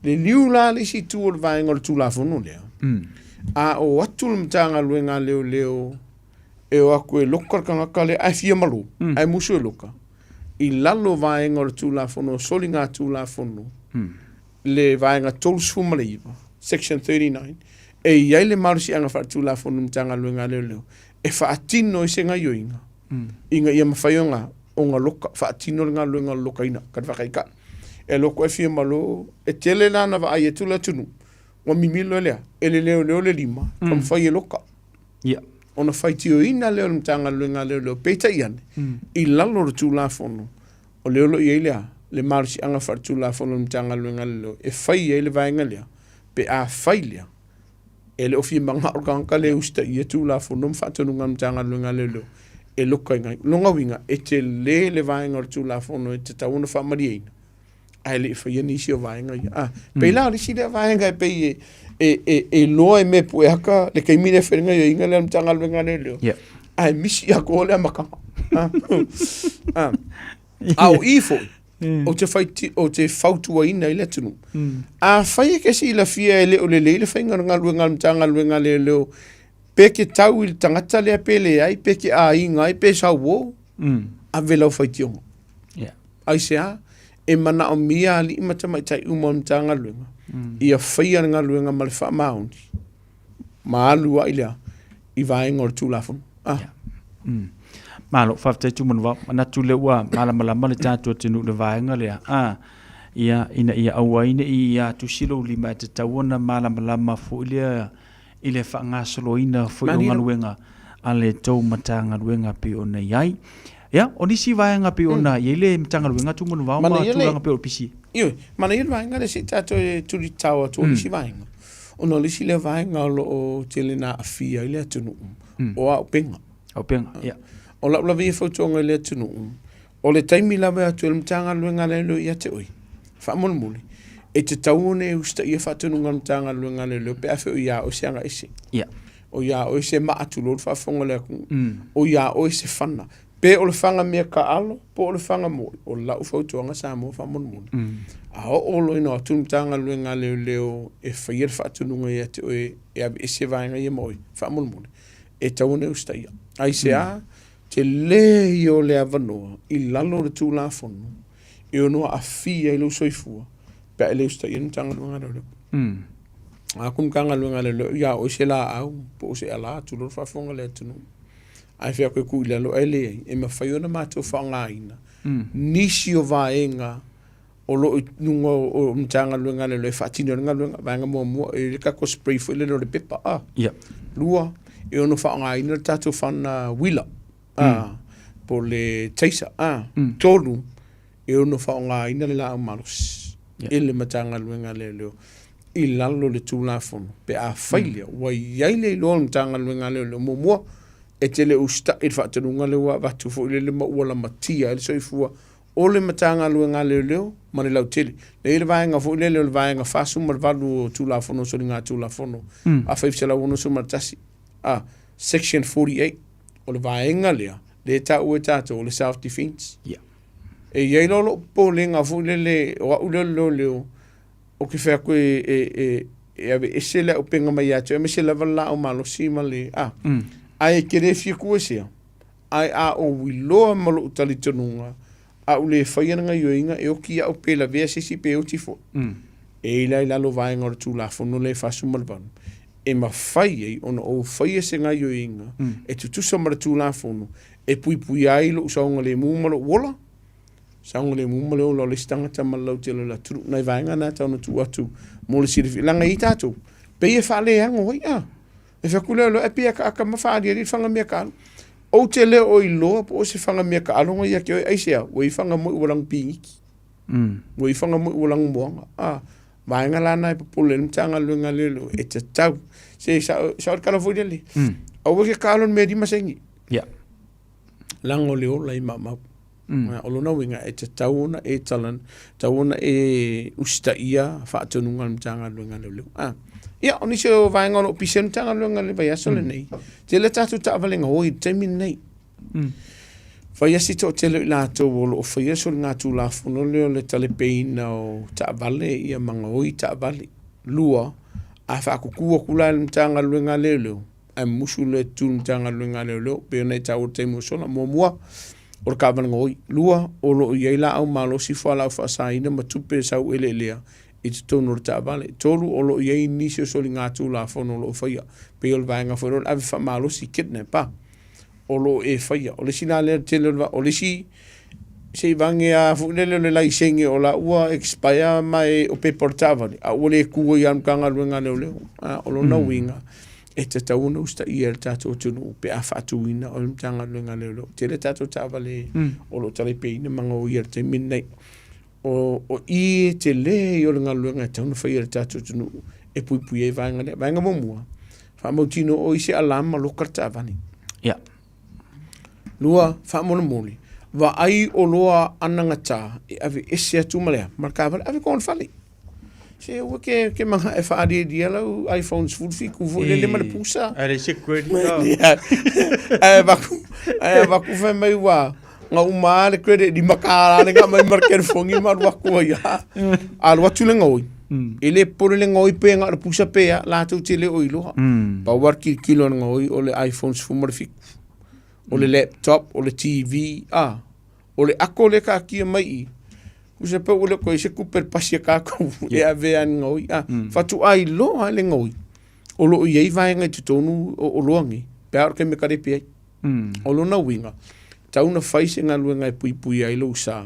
Le liu la le si tū o le vaenga o le tū la fono lea. A o atu le mtanga luenga leo, e o aku e loka kangaka le ai fia malu, ai musu e loka. I lalo vaenga o le tūla fono, soli ngā tūla fono, le vaenga tolsu maleiva, section 39, e iai le marusi anga wha tūla fono mtanga luenga leo. E whaatino i se ngā yoinga. Inga ia mawhaionga o ngā loka, whaatino ngā luenga loka ina, kad whakaika. E loko e fia malu, e tele lana wa ai e tūla tunu, wa mimilo lea, e le leo le lima, kam whai e loka. Ona whaitio ina leo mtanga luenga leo peita iane, i lalo le tūla fono, o leo lo i lea, le marsi anga fartu la fono mtanga luenga leo e fai e le vaenga lea pe a fai lea e le ofi manga organka le usta ia tu la fono mfatonu ngam mtanga luenga leo e loka inga longa winga e te le vaenga o tu la fono e te tauna fa mariena ai le fai ni si o vaenga ia pe la le si le vaenga e pe e loa me pu aka le kai mine feringa ia inga le mtanga luenga leo ai misi ako le maka au ifo o te fai o te fautua ina i le tunu a fai ke si la fia ele o le le fai ngā luenga mtanga luenga leo pe ke tau i tangata le pele ai pe ke a inga ai pe sa wo a vela fai tiongo ai se a e mana o mia li mata mai tai uma mtanga luenga ia fai ngā luenga ma le fa mauni ma alua i lea i vai ngor tu lafon malo fafte tu mun wa na tu le wa mala mala mala ta tu tinu le vaenga le ia ina ia awa ina ia tu silo lima te tawana mala mala ma fu ile fa nga solo ina fu nga luenga ale to matanga luenga pe ona yai ya oni si vaenga pe ona ile matanga luenga tu mun wa ma tu nga pe o pisi io mana ia vaenga le si ta tu di tawa tu si vaenga ono le si le vaenga lo tele na afia ile tunu o a penga ya o la vi fotonga le tunu o le taimi la ba tu mtanga luenga le lo ia te oi fa mon muli e te taune usta ia fa tunu mtanga luenga le lo pe afe o ia o sianga isi o ia o se ma atu lo fa fonga le o ia o se fana pe o le fanga me ka alo po o le fanga mo o la u fotonga sa mo fa mon muli a o lo ino tu mtanga luenga le leo e fa ia fa tunu ia te oi e se vainga ia mo fa mon muli e taune usta ia ai se a te le o le avanoa i lalo le tu la fono e ono a fia i lo soifua pe ele usta i tanga luenga le a kum kanga luenga le ia o se la au po se ala tu lo fa fonga le tunu ai fia ko ku lalo ele e ma fa yona ma to fa ngaina nisi o vaenga o lo nunga o mtanga luenga le fa tino nga luenga vanga mo e ka ko spray fo le le pepa lua e ono fa ngaina tatu fana wila po le taisa tolu e ono fa nga ina le la malos ele matanga luenga le leo i lalo le tu la fono pe a failia wa yaile lo matanga luenga le mo e te le usta e fa tunga le wa tu fo le ma wala matia le soifua o le matanga luenga le leo ma le lauteli le vaenga fo le vaenga fa sumar valu tu la fono so nga tu la fono a fa fsela uno sumar tasi section 48 o le vaenga lea le ta ua tato o le self defense e iei lolo po le nga fu le o au leo o ke fea koe e ave ese le o penga mai atu e me se lava la o malo sima le ai kere fia kua sea ai a o wiloa malo utali tonunga a ule whaiananga yoinga e o kia o pela vea sisi pe o tifo e ilai lalo vaenga o le tū la fono le fasu malvanu e ma fai ai ona o fai se nga yoinga e tutusa mara tu la fono e pui pui ai lo saunga le mumalo wola saunga le mumalo lo le stanga tamalau te la tru nai vaenga na tau na tu atu mo le sirifi langa i tatu pe e fa le hanga hoi e fa kule lo e pe aka ma fa di fanga me ka o te le o i lo po se fanga me ka alo ia ke ai se o i fanga mo ulang pingiki o i fanga mo ulang mo vaenga lana e popole mtanga luenga lelo e te tau se sa kala fodeli o ke kalon me di masengi lango leo lai mama o lona winga e te tauna e talan tauna e usta ia fa tununga mtanga luenga lelo ia oni se vaenga no pisen mtanga luenga le vai asole nei te le tatu ta valenga hoi te min nei Fai asi to tele la to wolo o fai aso ngā tū la fono leo le tale peina o ta vale ia manga oi ta vale. Lua, a wha kukua kula le mtanga luenga leo leo. A musu le tū mtanga luenga leo leo. Peo nei ta o te musona mua mua. O le kawananga oi. Lua, o lo iei la au malo si fwa lau wha sa ina ma tupe sau ele lea. I te tono le ta vale. Tolu o lo iei nisi o soli ngā tū la fono lo fai. Peo le vaenga fai rol. Ave wha malo si kidnapa. O lo e faia o le sina le tele o le si se vange a fulele le lai senge o la ua expire mai o pe portavali a ole ku ia kanga luenga le o lo no winga e te tau no sta ia tato tunu pe a fatuina o tanga luenga le tele tato tavale o lo tale pe ina manga o ia te minai o I te le I o le ngaluenga tau na whai le tātou tunu e pui pui e vaenga le vaenga momua whaamautino o ise alama lokar ta avani ia lua whaamona moli wa ai o loa ananga tā e ave ese atu malea markawale ave kon whali se ua ke manga e whaari dia lau iPhones fulfi kufu le male pusa are security ai vaku whai mai wa nga uma le credit di makara le nga mai marker fongi mar waku ia al watu le ngoi ele por le ngoi pe nga pusa pe la tu te le oilo pa war kilo ngoi o le iPhones fu morfik o le laptop o le TV o le ako le ka ki mai usa pe o le ko se kuper pasia ka ko e ave an ngoi fatu ai lo le ngoi o lo ye vai nga tonu o loangi pe ar ke me kare pe o lo na winga tau na whaise ngā lua ngai pui pui ai lo sa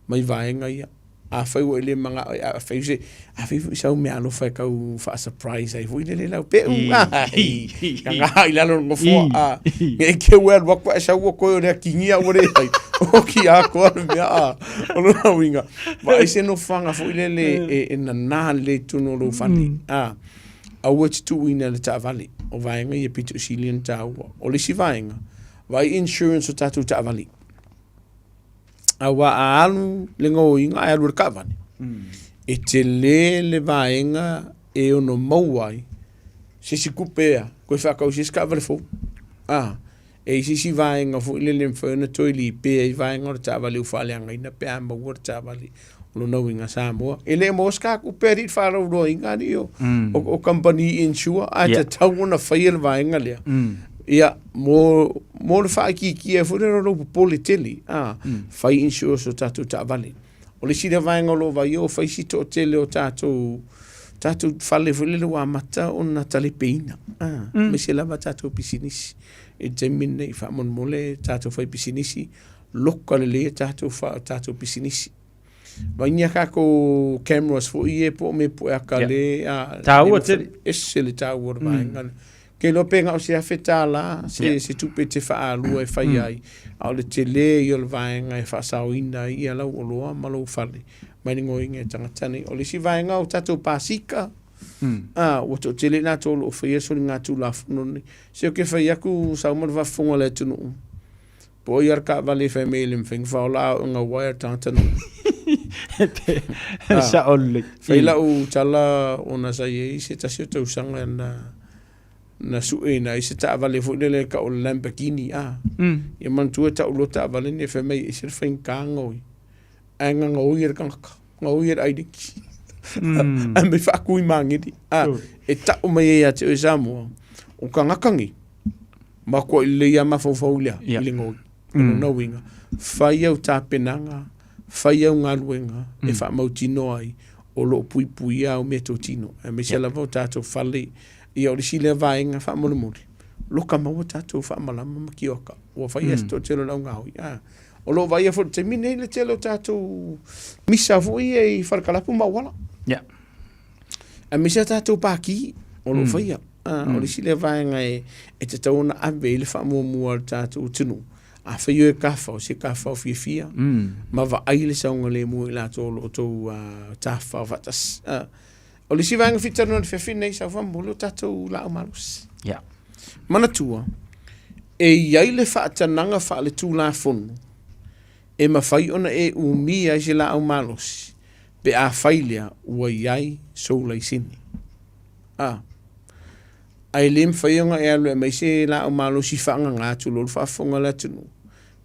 mai vaenga ia a whai o ele manga a whai se a whai sau me alo whai kau wha surprise ai fui le lau pe ka ngā i lalo ngofua me ke wea wakwa e sau o koe o rea kingia o rea ai o ki a koa mea o lo na winga wa ai se no whanga fui le e na nā le tuno lo whani a ua titu uina le ta vale o vaenga i e pitu silian ta ua o le si vaenga vai insurance o tatu ta avali awa alu le ngoinga ai alu ka vani e te le vaenga e ono mauai se si kupea ko fa ka usis ka vale fo e si vaenga fo le mfona toili pe vaenga o ta avali u fale anga ina pe amba o ta avali lo no winga Samoa ele moska ku perit fa ro inga dio o company insure a te tauna fail vaenga le ia mo le fa ki e fure ro pole tele fai insure so tatu ta vale o le sira vai ngolo vai o fai si to tele o tatu fale fule le wa mata o na tale peina me se lava tatu pisinisi e temine fa mon mole tatu fai pisinisi lokale le tatu pisinisi Vanya ka ko cameras fo ie po me po akale tau te esele tau vai ke lo penga o se afeta la se tu pete fa alu e fai ai au le tele yo le vaenga e fa sauina ia la o loa malo fale mai ngoi nge tangatani o le si vaenga o tatu pasika o to tele na to lo fai so nga tu la funoni se o ke fai aku sa mo va funga le tunu po iar ka vale family mfing fa la nga wire tantano sa olle fai la u tala ona sa ye se ta se to sanga na suena ise ta vale fu le ka o Lamborghini ia man tu ta lo ta vale ne fe mai ise fin kango anga ngoi kan ngoi ai dik me fa ku mangi e ta o mai ya te Samoa o ka ngakangi ma ko le ya ma fo le ngoi no winga fa ia ta penanga fa ia ngaluenga e fa mautino ai o lo pui pui au metotino e me se la vota to fale ia o le si le vaenga fa mo mo loka ma wata to fa mala ma kioka o fa ia sto telo la ngau o lo vai fo te mine le telo tato misa fo ia fa kala pu ma wala a misa tato pa ki o lo fa ia o le si le vaenga e te tona a vele fa mo mo tato tunu a fa ia ka fa se ka fa fia ma va ai le sa ngole mo la to lo to ta fa vatas o le si vanga fita no fe fine sa fa molo tatu la malus mana tua e yai le fa tananga fa le tu la fon e ma fai ona e umia je la malus pe a failia wa yai so lai sini ai lim fai nga e le mai se la malus si fa nga tu lo fa fonga la tu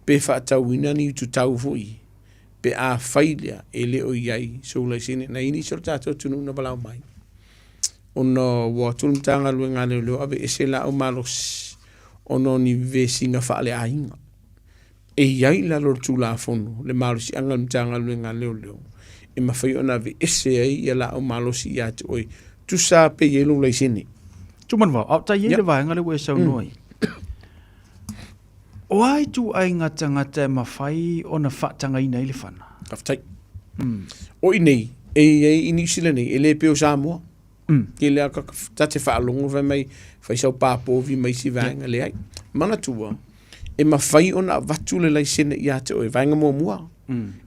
pe fa tawina ni tu tau foi pe a failia ele o iai so la sine na ini sorta to tunu na bala mai ono wa tultanga luenga le lo ave esela o malos ono ni vesinga fa le ainga e iai la lo tula fono le malos anga mtanga luenga le lo e ma fai ona ve ese ai la o malos ia te oi tu sa pe yelo la sine tu man va au ta yele va nga le we so noi Wai tu ai ngata ma fai ona fatanga ina ile fana. Aftai. O inei e ini sile nei ele pe o Samoa. Ke le ka tate fa longo ve mai fai so pa po vi mai si vanga le ai. Mana tua. E ma fai ona vatule lai sene ia te o vanga mo mua.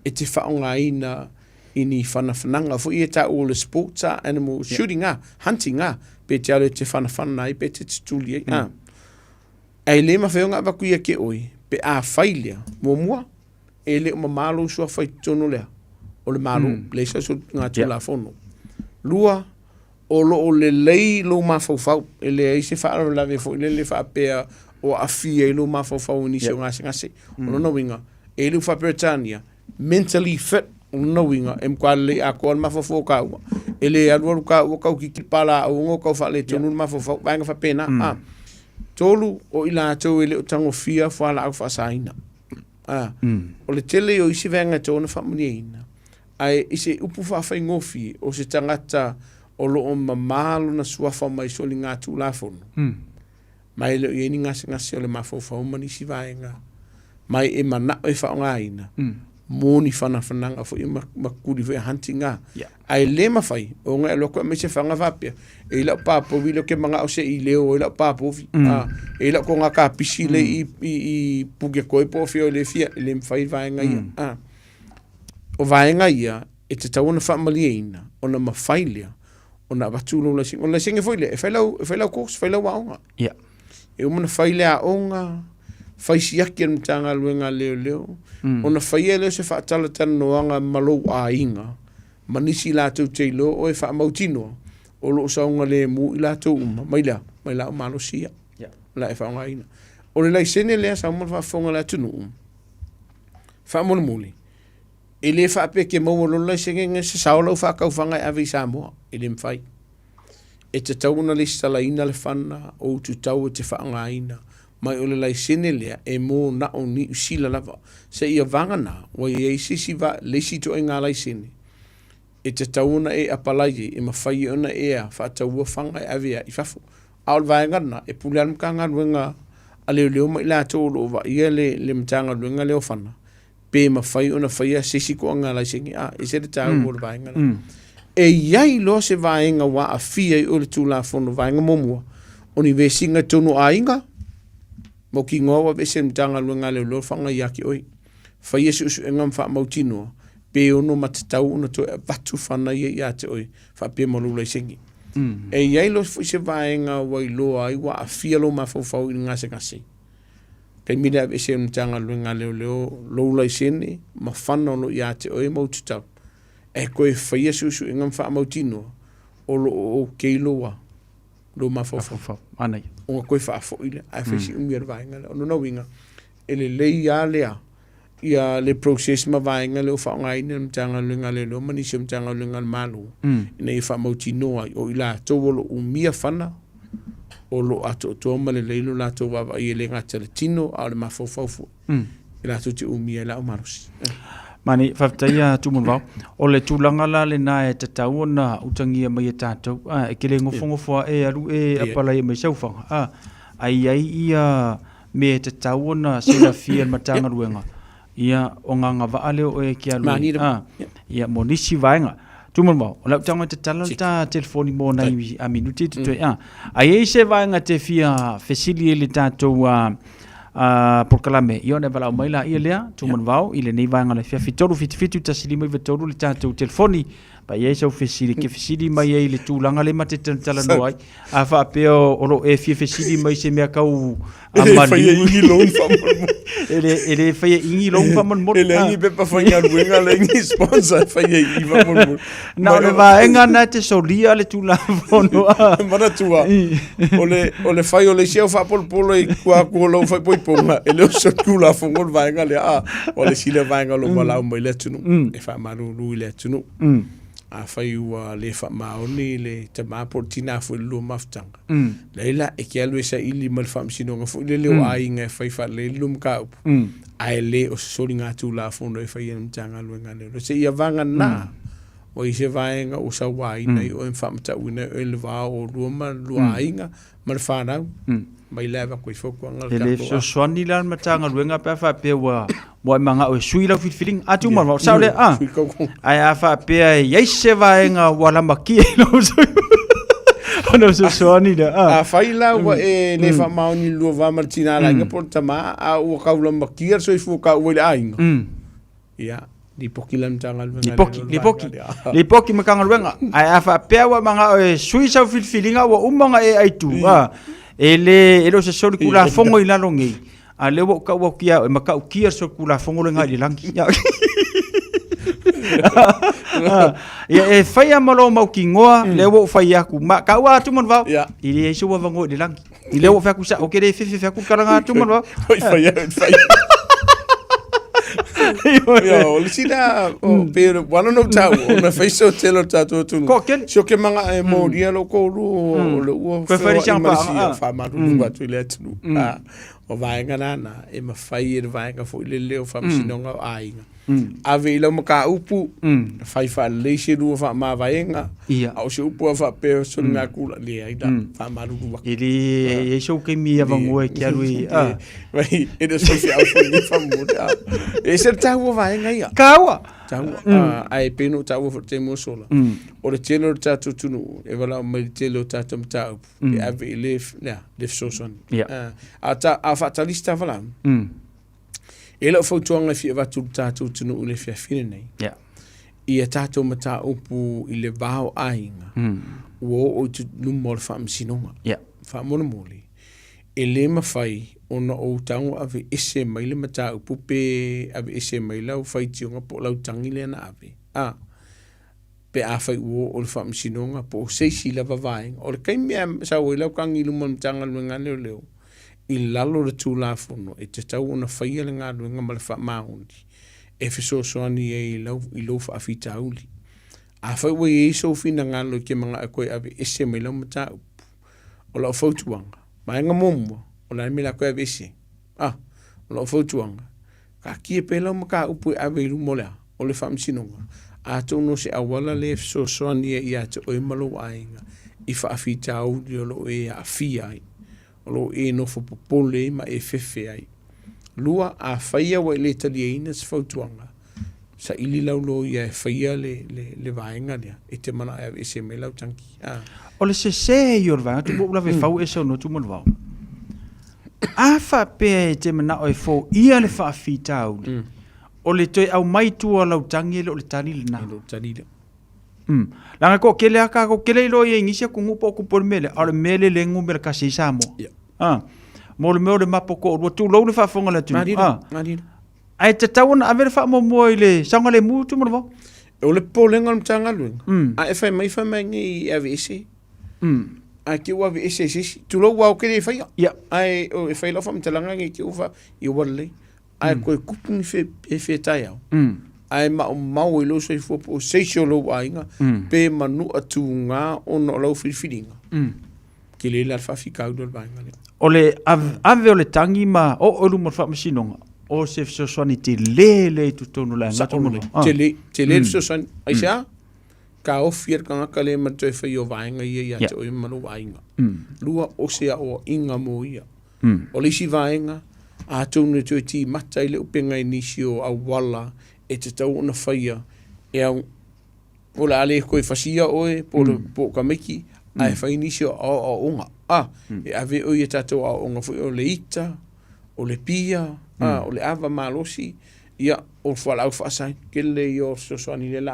E te fa nga ina ini whanawhananga fu i ta o le sports animal shooting hunting pe te ale te whanawhana ai pe te tuli ai ai le mawhionga wakuia ke oi pe a whailia mua e le mamalo sua whai tono lea o le malo le sa so ngā tula fono lua o lo o le lei lo mawhawhau e le eise whaara lawe fo le whaapea o a fia e lo mawhawhau ni se o ngase o no winga e lu whaperetania mentally fit o no winga em kwa le a kwa mawhawhau ka ua e le aluaru ka ua kau ki pala o ngo kau whaale tonu mawhawhau vanga whapena tolu o ila tau e le o tango fia whala au whasaina o le tele o isi venga tona whamuniaina ai isi upu whawhai ngofi o se tangata o lo o mamalo na suafa mai so li ngā tūlafono mai le ieni ngasi o le mawhawhau mani si vaenga mai e mana o e whaongaina mōni whanawhananga fo i makuri fo e huntinga ai le mawhai o ngā e loko me se whanga vapia e ila papo wilo ke mga o se i leo o ila papo vi e ila ko ngā ka pisi le i puge koi po fio le fia le mwhai vaenga ia o vaenga ia e te tauna whaamaliaina o na mawhailia o na watulo la sing o la sing e foi le e failau kos failau waonga e o mana faile a onga faisiaki an tanga luenga leo o na faia leo se whaatala tanoanga malou a inga manisi la tau teilo o e wha mautino o lo saunga le mu i la tau mai la o malo sia la e whaonga ina o le lai sene lea sa umar whafonga la tunu wha muli e le whaape ke mau lo lai senge se saulau whakau whanga e avi Samoa e le mwhai e te tauna le stalaina le whana o tu tau te whaanga ina mai o le lai sene lea e mō na o ni usila lava se ia vangana wa i eisisi va le sito e ngā lai sene e te tauna e apalai e mawhai ona ea whaataua whanga e avea i whafo aol vaengana e pulean mkanga ruenga a leo mai la tōlo wa ia le mtanga ruenga leo whana pe mawhai ona whaia sisi ko ngā lai sene e se te tau o le vaengana e iai lo se vaenga wa a fia i o le tūla whono vaenga momua o ni vesinga tono a inga mo ki ngoa vese mtanga luenga leo lo whanga iaki oi whaia se usu engam wha mautinoa pe ono matatau una to vatu whana ia te oi wha pe malula i sengi e iai lo se vaenga wai loa ai wa a fia lo mawhauwhau i ngase ngase kai mira vese mtanga luenga leo lo i sene ma whana lo ia te oi maututau e koe whaia susu ingam wha mautinoa o lo o keiloa lo mawhauwhau anai o koe wha afo ile a whaisi umia vaenga le ono winga e le lei a lea ia le process ma vaenga le o wha ngaina mtanga luenga le lo manisi mtanga luenga le malu ina i wha mautinoa o ila tau lo umia whana o lo ato toa ma le leilo la tau wawa i le ngata le tino a le mawhauwhau ila tau te umia la o marusi mani whaftaia tumun wau o le tūlanga la le nā e te tau na utangia mai e tātou e ke le ngofongofua e aru e apalai mai saufanga ai ia me te tau na sila fia matanga ruenga ia o nganga vaale o e ki alu ia monisi vaenga tumun wau o lau tanga te tala ta telefoni mo nai a minuti te toi ai e se vaenga te fia fesili le tātou por kalame io ne vala mai la ia lea tumun vau ile nei vanga le fia fitoru fitifitu tasili mai vitoru le tātou telefoni pa ia so fesili ke fesili mai ai le tūlanga le mate tala no ai a fa pe o lo e fia fesili mai se mea kau amani ele faia ingi long fa mon mo ele ngi be pa faia ruenga le ngi sponsor faia i va mon na le va enga na te solia le tūlanga fono mana tua o le faio le sia fa polo i kwa ko lo fa poi ponga ele o so tūla fongo va enga le o le sile va enga lo mala mai le tunu e fa maru lu le tunu a fai ua le fa maoni le te maportina fu lu maftanga leila e ke alwe sa ili mal fam sinonga fu le o ai nga fai fa le lum ka ai le o solinga tu la fondo e fai mtanga lu nga le se ia vanga na o i se vaenga o sa wai nei o fam ta una e le va o roma lu ai nga mal fa na mai leva ko foko nga ele so swani lan matanga lu nga pa fa pe wa mo manga o sui la feeling atu mal sa le ai a fa pe ai se vaenga wala maki no so no so swani da a faila wa e le fa mauni lu va martina la nga porta ma a o ka lu maki so i fu ka o le ai ya Di poki lam tanga lu. Li poki makanga luenga. Ai afa pewa manga sui sa filfilinga wa umanga ai tu. Ele se soli kula fongo ila longi. A lewo ka wa kia maka kia so kula fongo lenga li langi. Ya faya malo mau kingoa lewo faya ku ma ka wa tu mon va. Ili so wa vango li langi. Ile wo fa ku sa o kere fe ku karanga tu mon va. Faya. Ya, o sina o pero wano no tau, na faiso telo tato tu. So ke manga mo dia lo ko lu lo Ko fa champa fa ma tu ba tu le tu. O vai ngana na e ma fai e vai nga fo le leo fa msinonga ainga. Ave ilo maka upu fai fa le se du fa ma vaenga. Au se upu fa pe so nga kula le aida fa ma du ba. Ili e so ke mi avango ke alui. Vai e do so fi au fo ni fa mo. E se tau vaenga ia. Kawa. Tau ai peno tau fo te mo sola. O le telo tatu tunu e wala mai telo tatu tau. E ave ile le so son. Ata a fatalista vala. E lau fautuanga fi e watu tātou tunu ule fia fine nei. Ia tātou mata upu i le vāo ainga. Ua o tu lumol wha msinonga. Wha mona moli. E le mawhai ona o tango ave ese mai le mata upu pe ave ese mai lau whai tionga po lau tangi le na ave. Pe a whai ua o le wha msinonga po seisi lava vaenga. O le kaimea sa o lau kangi lumol mtanga luenga leo leo. I lalo le tū la fono e te tau ona whaia le ngā ruenga ma le wha mahundi e fiso soani e i lau wha awhita auli a whaiwa i eiso fina ngā lo ke mga a koe ave ese mai lau mata upu o lau whautuanga ma enga momua o la me la koe ave ese o lau whautuanga ka kia pe lau maka upu e ave ilu molea o le wha msinonga a tau no se awala le fiso soani e i a te oe malo ainga i wha awhita auli o lo e a fia ai lo e no fo popole ma e fefe ai lua a faia wa le italiana se fautuanga sa ili laulo ia e faia le vaenga dia e te mana e se me lau tanki o le se yor va tu bo la ve fau e so no tu mon va a fa pe te mana o fo ia le fa fita o le toi au mai tu lau tangi le o le tani le na lo tani langa ko kele aka ko kele lo ye ngisia ku ngupo ku por mele al mele le ngumber ka si samo mo le mapo ko tu lo le fa fonga la tu ai te tawon ave fa mo ile sanga le mutu mo vo o le polenga mtanga lu a fa mai ngi ave isi a ki wa ave isi tu lo wa ke fa ai o fa lo fa mtanga ngi ki ufa i walle ai ko kupni fe tayao ai mau i lo so fo o seisio lo ainga pe manu atu nga ono lo filfilinga ke le la fa fika do bainga ole ave ole tangi ma o lu mo fa masinonga o se so soni te le tu tonu la ngato mo te le so son ai sa ka o fier ka kale ma to fa yo bainga ia to i manu bainga lua o se o inga mo ia o le si bainga a tonu to ti mata ile upenga inisio a wala e te tau ona whaia e au o la ale koe whasia oe po ka meki a e whainisio o onga e ave o i tatou a onga fui o le ita o le pia o le ava malosi ia o whalau whaasai ke le i o sosoani le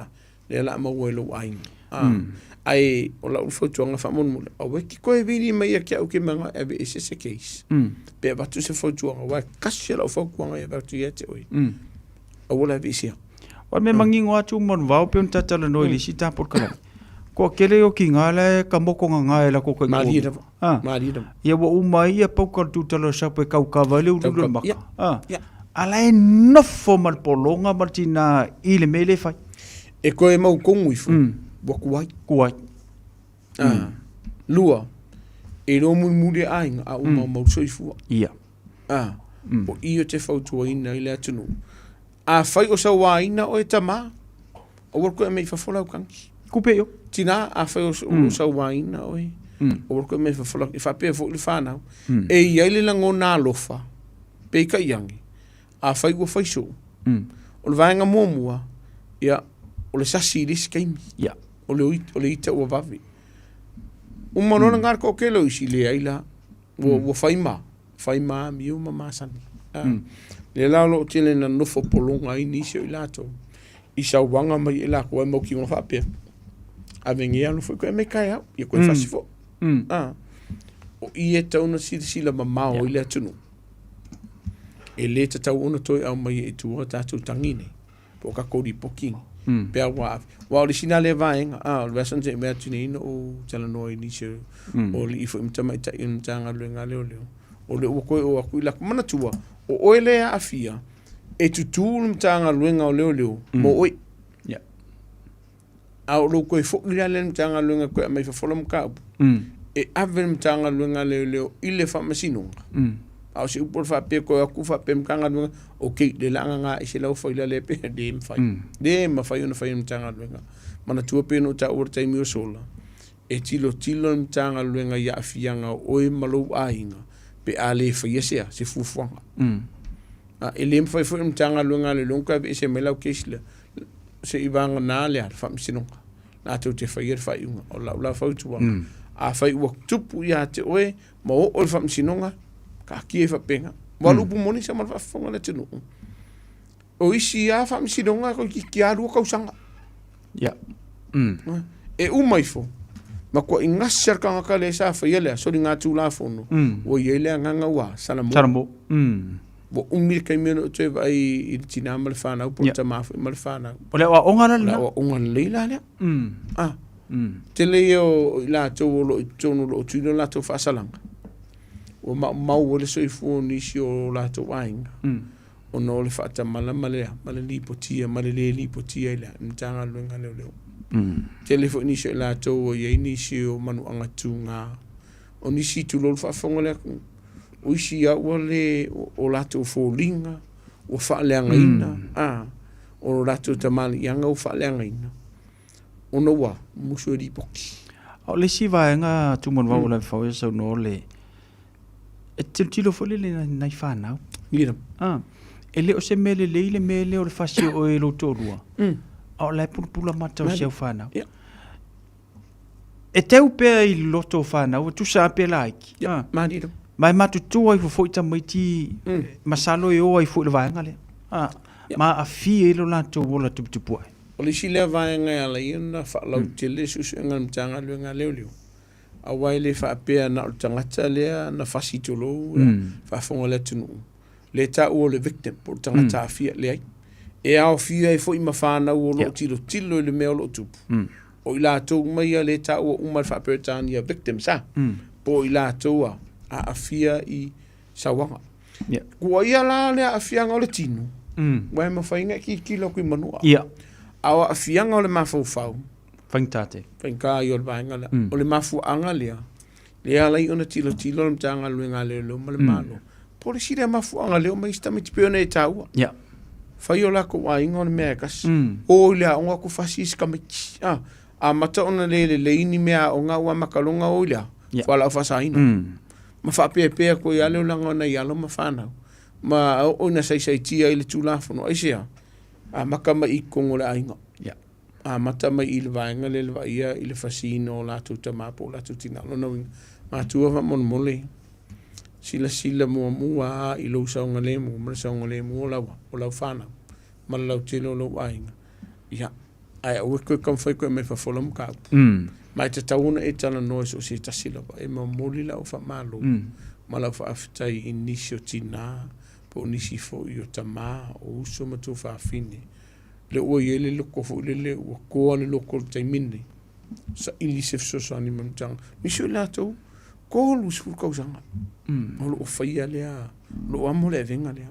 la maua e lo ainga ai o la uwhautuanga whamon mule o weki koe viri mai a kia uke manga ave e se case pe batu se whautuanga wa kasi la uwhautuanga e batu i ate oe ola visia wa me mangingo atu mon vau pe un tatala no ili sita por kala ko kele o kingala ka moko nga la ko ko marida ia wo umai ia pokor tu talo sa pe kau ka vale u lu maka ala no fo mal polonga martina ile mele fa e ko e mau kongu ifu bo kuai lua e no mu de ainga a uma mau so ifu ia o io te fautua ina ile atunu a fai o sa waina o e tama o worko e mei fafola o kanki kupe yo tina a fai o sa waina o e o worko e mei fafola i fa pe fo le fana e ia ile la ngona lofa pe ka yangi a fai o fai so o le vaenga momua ia o le sasi ris kaimi ia o le ita o vavi un monona ngar ko ke lo isi le aila o fai ma mi o mama san le la lo tele na no fo polonga inisio ilato I sauanga mai e la koe mau ki ngona whapea. A vengi anu fo koe me kai au. Ia koe fasifo. O I e tauna sila mamao I le atunu. E le ta tau ona toi au mai e tua tātou tangine. Po ka kori poking. Pea wa le sina le vaenga. O le wasan te mea tune ina o tala noa ni se. O le ifo imtama ita imtanga luenga leo leo. O le ua koe o aku ila kumana tua. O oele a afia. E tutulu mtanga luenga o leo leo. Mo oi. A o lo koe fokira le mtanga luenga koe mai fa fola mkaabu. E ave mtanga luenga leo leo. Ile fa masinonga. Au se upor fa pe ko aku fa pe mkanga luenga. Okay, le langa nga isi lau fa ila le pe. De mfai. De mfai una fai mtanga luenga. Mana tua pe no ta urta imi o sola. E tilo mtanga luenga ya afianga oi malou ainga. Pe ale fa yesea se fufuanga. E le mfai fa mtanga luenga le longa be se melau kesila. Se ibanga na le fa msinonga. Na te te fa yer fa iunga. O la fa utuanga. A fai ua tupu ia te oe, ma o fa msinonga, ka kie fa penga. Walu pu moni sa malfa fonga le tenu. O isi ia fa msinonga ko ki aru ka usanga. Ya. E umaifo. Ma ko ingasar ka ka le sa fa yele, so ringa tu la fono. O yele nganga wa salamo. Salamo. Bo umir kai meno te vai I tina mal fana po ta mafu mal fana. Ole wa ongana la. Wa ongana leila le. Te leo la tau lo tonu lo tino la tau fasalanga. O mau le soifu nisi o la tau ainga. O no le fata malea, lipotia, le lipotia ila, mtanga luenga leo. Te lefo nisi la tau o ye nisi o manu angatunga. O nisi tu lo fafonga le o isi a wale o la tau folinga, o fa leanga ina. O la tau tamali yanga o fa leanga ina. Ono wa muso di poki. O le si vaenga tumon wa ola fa so no le. E tilo fo le nai fa na. Mira. E le o se mele le o le fasi o e lo torua. O le pula mata o se fa na. E teu pe I loto fa na, o tu sa pe like. Madiro. Mai matu tu ai fo ita mai ti masalo e o ai fo le vaenga le. Ma a fi e lo la to wola tu puai. O le sile vaenga ala ina fa lau tele susu enga mtanga luenga leo. A waile fa apea na o tangata lea na fasi tolo fa fonga le tunu. Le ta o le victim por tangata afia lea. E ao fia e fo ima whana o lo tilo le mea lo tupu. O ila tau mai le ta o umar fa apea tani a victim sa. Po ila tau a afia I sawanga. Kua ia la lea afia ngau le tinu. Wai ma whainga ki lo kui manua. Awa afianga o le mafau. Whaintate. Whainka I o le vaenga lea. O le mafu anga lea. Lea lai ona tilo le mtanga luenga leo ma le malo. Po le sire mafu anga leo ma istame tipe ona e taua. Whai o lako wainga o le mea kas. O lea onga ku fasi iskamiki. A mata ona le ini mea o ngā ua makalonga o lea. Wala o fasaina. Ma whapea ko I aleo langa ona I alo ma whanau. Ma o ina sai tia I le tūlafono. Aisea. A maka mai I kongo le ainga. A mata mai I le vaenga le vaia I le fasino o lātou tamapo o lātou tinalo na winga. Ma tua wa mon mole. Sila mua I lo saunga lemu. Mara saunga lemu o lau whana. Mara lau tino lau ainga. Ai a koe kam whai koe me whafola mkau. Mai te tauna e tala noe so se tasila wa. E ma moli lau wha malo. Ma lau wha afitai I nisi o tina. Po nisi fo I o tama o uso matu whaafine. Le ua I ele loko fo le ua koa le loko le taimine. Sa ili se fsoso ani mamtanga. Nisi o lātou, koa lu sifuru kausanga. O lo o whaia lea, lo amo le venga lea.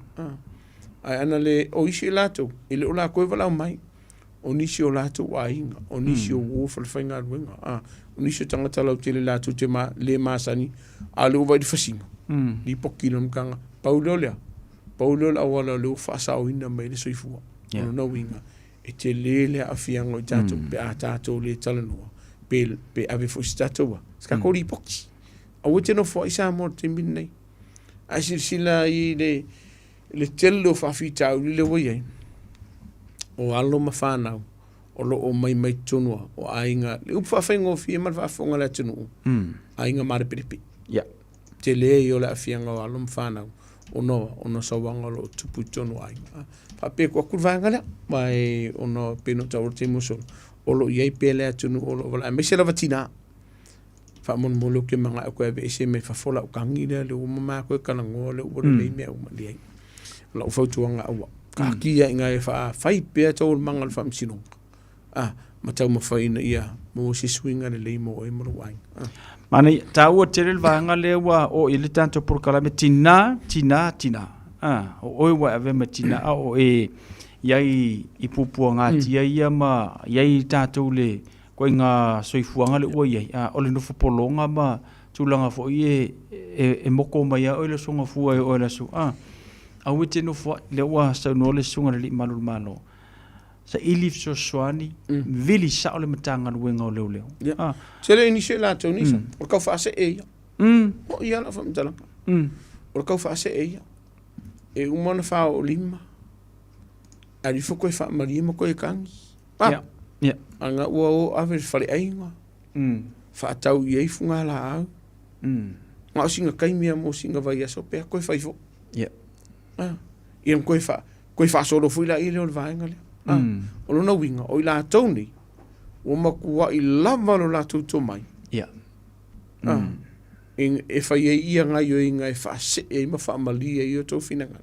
Ai ana le, o isi o lātou, ele o la koe walau mai. O nisi o lātou a inga, o nisi o wofa le whainga ruenga. O nisi o tangata lau te le lātou te le maasani, a le ua di fasinga. Li poki no mkanga, pauleo lea. Paulo la wala leo fasa o ina mai le soifua. Ono na winga. E te lele a fiango I tato. Pe a tato le talanua. Pe ave fo si tato wa. Ska kori poki. A wote no fo isa mo te minei. A sila I le tello fa fita o le wai. O alo ma whanau. O lo o mai tonua. O ainga. Le upa whaingo fie ma whafonga le tunu. Ainga mare perepe. Te le I o le a fianga o alo ma whanau. ono sawanga lo tupu tonu ai fa pe ko ku vanga le mai ono pino tau te muso o lo ye pele atunu o lo wala me se la vatina fa mon molo ke manga ko e se me fa fola o kangi le o mama ko kana ngole o le me o le la o fautu nga o ka ki ya nga fa fai pe tau manga fa msino matau ma fai na ia mo si swinga le mo e mo wai Mani tau o tere vanga le wa o ili tanto por kala me tina. O wa ave me tina o yai ipupua ngati ia ma yai tatou le ko nga soifuanga le o yai o le no polonga ma tulanga fo e moko mai o le songa fu o le su a wite no fo le wa sa no le sunga le malo sa ilif so swani vili sa ole matanga wenga o leo se le ni se la toni sa o ka fa se e o ia la fa mtala o ka fa se e umona fa o lima ali fo ko fa mari mo ko e kangi anga o ave fale ainga fa tau ye funga la ma singa kai mia mo singa vai so pe ko fa ifo ia ko fa so do fuila ile o vainga le o lona winga o ila toni o makua I lava lo la tuto mai in e fa ia nga yo inga e fa se e ma fa malia yo to fina nga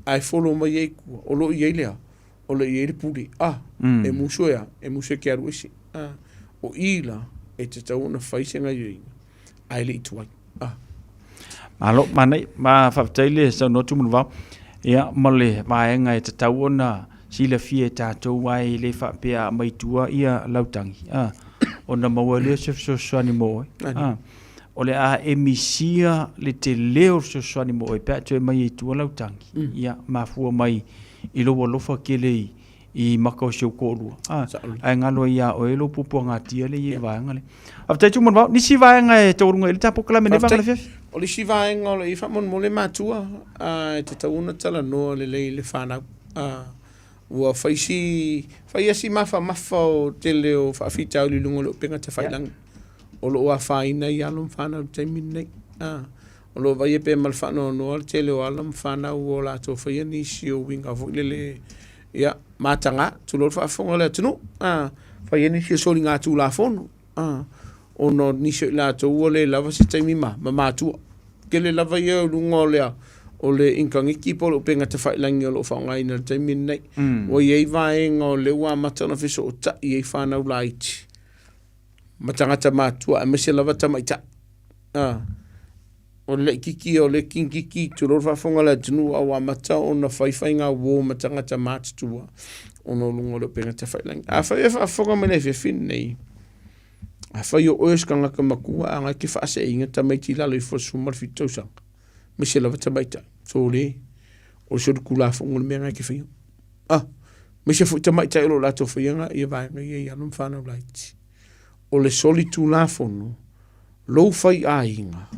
ai follow mai e ku o lo ye le o le ye puli e muso ke aruisi o ila e te tau na fa nga yo inga ai le tuai malo manai ma fa taile so no tu mun va ia male ma nga e te tau na sila fie tātou wai le whapea mai tua ia lautangi. O na maua leo se swani moe. O le a emisia le te leo se swani moe pea tue mai e tua lautangi. Ia mafua mai I loa lofa kele I makau siau kōrua. Ai ngalo ia o elo pupua ngā tia le I vaenga le. Aftai tu mon vau, nisi vaenga e taurunga ili tapo kala mene vanga le fef? O li si vaenga o le ifa mon mole mātua. Te tauna tala noa le le whanau. Ua fai asi mafa o te leo whaafita o li lungo leo penga te whailangi. O lo ua whaina I alum whanau te minei. O lo vai e pe mal whanau noa te leo alum whanau o la tō whaia nisi o winga fwilele. Ia, mātanga, tūlor whaafonga lea tunu. Whaia nisi o sori ngā tū la whono. O no nisi o la tō ua le lava si taimi ma mātua. Ke le lava ia o lungo lea. O le inkangiki po lo penga te whailangi o lo whaongai na te minei. O iei vaenga o le ua matana fiso o ta iei whanau laiti. Matangata mātua, a mese lava tamaita. O le kiki o le kinkiki, tu lor whafonga la tunu a wa mata o na whaiwhainga wo matangata mātua. O no lungo lo penga te whailangi. A whai e whafonga mene whiwhin nei. A whai o oeskanga ka makua, a ngai ki whaase inga tamaiti lalo I whasumar fitausanga. Mese lava tamaita. So le, o le sodu kula whongo le mea ngai ke whaia. Mese fu tamaita ilo lato whaianga I vaenga I anum whanau laiti. O le soli tu la whono, lou whai a inga.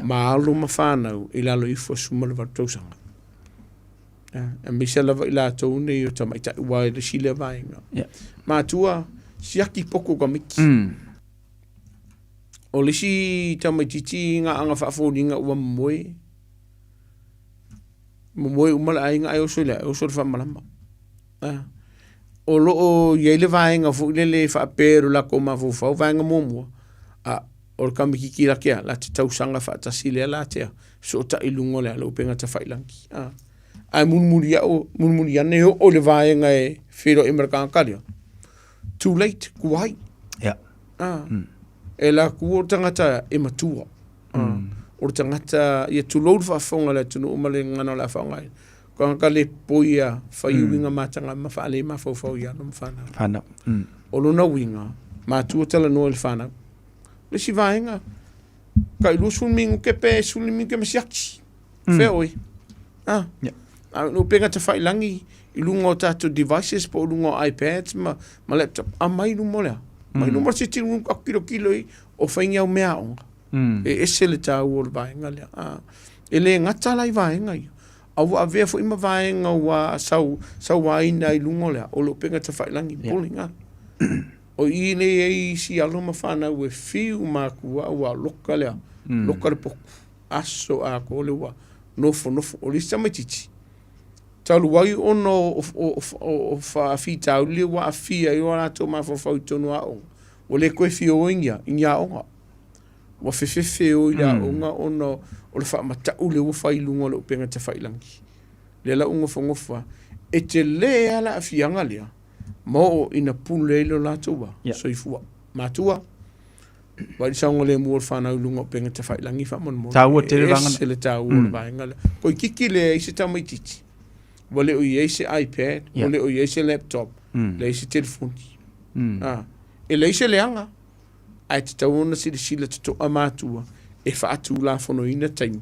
Ma alo ma whanau I lalo I whasuma le vartausanga. A mese lava I lato une I o tamaita I wai le sile vaenga. Ma tua, siaki poko ka miki. O le si tamaititi nga anga whaafoni nga ua moe. Moe umala ai nga ai o soile, o soile whamalama. O loo yeile vaenga fu ilele whaapero la ko mawufau vaenga momua. O le kamikiki la kea, la te tausanga whaatasile la tea. So ta ilungo lea lo penga ta whailangi. Ai munmuri ane o le vaenga e whiro Amerikankaria. Too late, kuai. E la kua tangata e matua. O tangata ia tulou whaafonga le tunu umale ngana la whaongai. Kanga ka le poia whaiuinga matanga ma whaale ma whauwhau ia no whanau. O lona winga, matua tala noa le whanau. Le si vaenga. Ka ilu sulmingu ke pe, sulmingu ke masiaki. Whea oi. No penga te whailangi, ilungo tato devices po ilungo iPads ma laptop. A mai lumo lea. Mai no marsi tinu kilo o whainga o mea onga. E ese le tau o le vaenga lea. E le ngata lai vaenga ia. Awa a vea fo ima vaenga wa sau waina I lungo lea. O lo penga te whailangi. Poli ngā. O I ne e si aloma whanau e whiu mākua wa loka lea. Loka le poku. Aso a ko le wa. nofo o le sama titi talu wai ono o fa fita o le wa fia i ora to ma fo fau tonu a o le koe fio inga onga wa fe o ila onga ono o le fa mata o le o fai lunga le penga te fai langi le la unga fongofa e te le ala fianga lea mo ina pun le lo la tuba so ifua matua wa di saunga le mo fa na lunga penga te fai langi fa mon mo tau te ranga se le tau o ba ngala ko kiki le isi tamai titi wale o yese iPad wale o yese laptop le isi telefoni e le isi leanga ai te tau ona sila to amatua e fa atu la fono ina taimi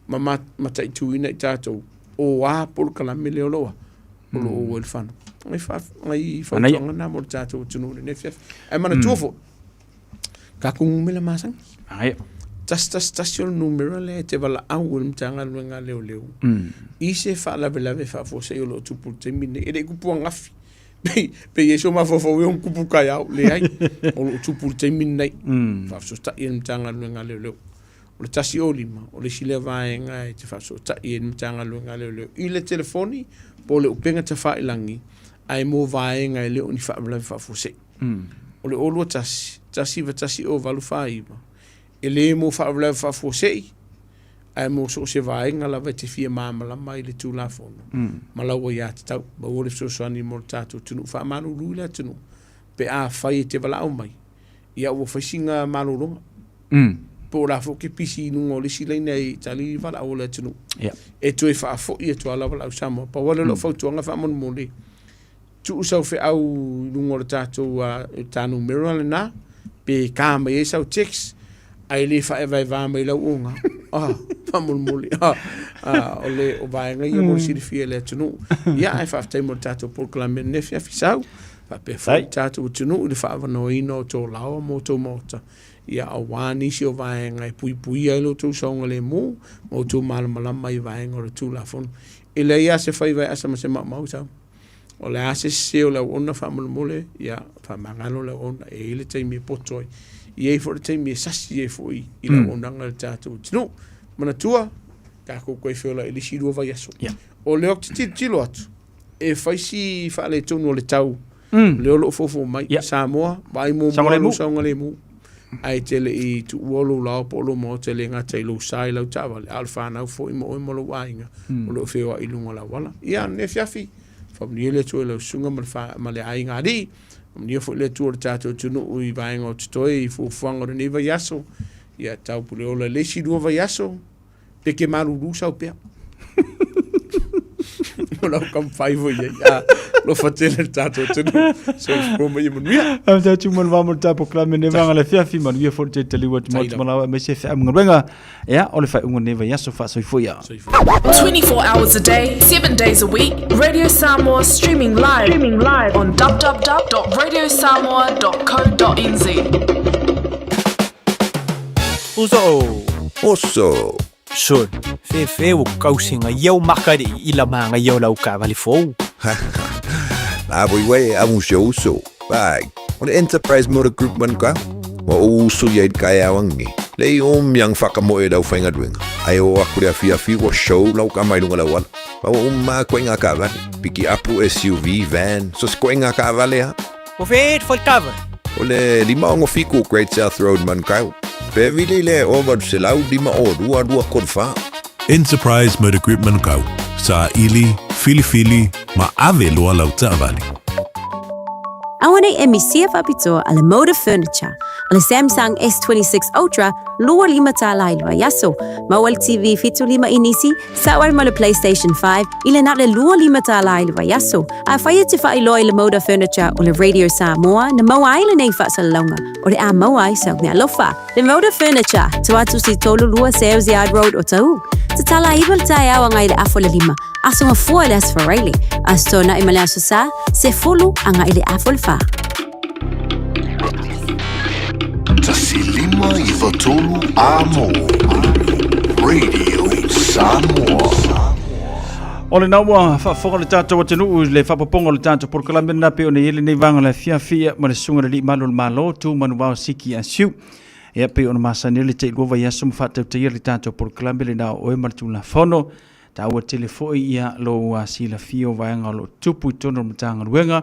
ma tai tu ina tato o wa por kala mele o loa o lo o el fan ai fa na mo tato tunu ne fef ai mana tuofo ka kung mele masang ai tas yo numero le te vala au mtanga luenga leo i se fa la fa fo se yo lo tu por termine e de kupu ngafi pe yeso ma fo we un kupu ka ya le ai o lo tu por termine fa so sta i mtanga luenga leo o le tasi o lima o le sile vaenga e te fa so ta i mtanga luenga leo i le telefoni po le upenga te fa ilangi ai mo vaenga e le oni fa fo se o le olo tasi o valu fa iba ele mo fa fa fo sei ai mo so se vai ngala va te fia mama mai le tu la fono mala wo ya ta ba wo le so so ani mo tatu tunu fa manu lula tunu pe a fa te vala o mai ia wo fa singa manu longa po la fo ke pisi nu ngole si le nei tali vala o le tunu e tu fa fo ia tu ala vala samo pa wo le lo fo tu nga fa mon mo le tu so fe au nu ngole tatu tanu mero na pe kama e sa checks ai le fa vai va mai la unga famul muli ole o vai ngai mo si fie le tunu ya ai fa tai mo tato por clame ne fia fisau fa pe fa tato tunu le fa no ino to lao mo to mota ya awani si o vai ngai pui ai lo to songa le mo to mal mai vai ngor tu la fon ele ya se fa vai asa se ma sa o le ase se o la ona famul mole ya fa mangalo la ona e le tai mi potoi ye for the me sasi ye foi ila ondanga le tatu no mana tua ka ko ko fe la ele shiru va yaso o le ok ti lot e faisi fa le tonu le tau le lo fofo mai Samoa vai mo mo le mu ai tele i tu wolo la polo mo tele nga tele sai la tava alfa na fo mo lo wainga o lo fe wa ilunga la wala ya ne fiafi fa ni le tu le sunga ma le ainga di ni fo le tu tato tunu u vai ngo toi fu fango ni va yaso ya tau pule o le si do va yaso pe ke malu lu sa pe lo kam fai vo ya lo fatele tato tunu so ko mo yimo ya am ta tu mon va mo ta proclame ne va la fia fi man ye fo te tele wat mo la me se fa ngrenga ya o le fa ngone va yaso fa so fo ya 24 hours a day 7 days a week Radio Samoa streaming live on www.radiosamoa.co.nz Oso Son, fe o kausinga yau makari ila manga yau lau ka vali fo. La boy amu so. Bag. On enterprise motor group man ka. Wa uso yai kaya wangi. Le yang fakamo e dau fainga duenga. Ai o akuria fi wa show lau ka mai lunga lawal. Wa ma koinga ka vali. Piki apu SUV van. So koinga ka vali ha. O fe for cover. Ole lima ngo fiku Great South Road man ka. Pe vile le over se lau lima o dua konfa. Enterprise Motor Group Manukau. Sa ili, fili, ma ave loa lau ta'avali. Awane emisia fapito ale Motor Furniture, ale Samsung S26 Ultra, lua lima tala ilwa yaso, mawal TV fitu lima inisi, sawar mala PlayStation 5, ile na le lua lima tala ilwa yaso, a faya tifa ilo ile Motor Furniture o le Radio Samoa, na mawa ile nei fa sa longa, o le a mawa sa ne alofa, le Motor Furniture, tuatu si tolu lua Sales Yard Road o tau, tatala ibal taya wa ngai le afole lima, aso mafua le asfarele, aso na imale aso sa, se fulu anga ile afol fa. Tasilima ifatolu amo Radio Samoa. O le naua whaafonga le tātou atenuu le whapaponga le tātou porkalamena pe o ne ele nei vanga le fia ma le sunga le li malo tu manu wao siki a siu. ia pe ona masani le te lua vai aso mawhatau te ia le tātou proklame le nao oe maratula fono ta ua telefoi ia lo sila fio vaenga lo tupu tono matanga ruenga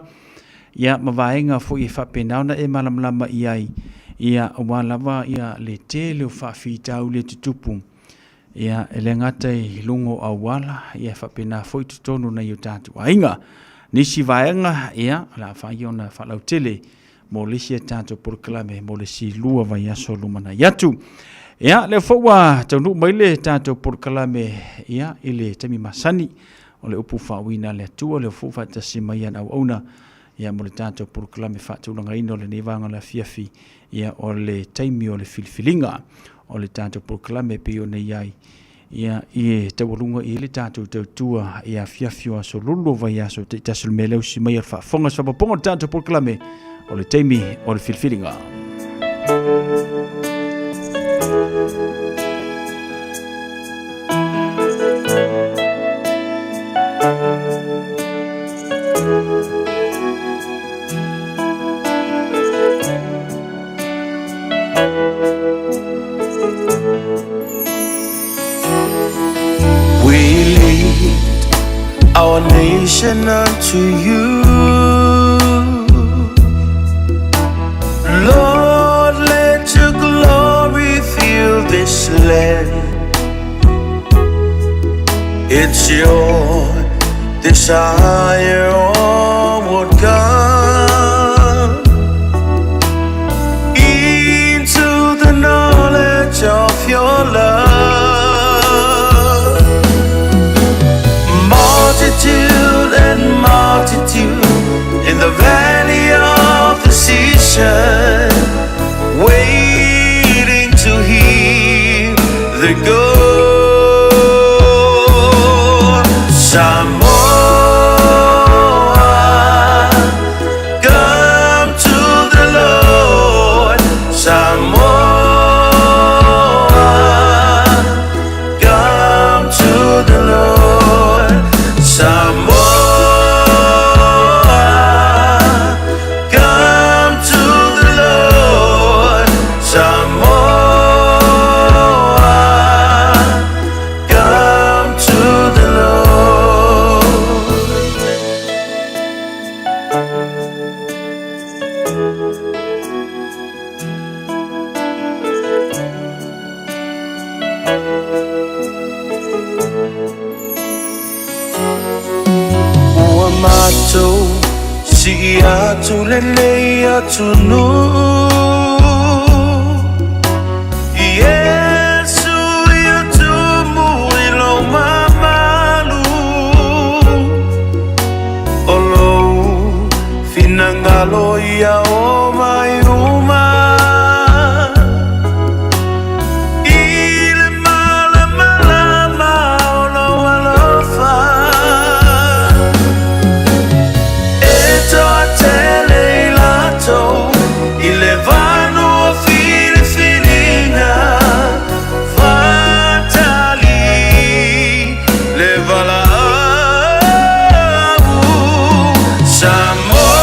ia mavaenga fo i whapenauna e malamlama iai ia walawa ia le te leo whawhitau le tutupu ia ele ngata i lungo a wala ia whapena fo i tutono na iu tātou ainga nisi vaenga ia la whai ona whalau tele mo le si tātou proklame mo le si lua vai aso lumana yatu ia le fowa taunu mai le tātou proklame ia ile tami masani o le upu whawina le atua le fowa tasi mai an au auna ia mo le tātou proklame whaatulanga ino le nevanga la fiafi ia o le taimi o le filfilinga o le tātou proklame pe o nei ai ia i tawalunga i le tātou tautua ia fiafio aso lulu vai aso te tasul meleu si mai al whaafonga sa paponga tātou proklame o le taimi o le filfilinga. We lift our nation unto you, Lord. Let your glory fill this land. It's your desire, oh, would come into the knowledge of your love. Multitude and multitude in the valley of the seashore, waiting to hear the good. Samoa, come to the Lord. Samoa, come to the Lord. Samoa, come to the Lord. Samoa, come to the Lord. Uamato si atu lele atu nu. Yesu yatumu ilo mamalu. Olo finangalo ya o mayuma. Ile mala mala ma olo alofa. Eto atele ilato ilevano filifilinga fatali levala Samoa,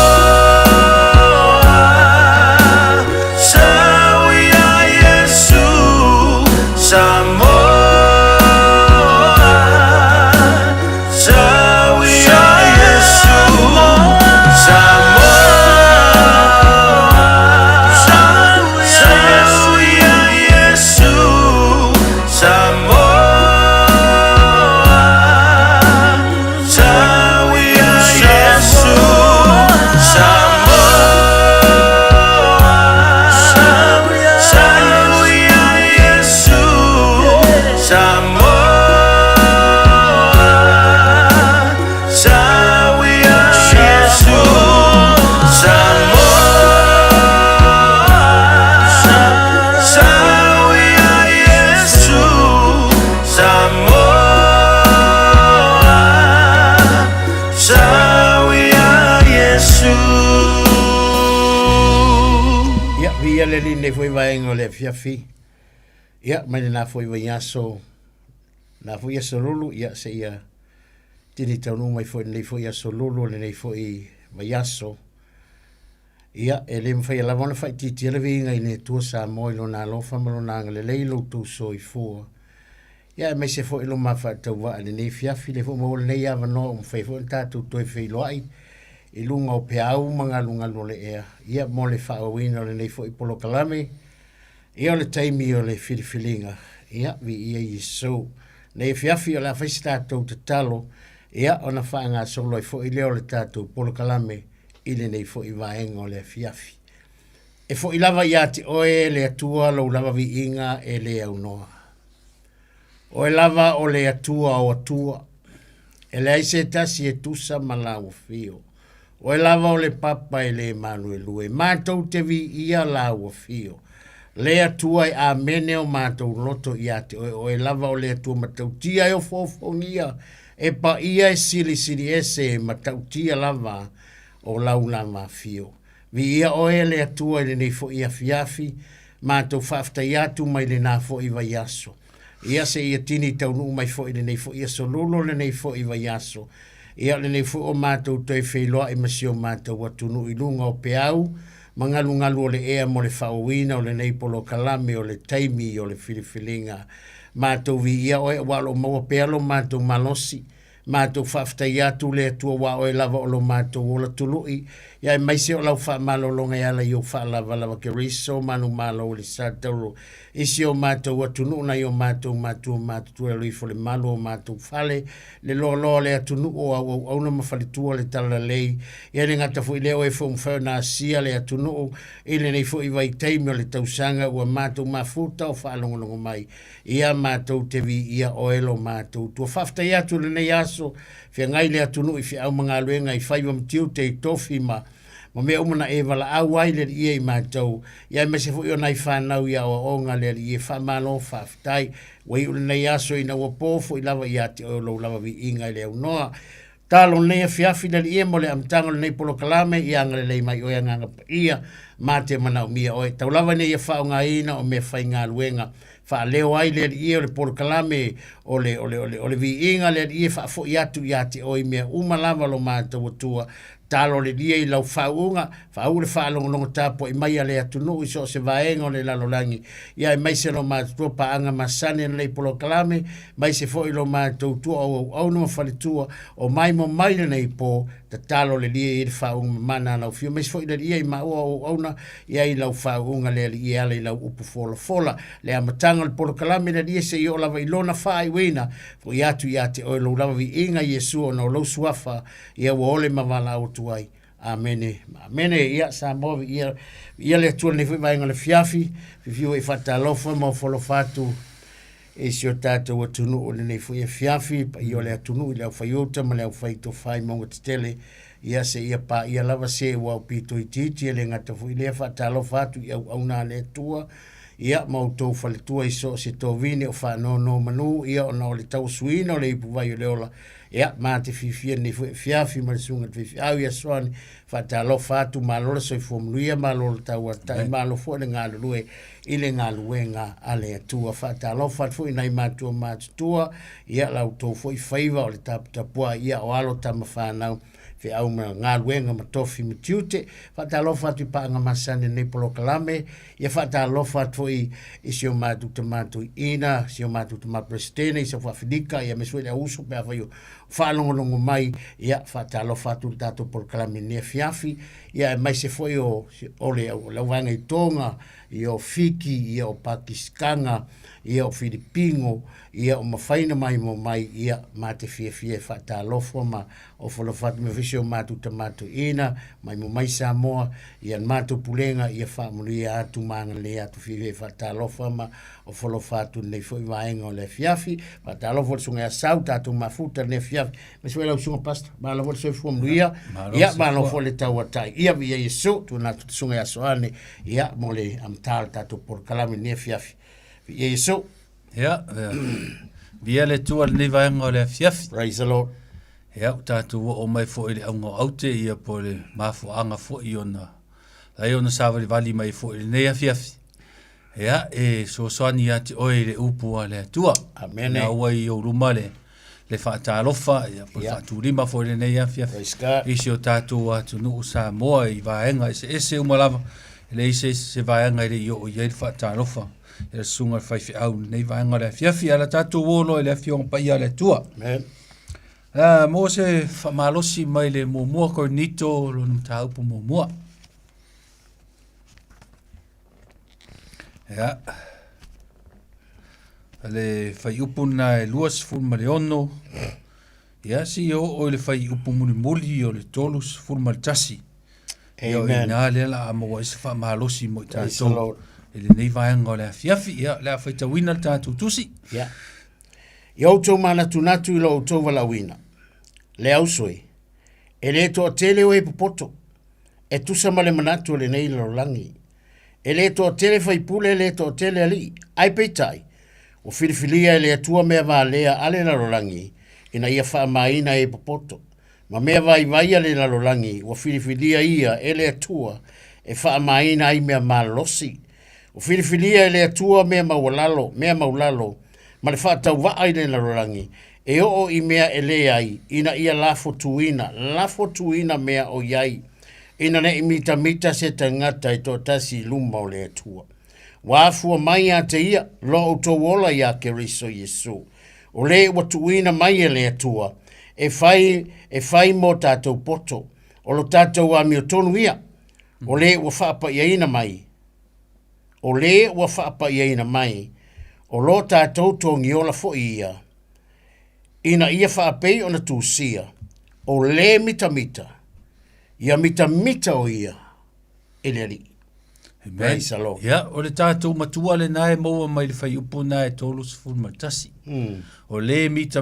sawia Yesu. Samoa, sawia Yesu. Samoa, sawia Yesu. Samoa, sawia Yesu. Samoa, sawia Yesu. Samoa, sawia Yesu. Sawia Yesu. Samoa, sawia Yesu. Ia, via le line foi vaenga le fiafi. Ia, mai na foi vaiaso. Na foi aso lulu, ia se ia tini taunu mai foi nei foi aso lulu le nei foi vaiaso. Ia, e le mwhai ala wana whai titi ala vinga i ne tua Samoa ilo nā lofa malo nanga le leilo tū so i fua. Ia, e meise fo ilo mawha tau wa ale nei fiafi le fo maole nei awa no o mwhai fo tātou toi whai loai. I lunga o pe au mga lunga le ea. Ia, mo le whaawina le nei fo i polo kalame. Ia le taimi o le whiriwhilinga. Ia, vi ia i so. Nei fiafi o la whaisi tātou te talo. Ia, o na wha ngā solo i fo i leo le tātou polo kalame. Ile nei fo i vaenga o le fiafi. E fo i lava i ati oe le atua lo lava vi inga e le au noa. O e lava o le atua o atua. E le aise tasi e tusa malau fio. O e lava o le papa e le manu e lue. Mātou te vi ia lau fio. Le atua e a mene o mātou loto i ati oe. O e lava o le atua matau tia e o fofongia. E pa ia e sili ese e matau tia lava o launa mafio. Vi ia oe le atua le nei fo ia fiafi, mātou whafta iatu mai le nā fo iwa yaso. Ia se ia tini taunu mai fo i le nei fo ia sololo le nei fo iwa yaso. Ia le nei fo o mātou toi whailoa i masio mātou atunu i lunga o peau, mangalu o le ea mo le whauina o le nei polo kalame o le taimi o le whiriwhilinga. Mātou vi ia oe walo maua pealo mātou malosi, mātou whafta iatu le atua wa oe lava o lo mātou o la tului. Ia e maise o lau wha malolonga i ala i o wha lava ke riso manu malo o le sātauro. Isi o mātou atunu na i o mātou tua lui fo le malu o mātou whale. Le lo le atunu o au na mawhalitua le tala lei. Ia le ngata fo i leo e fo mwhau na sia le atunu o. Ile nei fo i vai teimi o le tausanga ua mātou mafuta o whaalongolongo mai. Ia mātou te vi ia oelo mātou. Tua whafta iatu le nei aso. Fia ngai le atunu i fia au mga luenga i whaiwa mtiu te i tofi ma mea umana e wala au ai le ia i mātou. Ia me se fu i o nai whanau ia o onga le i e whamalo whaftai. Wai ule nei aso i na wapofo i lava i ati o lau lava vi inga i le au noa. Talo nei a fiafi le i e mo le amtango le nei polo kalame i anga le lei mai o ia nganga pa ia ma te manau mia oe. Tau lava nei a whao ngā ina o me whai ngā luenga. Wha leo ai le i o le polo kalame o le vi inga le i e wha fo i atu i ati o i mea umalava lo mātou atua. Talo le dia i lau whaunga, whau le whaalongo tapo i mai ale atunu i so se vaenga o le lalolangi. Ia i mai se lo mātua pa anga masane na lei polo kalame, mai se fo i lo mātou tua au numa whalitua o mai mo mai le nei po, ta talo le dia i le whaunga mana lau fio. Mai se fo i le dia i maua au na, ia i lau whaunga le i ale i lau upu fola. Le amatanga le polo kalame le dia se i o lava i lona wha i wina, fo i atu i ate o lau lava vi inga Yesu o na lau suafa, ia wa ole mavala o tuai. Amene. Ia Samoa ia le tua nei whainga le fiafi, fiu e whata alofa ma folo fatu e si o tātou atunu o le nei fwoi e fiafi, i o le atunu i le au whaiota ma le au whaito whai maunga te tele, ia se ia pa ia lava se wau pito i titi e le ngata fwoi le whata alofa atu i au nā le tua, ia mautou whaletua i so se tō vine o whanau manu, ia o nao le tau suina o le ipu vai o leola, ia mā te whiwhia nei fiafi ma le sunga te whiwhia au ia soani whatalo whātu mālola soi fōmluia mālola tau atai mālo fō le ngā lue i le ngā luenga ale atua whatalo whatu i nei mātua mātutua ia lau tō fōi whaiva o le taputapua ia o alo tama whanau fe au ngā luenga matofi matiute whatalo whatu i paanga masane nei polo kalame ia whatalo whatu i sio mātu te mātu ina sio mātu te mātu presidene i sa whawhidika ia mesue le auso pe awhaio whalongolongo mai ia whatalo whatu tātou polo kalame nea fiafi ia mai se foi o le lauanga i tonga i o Fiki, ia o Pakiskanga, ia o Filipingo, ia o mawhaina mai mo mai, ia mā te fia whatalofo ma o whalawhatu me visi o mātu tamatu ina, mai mo mai Samoa, ia mātu pulenga, ia whamuri ia atu maanga le atu fia whatalofo ma o whalawhatu nei fwoi vaenga o le fiafi, whatalofo le sunga ia sau tātu mafuta le fiafi, me sui lau sunga pasta, māla wale sui fuamru ia māla wale tau atai, ia via Yesu, tu nātu sunga ia soane, ia mo le amtala tātu por kalame ne fiafi, via Yesu. Ja, via le tua le vaenga o le fiafi. Praise the Lord. Ja, tātu o mai fo i le aunga aute ia po le mafu anga fo i ona. Lai ona sawa le vali mai fo i le nea fiafi. Ja, e so soani ati oe le upu a le atua. Amen. Na ua i o rumale. le whaatalofa, ia po whaatūrima fo le nei afia. Isi o tātou atu nuu Samoa i vaenga, ese umalawa, le ise se vaenga i le i o iei le whaatalofa. Ia sunga whaifi au, nei vaenga le afiafi, ala tātou wolo i le afionga paia le tua. Mo se whamalosi mai le mōmua korinito, lo num tā upu mōmua. Ia. Le whai upu na e luas fulma le ono. Ia si o le whai upu muli muli o le tolus fulma le tasi. Ia o ina le la amawa isa whamalosi mo i tātou. Ele nei vaenga o le afiafi, ia le a whai tawina le tātou tusi. Ia. I autou mana tunatu i lo autou walawina. Le ausoi. E le to tele o e popoto. E tusa ma le manatu le nei lo langi. E le to tele fai pule le to tele ali. Ai peitai. O filifilia e le atua mea va lea ale na lo langi. Ina ia wha maina e popoto. Ma mea vai vai ale na lo langi. O filifilia ia e le atua. E wha maina ai mea malosi. O filifilia e le atua mea maulalo. Mea maulalo. Ma le wha tau wa ai le na lo langi. E o I mea e le ai, ina ia lafo tuina mea o iai, ina ne imita mita se tangata I to tasi luma o le atua. Wafua mai a te ia, lo o to wola ia ke riso Yesu. O le wa tuina mai e le atua, e fai mo tātou poto, o lo tātou a mio tonu ia, o le wa whaapa iaina mai. O le wa whaapa iaina mai, o lo tātou tongi ola fo ia. Ina ia whaapei o na tūsia, o le mita, ia mita o ia, ele ali. Praise the Lord. Ia, o le tātou matua le nae maua mai le whai upu nae tolus fulmatasi. O le mita,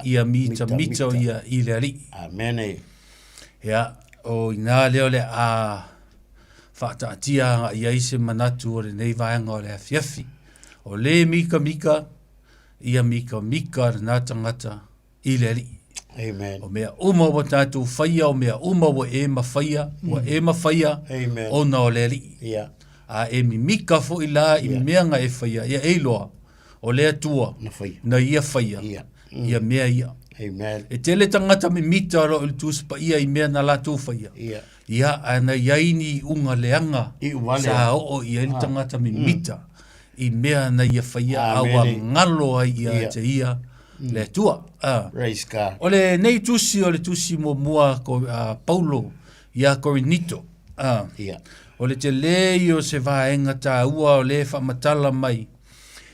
ia mita o ia ile ali. Amen. Ia, o ina leo le a whaataatia ia ise manatu o le nei vaenga o le afiafi. O le mika, ia mika na tangata I le ali. Amen. O mea uma wa tātou whaia, o mea uma wa e mawhaia, Amen. o na o le ali. Yeah. A e mi mika fo I la I mea nga e whaia, ia e loa, o le atua, na ia whaia, ia mea ia. Amen. E tele tangata me mita ro il tūspa ia I mea na la tū whaia. Ia, ana iaini unga leanga, sa o ia ili tangata me mita. I mea na ia whaia awa ngalo ai ia te ia le tua. Praise God. O le nei tusi o le tusi mo mua ko Paulo ia Korinito. O le te lei o se vaenga tā ua o le whamatala mai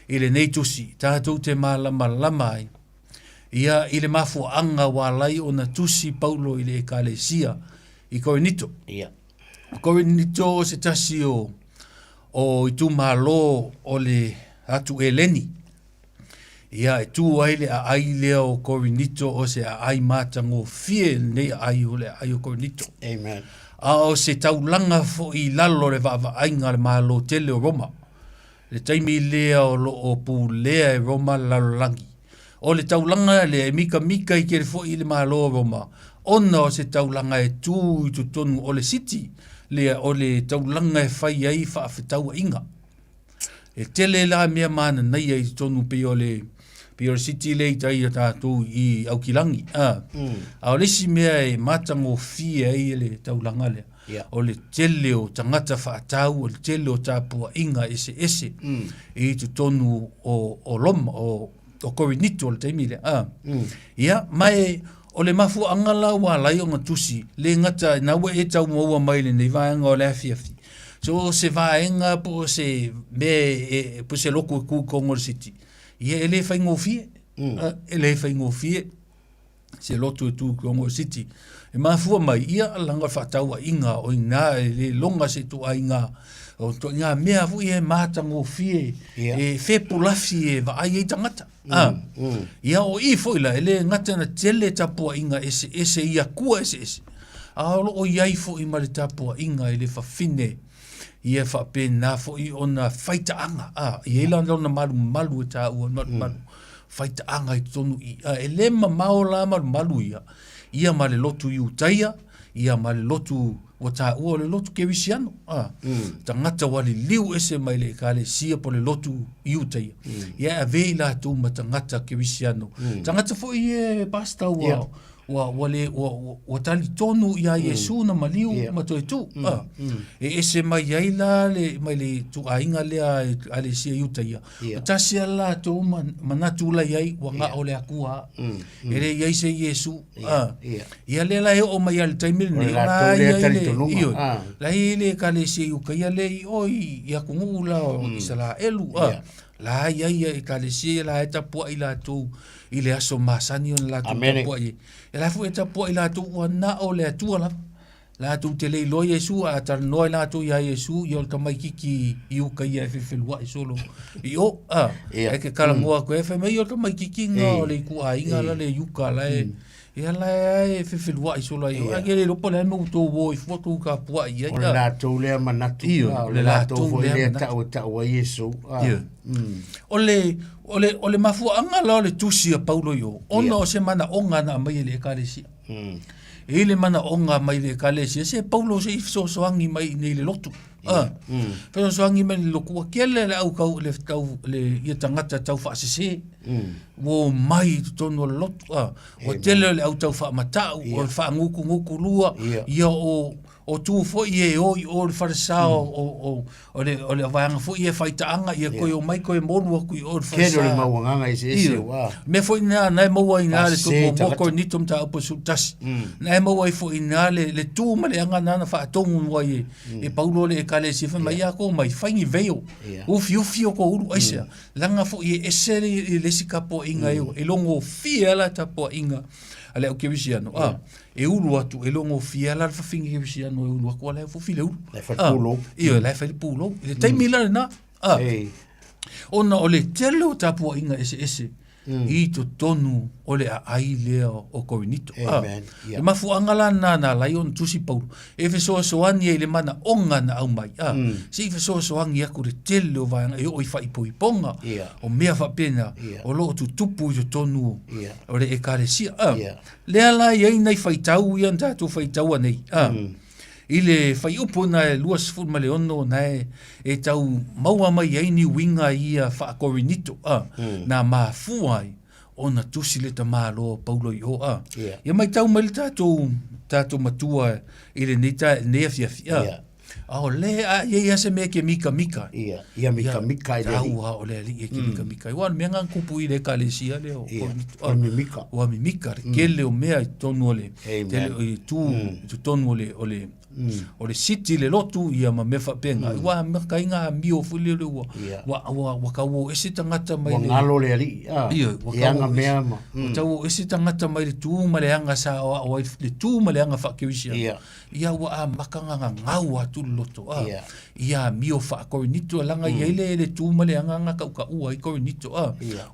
I le nei tusi. Tātou te malama ai. Ia I le mafuanga walai o na tusi Paulo I le ekalesia I Korinito. Korinito o se tasi o I tu malo o le atu eleni. Ia e tu aile a aile o Korinito o se a ai matango fie nei ai o le ai o Korinito. Amen. A o se taulanga fo I lalo le vava ainga le malo tele o Roma. Le taimi lea o lo o pu lea e Roma lalo langi. O le taulanga le e mika I kere fo I le malo o Roma. Ona o se taulanga e tu I tutonu o le city. Lea o le taulanga e whai ai whaafetaua inga. E tele la mea mana nei ai tonu pe o le city le tai tātou I Aukilangi. A o lesi mea e matango fie ai le taulanga lea. O le tele o tangata whaatau, o le tele o tāpua inga ese. I tutonu o Loma, o Korinito le taimi lea. Ia, mai o le mafu angala wa lai o ngatusi le ngata na we e tau maua mai le nei vaenga o le afiafi. So se vaenga po se me po se loko ku Kongo City. Ia ele fai ngofie. Ele fai ngofie. Se loto tu Kongo City. E mafu mai ia langa fatau inga o ina le longa se tu ainga o to nga mea fu e mata ngofie. E fe pulafi e va ai tangata. Ia o I foila ele ngata na tele tapua inga ese ia kua ese. A o iai fo I male tapua inga ele fafine. Ia fa pena fo I ona faita anga. Ia ila na malu ta u malu. Faita anga I tonu I ele mamao la malu ia. Ia male lotu I utaia. ia ma le lotu o ta ua le lotu kerisiano tangata wali liu ese mai le ekalesia po le lotu iuta ia ia a vei la tu ma tangata kerisiano tangata fo ie pasta ua wa tali tonu ia Yesu na maliu ma toi tu e ese mai ai la le mai le tu ainga le ale sia iuta ia ta sia la tu manatu la ia wa nga ole akua ere ia se Yesu ia le la o mai al taimil ne la ia la ile kale sia u ka ia le oi ia kungu la isala elu la ia kale sia la eta po ila tu ile aso masani on la tu po ia la fu eta po ila tu na o le tu la tu te le lo Yesu a tar no la tu ya Yesu yo ta mai kiki iu ka ia fe wa solo yo e ke kala mo ko fe mai yo ta mai kiki no le ku a inga la le yu ka la e la e fe wa solo yo a ke le lo pole mo to wo i foto ka po ia la tu le manatu la tu vo le ta wa Yesu ole mafu anga la le tusi a Paulo yo ono se mana onga na mai le kalesi ele mana onga mai le kalesi se Paulo se so angi mai nei le lotu pero so angi mai lo ku kele le au kau le tau le ia tangata tau fa se wo mai tono le lotu o tele le au tau fa mata o fa nguku lua ia o tu fo ie o le farisao o le vanga fo ie faitaanga ia ko mai ko molu ko o farisao ke le mawanga ese wa me fo ina na mo wa ina le to ko ni tum ta po sutas na mo wa fo ina le tu ma le anga na fa tongu wa e Paulo le kale si fa mai ko mai faingi veo o fio ko uru aisa langa fo ie ese le sikapo inga e longo fiela ta po inga ale o kevisiano e ulu atu e longo fiela fa fingi kevisiano e ulu ko le fo file ulu le fa pulo le fa pulo le taimila na ona ole telo tapu inga ese i to tonu ole ai lea o Korinito e mafu angala na laion tusi Paulo e fe so ani le mana onga na au mai si fe so ani aku le telo va e o fa iponga o mea fa pena o lo tu tupu to tonu ole e karesia le ala ye nei faitau ia tatu faitau nei ile fai upo na luas fulma leono na e tau maua mai ai ni winga ia fa Korinito na mafuai ona tusi le tamalo Paulo yo ia mai tau mai tatu matua ile nita nefia o le ia se me ke mika ia mika ile o le ali ke mika wan me ngan kupu ile kalesia le o mika ke le o mea tonu ole tu tonu ole o le city le lotu ia ma mefa penga wa me kainga mio fuli le wa ka wo ese tangata mai le ngalo le ali ia nga mea ma tau ese tangata mai le tu ma le anga sa o le tu ma le anga fa kewisia ia wa makanga ngau atu loto ia mio fa Korinito langa ia le tu ma le anga ka ua i Korinito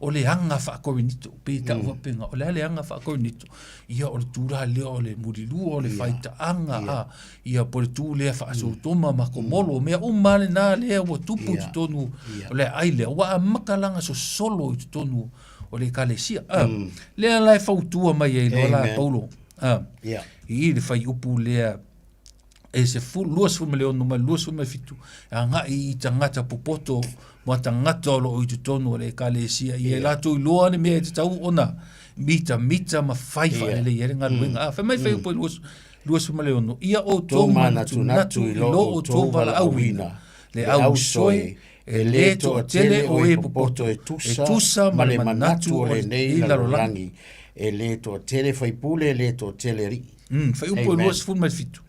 o le anga fa Korinito pe ta wa penga o le anga fa Korinito ia o le tura le o le murilu o le faita anga ia por tu le fa so toma ma ko molo me o male na le o tupu tonu o le ai le wa makalanga so solo tonu o le kalesia le la fa tu mai e la Paulo i le fai upu le e se fu luas fu mele no ma luas fu me fitu anga i tangata popoto mo tangata lo o tonu o le kalesia i la tu loa ne me tau ona mita ma faifa le yere nga luenga fa mai fa upu luas maleono ia o to natu i lo o to vala awina le au soe e le to tele o e popoto e tusa ma le manatu o le nei la rolangi e le to tele fai pule le to tele ri fai upo luas fulma fitu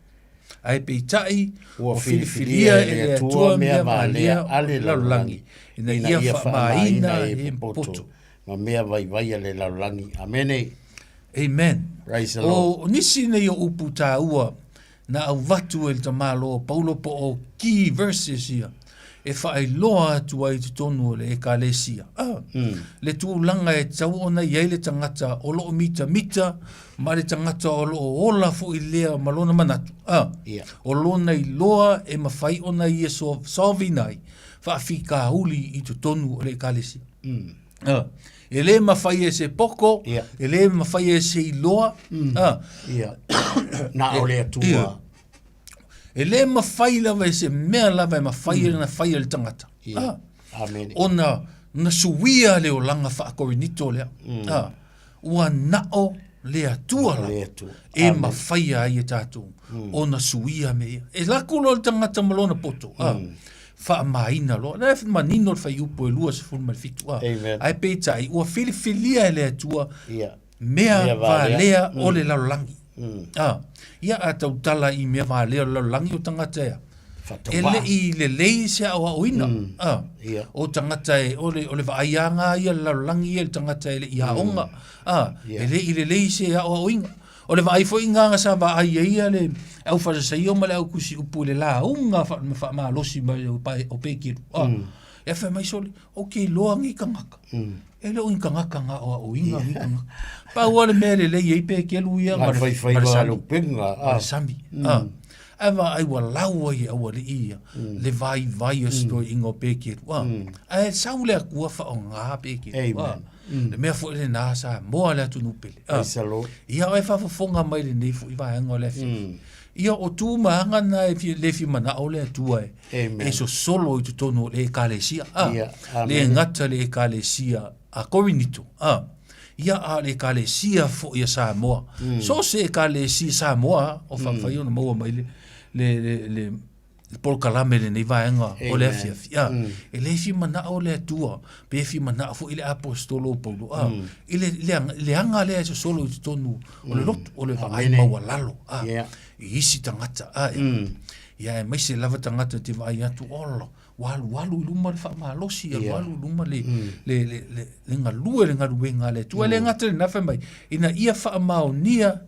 ai peitai o filifilia e le tua mea malea ale la rolangi ina ia fa maina e popoto ma mea vai ale la rolangi amene amen Praise the o nisi nei o upu tā ua na au watu e le tamalo Paulo po o key verses ia e whae loa atu ai te tonu o le ekalesia le tūlanga e tau ona iei le tangata o loo mita ma le tangata o loo ola fo i lea malona manatu o lona i loa e mawhai ona i e sovinai whaafika huli i te tonu o le ekalesia E le mawhai e se poko, Ia. e le mawhai e se iloa. Ia. Na o le atua. Ia. E le mawhai lava e se mea lava e mawhai e na whai e le tangata. Ia. Amen. Ona na suia le o langa whaakorinito lea. Ua nao le atua la. E mawhai ai e tātou. Ona suia mea. E lakulo le tangata malona poto. Wha maina lo. Na e manino le whai upo e lua se fulma le fitu. Ai peitai. Ua filifilia e le atua. Mea valea o le laulangi. Ia a tau tala i mea valea o le laulangi o tangata ea. E le i le lei se awa oina. O tangata e o le vaaianga ia le laulangi e le tangata e le i haonga. E le i le lei se awa oina. O le vaai fo inga sa vaai ia le au whasasai o male au kusi upu le la unga wha maa losi mai o pekiru. E wha mai soli, ok, loa ngi kangaka. E leo inga ngaka nga o inga ngi kangaka. Pa ua le mea le lei ei pekiru ia. Ma whai wa alu pinga. Ma sambi. Ewa ai wa laua i awa le ia. Le vai o sto inga o pekiru. E sau le akua wha o ngā pekiru. Amen. Le mea fo le nasa moa le atu nupele. Ia o e whafafonga mai le nei fo i vaenga o le fi. Ia o tū maanga na e le fi mana o le atua e. E so solo i tutono le ekalesia. Le ngata le ekalesia a korinito. Ia a le ekalesia fo i a Samoa. So se ekalesia Samoa o whawhai o na maua mai le Paul Kalame le nei vaenga o le afia. E le fi mana o le atua. Pe fi mana fo i le apostolo Paulo. I le anga le so solo i tonu. O le lotu o le vaai maua lalo. I isi tangata. Ia e mai se lava tangata te vai atu olo. Walu luma le whaamalosi. Walu luma le ngalue le ngaruenga le. Tua le ngata le nafe mai. Ina ia whaamaonia.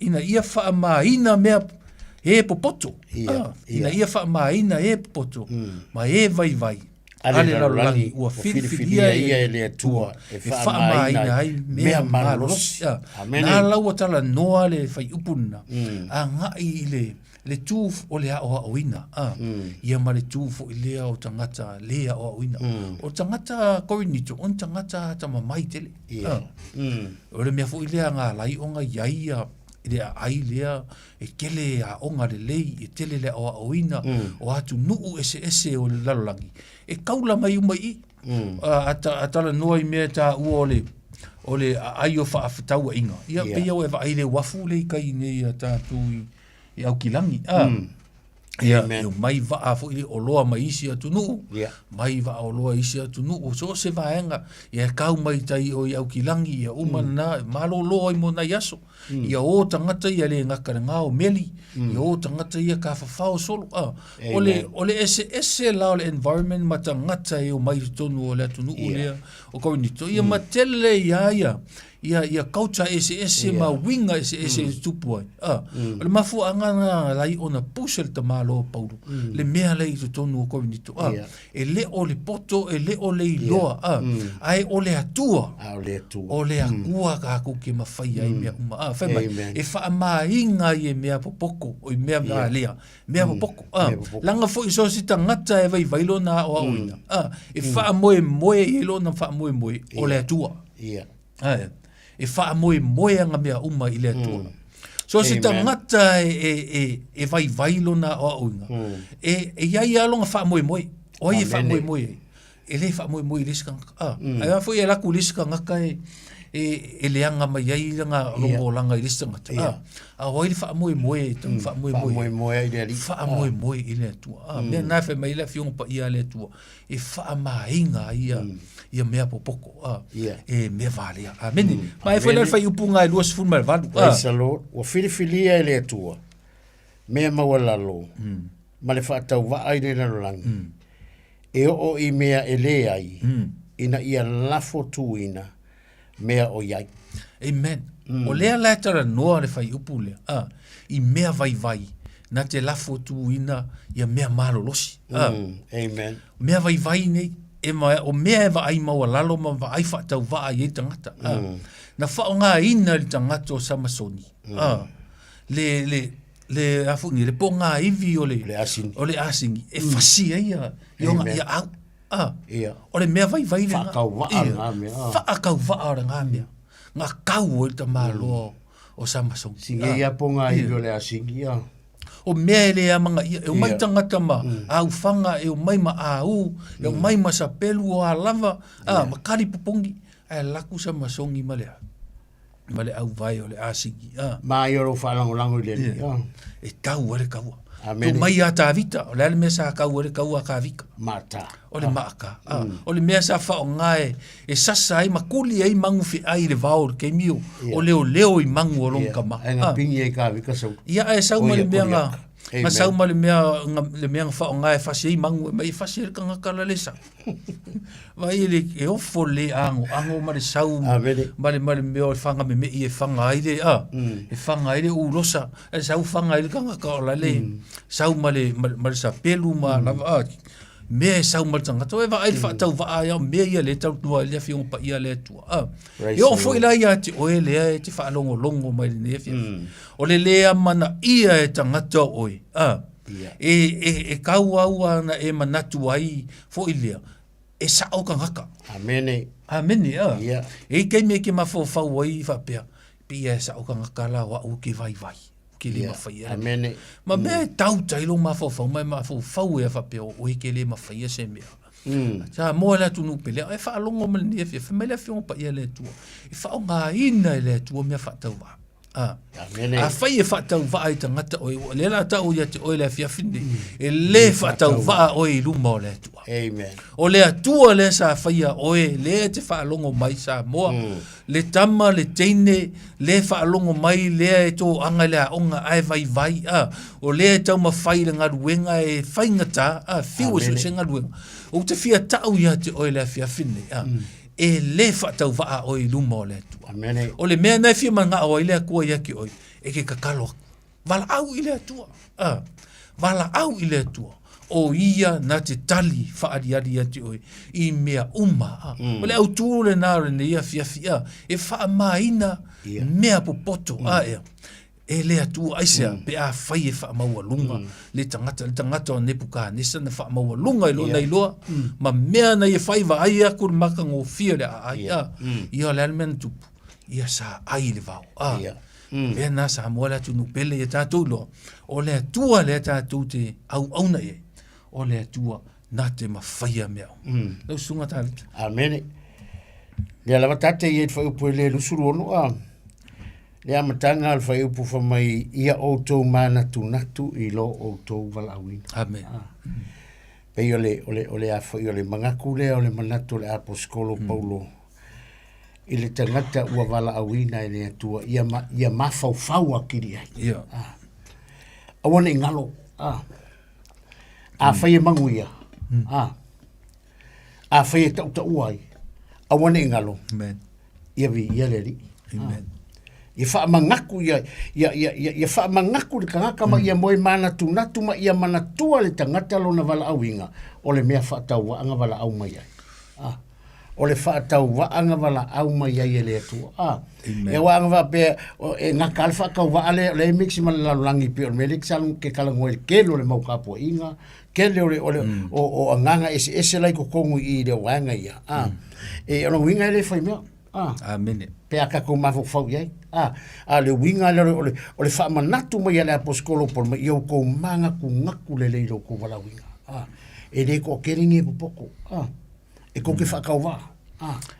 Ina ia whaamaina mea e popoto. Ina ia wha maina e popoto. Ma e vai. Ale laulangi ua filifilia e le atua. E wha maina ai mea malos. Nā laua tala noa le whai upuna. A ngai le tūf o le ao aoina. Ia ma le tūf o lea o tangata lea o aoina. O tangata korinito, on tangata tama mai tele. O le mea fo lea ngā lai o ngā iaia le ai lea e kele a onga le lei e tele le o aoina o atu nuu ese o le lalolangi e kaula mai umai atala noa i mea ta ua o le ai o whaafetaua inga ia pia o e vai le wafu le kai nei a tātu i au kilangi ia mai vaa fo i o loa mai isi atu nuu mai vaa o loa isi atu nuu so se vaenga ia kau mai tai o i au kilangi ia umana malo loa i mona yaso ia o tangata ia le ngaka ngao meli ia o tangata ia ka whawhao solo ole ese lao le environment ma tangata e o mai tonu o le atu nuu lea o korinito ia matele ia kauta ese ma winga ese tupu ai le mafu angana lai ona pusel ta malo Paulo le mea lei to tonu o korinito e le o le poto e le o le iloa ai o le atua o le akua ka ku ke mawhai ai mea uma whai e wha mainga i e mea popoko o i mea lea mea popoko langa fo iso si tangata e vai vailo na o auina e wha moe i lo na wha moe o le atua e wha moe anga mea uma i le atua. So si tangata e vai vailo na o auinga. E iai alonga wha moe. O i wha moe. E le wha moe liska ngaka. Ai wafo i e laku liska ngaka e leanga mai ai langa longo langa i liska ngata. A o i wha moe. Wha moe i le atua. Mea nafe mai le fionga pa ia le atua. E wha mainga ia mea popoko e mea valea amene mai foi le fai upunga e luas fun mal valu salo o filifilia e le atua mea mawalalo ma le whaatau wa ai le langi e o i mea e le ai ina ia lafo tuina mea o iai amen o lea letara noa le fai upu lea i mea vai na te lafo tuina ia mea malolosi amen mea vai nei o mea eva ai maua lalo ma va ai whaatau va ai tangata. Na whao ngā ina li tangata o Samasoni. Le afungi, le po ngā iwi o le asingi. E whasi ia au. O le mea vai vai Fa kau wa nga me. Fa kau wa nga me. Nga kau o te malo o Samasong. Singe ia ponga i le asingi ia. O mea le amanga ia, e o mai tangata ma au fanga, e o mai ma au, e o mai ma sa pelu o a lava, ma kari pupongi, e laku Samasongi ma lea. Ma le au vai o le asingi. Ma i oro whalangolango i le ni. E kau ere kaua. Tu mai a tā vita, o le ale mea sa kau ere kaua ka vika. Mata. O le maaka. O le mea sa whao ngae, e sasa ai makuli ai mangu fi ai le vao ke mio, o leo i mangu o longa ma. E ngā pingi e ka vika sau. Ia e sau ma le mea ngā, ngā sau ma le mea whao ngae fasi ai mangu, e mai fasi ere ka ngaka la lesa. Vai e ofo le ango ma le sau, ma le mea o le whanga me mei e whanga aile, e whanga aile u losa, e sau whanga aile ka ngaka o la le, sau ma le sa pelu ma lava mea e sau maltanga to e va ai fa tau va ai mea ia le tau tua le fi pa ia le tua yo fo ila ia ti o le ti fa longo mai le fi o le mana ia e tangata oi e kau au na e manatu ai fo ilia e sa o kangaka amene e ke me ke ma fo fa wai fa pe pia sa o kangaka la wa o ke vai ke le mawhaia. Amene. Ma mea tau tailo mawhawhau, mai mawhawhau e whapea o ke le mawhaia se mea. Sa moa la tunu pele, e whaalongo mele ni e fia, whamai la whionga pa ia le tua. E whao ngā ina le tua mea whatau wa. A whai e whatau wa ai tangata oi, le la tau ia te oi le fia whine, e le whatau wa oi luma o le tua. Amen. O le atua le sa whaia oi, le te whaalongo mai sa moa, le tama, le teine, le whaalongo mai, le e tō anga le aonga ai vai o le tau ma whai le ngaruenga e whaingata, whiu e se ngaruenga. O te whia tau ia te oi le fia whine, e le whatau waa oi luma o le tua. O le mea nei whia manga o le kua ia ki oi, e ke kakalo, wala au i le tua. Wala au i le tua. O ia na te tali whaariari ati oi, i mea uma. O le au tūro le nāre ne ia fia, e wha maina mea popoto ea. E le atu aisea, pe a whai e wha maua lunga, le tangata o nepuka nesa na wha maua lunga i lo nei loa, ma mea na i whai wa ai a kuru maka ngō fia le a ai ia le almena tupu, ia sa ai le vau. Mea na sa mua le atu nupele e tātou loa, o le atua le tātou te au auna e, o le atua na te mawhaia mea. Lau sunga tālita. Amene. Le alawa tate i e te whaupu e le lusuru ono le amatanga al whai upu whamai ia outou mana tunatu i lo outou walawina. Amen. Pei ole a whai ole mangaku le ole manatu le aposkolo paulo. I le tangata ua walawina e le atua ia mawhau akiri ai. Awana i ngalo. A whai e mangu ia. A whai e tauta uai. Awana i ngalo. Amen. Ia vi ia le ri. Amen. Ia wha mangaku ia wha mangaku le kangaka ma ia moe mana tunatu ma ia mana tua le tangata lo na wala awinga o le mea wha tau wa anga wala au mai ai. O le wha tau wa anga wala au mai ai e le atua. E wa anga wa pe e ngaka alfa kau wa ale le mixi ma le lalangi pe o melik salung ke kalango e kelo le maukapo inga kele o anganga ese lai ko kongu i le wanga ia. E ono winga ele fai mea. Amen. Pe aka ko mafo iai. Le winga le wha manatu mai ale aposkolo por mai iau ko manga ku ngaku le leilo ko wala winga. E le ko keringi e popoko. E ko ke whakau wā.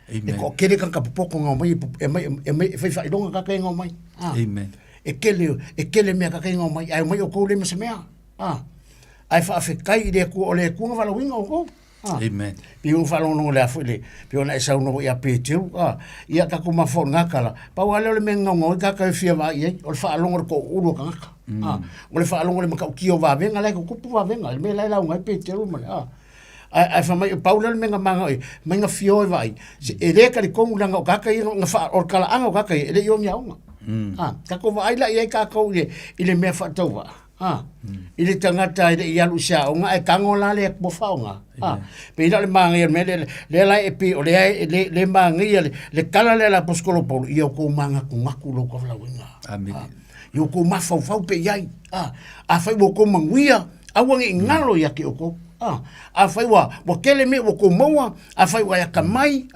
E ko kere kanka popoko ngau mai e mai whai longa kakai ngau mai. Amen. E kele mea kakai ngau mai. Ai mai o kou le masa mea. Ai whaafekai i le kua o le kunga wala winga o kou. Amen. Pi un falon no le afule, pi ona esa no ia petiu, ia ka kuma fo ngakala. Pa wale le menga ngo ka ka fia va ia, o fa longo ko ulo ka ngaka. O le fa longo le maka kio va venga le ko kupu va venga, me la ngai petiu ma. Ai fa mai Paula le menga manga oi, menga fio vai. Se ele ka le kongu langa o ka ka nga fa o kala anga o ka ka ele yo nya unga. Ka ko va ai la ia ka ko ile me fa tau va. Ile tangata ile ialu sia o nga e kangola le mo faunga. Pe ina le mangi me le la e pi o le mangi le kala le la poskolo polo io ko manga ku ngaku lo ko la winga. Amen. Io ko ma fau pe yai. A fai mo ko manguia a wangi ngalo ya ki oko. A fai wa kele me wa ko moa, a fai wa ka mai,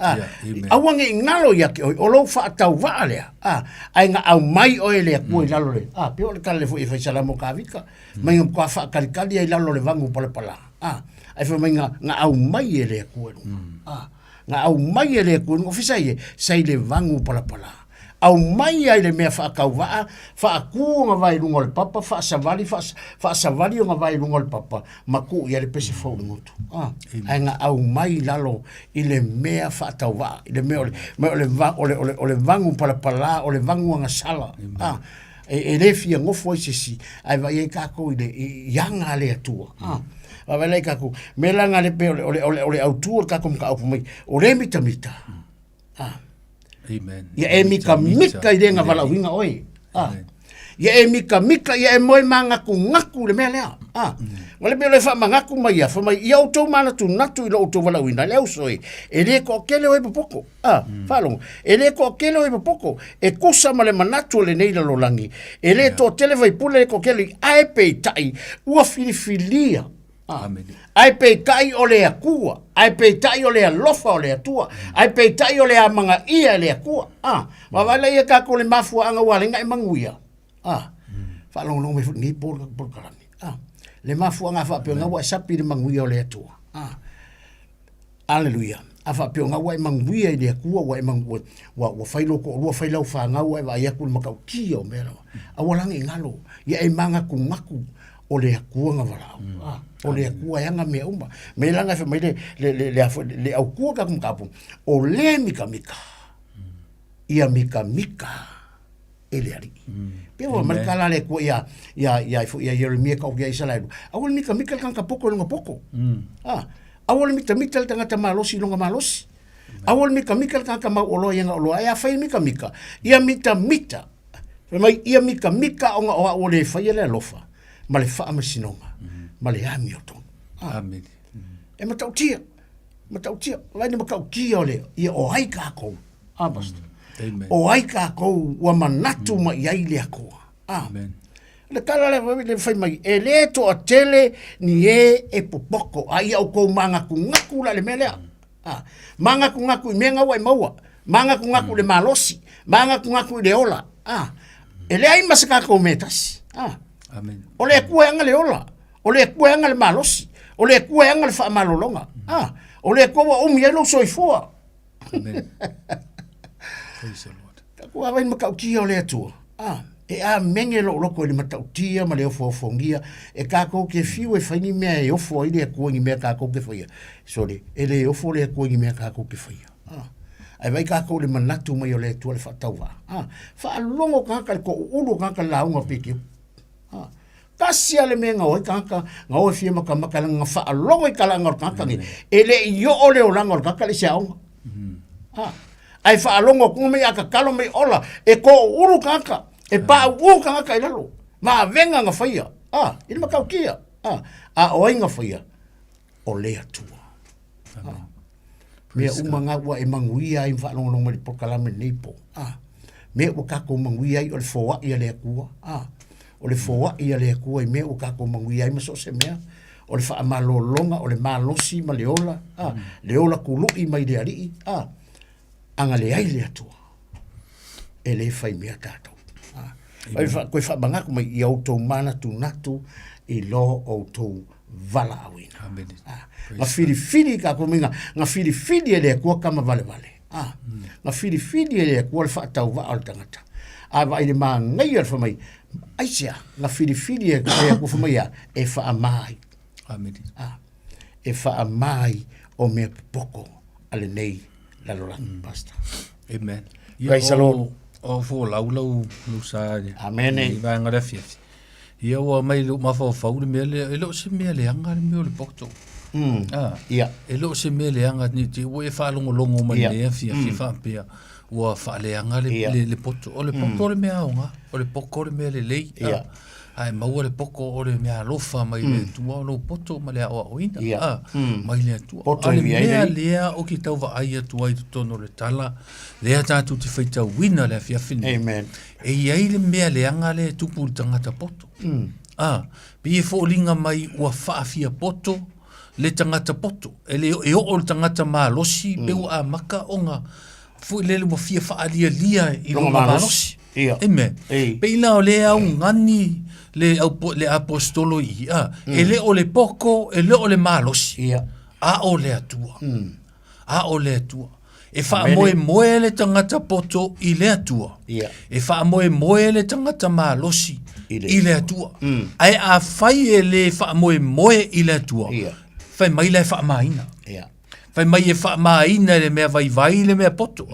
awange ngalo ya ke o lo fa tau va le. Ai nga au mai o ele ko i lalo le. Pe o le kale fo e fai sala mo ka vika. Mai ngam ko fa kali kali ai lalo le vangu pala pala. Ai fai mai nga au mai ele ko. Nga au mai ele ko no fisa ye sai le vangu pala pala. Au mai ai le mea whaakau waa, whaaku nga vai rungo le papa, whaasavali nga vai rungo le papa, ma ku ia le pese fau ngutu. Ai nga au mai lalo i le mea whaatau waa, i le mea ole vangu palapala, ole vangu anga sala. E le fia ngofo i sisi, ai vai e kako i le yanga le atua. Vai lai kako, me langa le pe ole autua kako mka aupu mai, ole mita mita. Amen. Ya e mika mika i renga wala winga oi. Ya e mika mika ya e moi manga ku ngaku le mea lea. Wale pe le wha mangaku mai ia, wha mai ia auto mana tu natu i lo auto wala winga leo soi. E le ko kele oi papoko. Whalongo. E le ko kele oi papoko. E kusa ma le manatu le neila lo langi. E le to tele vai pule le ko kele ai pe tai ua filifilia. Ai pe tai o le akua, ai pe tai o le alofa o le atua, ai pe tai o le amanga ia le akua. Ma wala ia kako le mafua anga wale ngai manguia. Whalong no me fut ni por kalani. Le mafua anga whapio nga wa sapi le manguia o le atua. Alleluia. A whapio nga wa manguia i le akua wa manguia. Wa whailo ko lua whailau whangau wa ia kul makau kia o mera. A walangi ngalo. Ia e manga ku ngaku o le akua nga walau. O le akua yanga mea uma. Me langa fe mai le au kua ka kumkapu. O le mika mika. Ia mika mika. E le ari. Pewa marikala le kua ia Yeremia ka o ia Isalairu. Awal mika mika le kanka poko lunga poko. Awal mika mika le tangata malosi lunga malosi. Awal mika mika le kanka mau oloa yanga oloa. Ia fai mika mika. Ia mita mita. Fe mai ia mika mika onga oa o le fai le alofa. Ma le wha amasinonga. Ma le ami o tonu. Amen. E matautia. Lai ni makau kia o le. Ia o ai kākou. Basta. O ai kākou wa manatu ma iai le akoa. Amen. Le kala le whai mai. E le to a tele ni e popoko. Ai au kou manga ku ngaku la le mea lea. Manga ku ngaku i menga wa i maua. Manga ku ngaku le malosi. Manga ku ngaku i le ola. E le ai masakako metasi. Amen. O le kua anga le ola. O le kua anga le malosi. O le kua anga le wha malolonga. O le kua wa umi alo soifua. Amen. Praise the Lord. Ta kua wain makau kia o le atua. E a menge lo loko e le matau tia ma le ofo fongia. E kako ke fiu e whaini mea e ofo i le kua ngi mea kako ke whaia. Sorry. E le ofo le kua ngi mea kako ke whaia. Ai vai kako le manatu mai o le atua le whatau wa. Wha longo kaka le ko ulu kaka launga piki. Kasi ale me ngau kaka ngau fie maka maka nga fa longo kala ngor kaka ni ele yo ole o langor kaka le siao ai fa longo ku me aka kalo me ola e ko uru kaka e pa u kaka ilalo ma venga nga faia ile maka kia o inga faia o le atua me umanga wa e manguia i fa longo mo le pokala me nipo me o kako manguia i o le foa i le akua o le foa ia le kua i mea o kako mangui ai maso se mea o le wha malolonga o le malosi ma le ola kulu i mai le ari anga le ai le atua e le whai mea tātou koe wha bangaku mai i autou mana tu natu i lo autou vala awina nga whiri kako minga nga whiri e le kua kama vale nga whiri e le kua le wha tau wa al tangata vai le ma ngai al mai aisia nga whiri e ko fa mai e fa mai Amen. E fa mai o me poko ale nei la lorang pasta. Amen. Praise the Lord. O fo laulau lu sa. Amen. I va ngara fi. Ia o mai lu ma fo fa le mele e lo se mele anga le mele pokto. Ia. E lo se mele anga ni te o e fa longo mai le fi fa pe. Ua whaaleanga le poto. O le poko le mea onga. O le poko le mea le lei. Ai maua le poko o le mea lofa mai le tua o lo poto ma le awa oina. Mai le tua. A le mea lea o ki tau wa aia tua i tutono le tala. Lea tātu te whaita wina le fiafine. Amen. E iai le mea leanga le tupu le tangata poto. Pi e fōlinga mai ua whaafia poto. le tangata poto, e o le tangata malosi, pe ua maka o ngā, fu lele mo fia whaalia lia i longa malosi. Eme, pe ila o le au ngani, le apostolo i, e le o le poko, e le o le malosi. A o le atua. A o le atua. E wha moe le tangata poto i le atua. E wha moe le tangata malosi i le atua. Ai a whai e le wha moe i le atua. Whai mai le wha maina. Whai mai e wha maina le mea vai le mea poto.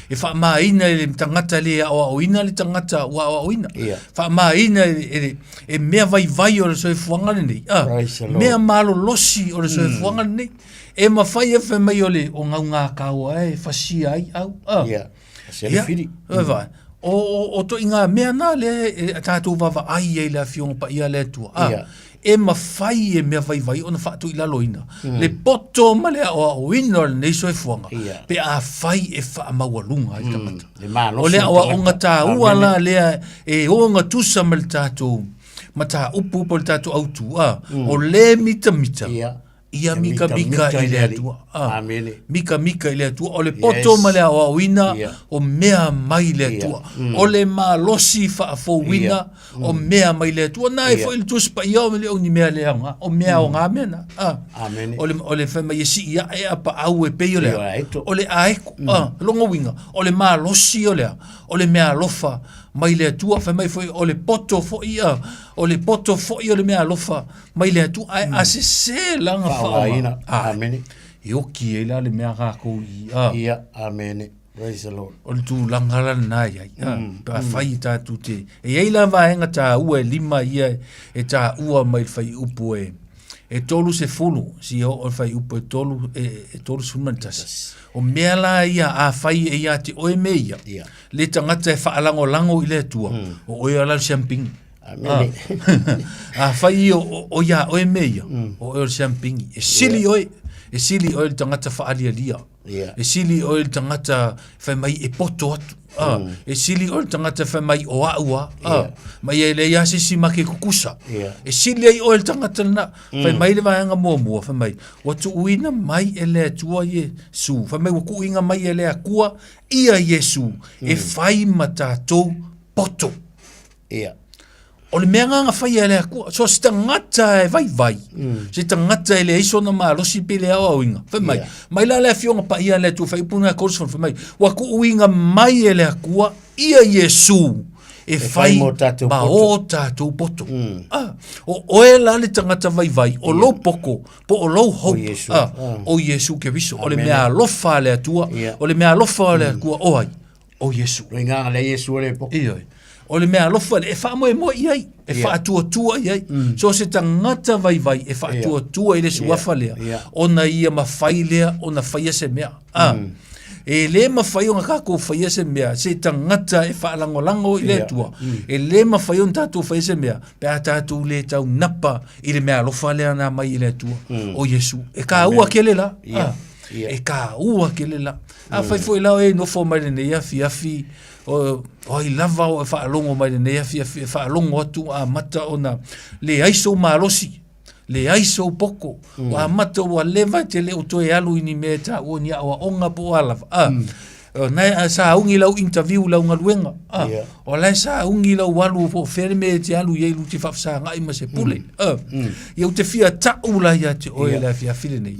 E wha maina le tangata le oina le tangata oina. Wha maina e mea vai o le soe fuangane nei. Mea malo losi o le soe fuangane nei. E ma fai e whai mai ole o ngā kaua e whasia ai au. Sele firi. O to inga mea nā le tātou wawa ai e le fionga pa ia le tua. E ma fai e mea vai o na whaatu i laloina. Le poto ma le o ina le neiso e fuanga. Pe a fai e wha mawalunga i tamata. O le awa o ngā tā ua la lea e o ngā tusa ma le tātou. Ma tā upu po le tātou autu. O le mita. Ia mika i le atua. Mika i le atua. O le poto ma le awa wina o mea mai le atua. O le malosi wha a fo wina o mea mai le atua. Nā e fo il tuspa i au me le au ni mea le anga. O mea o ngā mea na. O le whema i si ia e apa au e pei o le a. O le aeko. Longo winga. O le malosi o le a. O le mea lofa mai le atua. Whema i fo o le poto fo ia. O le poto fo i o le mea lofa mai le atua. A se langa Aina, amene. E oki e la le mea kako i. Ia, amene. Praise the Lord. O le tu langala na ia. Pa fai tātu te. E eila vaenga tā ua e lima ia e tā ua mai fai upu e. E tolu se fulu, si o fai upu e tolu sumantas. O mea la ia a fai e ia te oe me ia. Le tangata e whaalango i le tua. O oe ala champing. A fai o ia oe meia o oe champingi e sili oe le tangata whaalia lia e sili oe le tangata whai mai e poto atu e sili oe le tangata whai mai o aua mai e le iase si make kukusa e sili oe le tangata na whai mai le vahanga mua whai mai watu uina mai e le atua Yesu whai mai waku inga mai e le akua ia Yesu e whai matatou poto o le mea nganga whai e lea kua. So si tangata e vai. Si tangata e lea iso na maa losi pe lea o inga. Whai mai. Mai la lea fionga pa ia lea tu whai puna korsfon whai mai. Waku uinga mai e lea kua ia Yesu. E whai ma o tātou poto. O oe la le tangata vai. O lo poko. Po o lo hope. O Yesu ke viso. O le mea lofa lea tua. O le mea lofa lea kua oai. O Yesu. Ringa le Yesu le poko. O le mea lofa e wha moe iai, e wha atua iai. So se tangata vai e wha atua i le suafa lea. O na ia mawhai lea, o na whaia se mea. E le mawhai o ngā kako whaia se mea, se tangata e wha lango i le atua. E le mawhai o tātou whaia se mea, pe a tātou le tau napa i le mea lofa lea nā mai i le atua. O Yesu. E ka ua ke le la. E ka ua ke le la. A whai fo i lao e nofo mai le nei afi. O i lava o e whaalongo mai ne afi whaalongo atu a mata o na le aiso malosi, le aiso poko, o a mata o a leva te le o toe alu ini me ta o ni a onga po alava. Nai sa ungi lau interview lau ngaluenga. O lai sa ungi lau walu po fere me te alu ye lu te whafsa ngai ma se pule. Iau te fia ta ula ia te oe la fia file nei.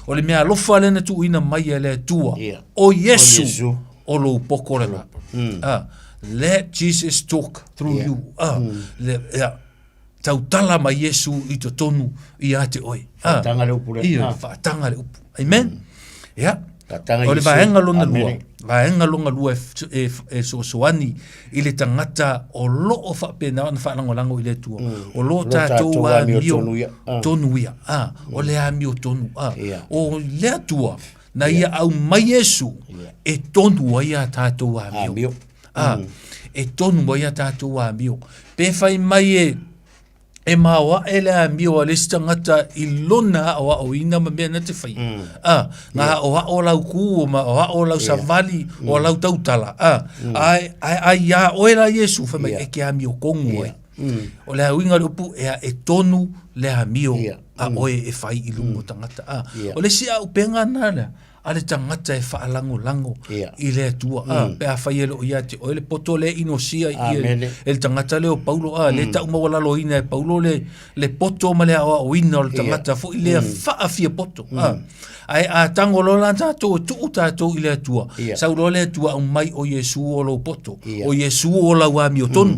O le mea lofa lena tu ina mai e le tua. O Yesu. O lo poko rena. Let Jesus talk through you. Tau tala ma Yesu i to tonu i ate oe. Whatanga le upu. Whatanga le upu. Amen? O le vaenga longa lua. Vaenga longa lua e soani i le tangata o loo whapena na whanangolango i le tua. O loo tātou a mio tonu ia. O le a mio tonu. O lea tua. Na ia au mai Yesu e tonu ai a tātou a mio. E tonu ai a tātou a mio. Pe whai mai e mawa e le a mio a lesi tangata i lona o ina ma mea na te whai. Ngā o lau ku o lau savali o lau tautala. Ai a oera Yesu whai mai e ke a mio kongu ai. O le a winga rupu e tonu le a mio a oe e whai i lungo tangata. O le si au penga nana, a le tangata e whaalango i le atua. Pe a whai elo ia te oe le poto le inosia i e le tangata leo Paulo. Le tau mawalalo ina e Paulo le poto ma le awa o ina o le tangata fo i le whaafia poto. Ai a tango lola tātou tuu tātou i le atua. Sau lo le atua au mai o Yesu o lo poto. O Yesu o la wami o tonu.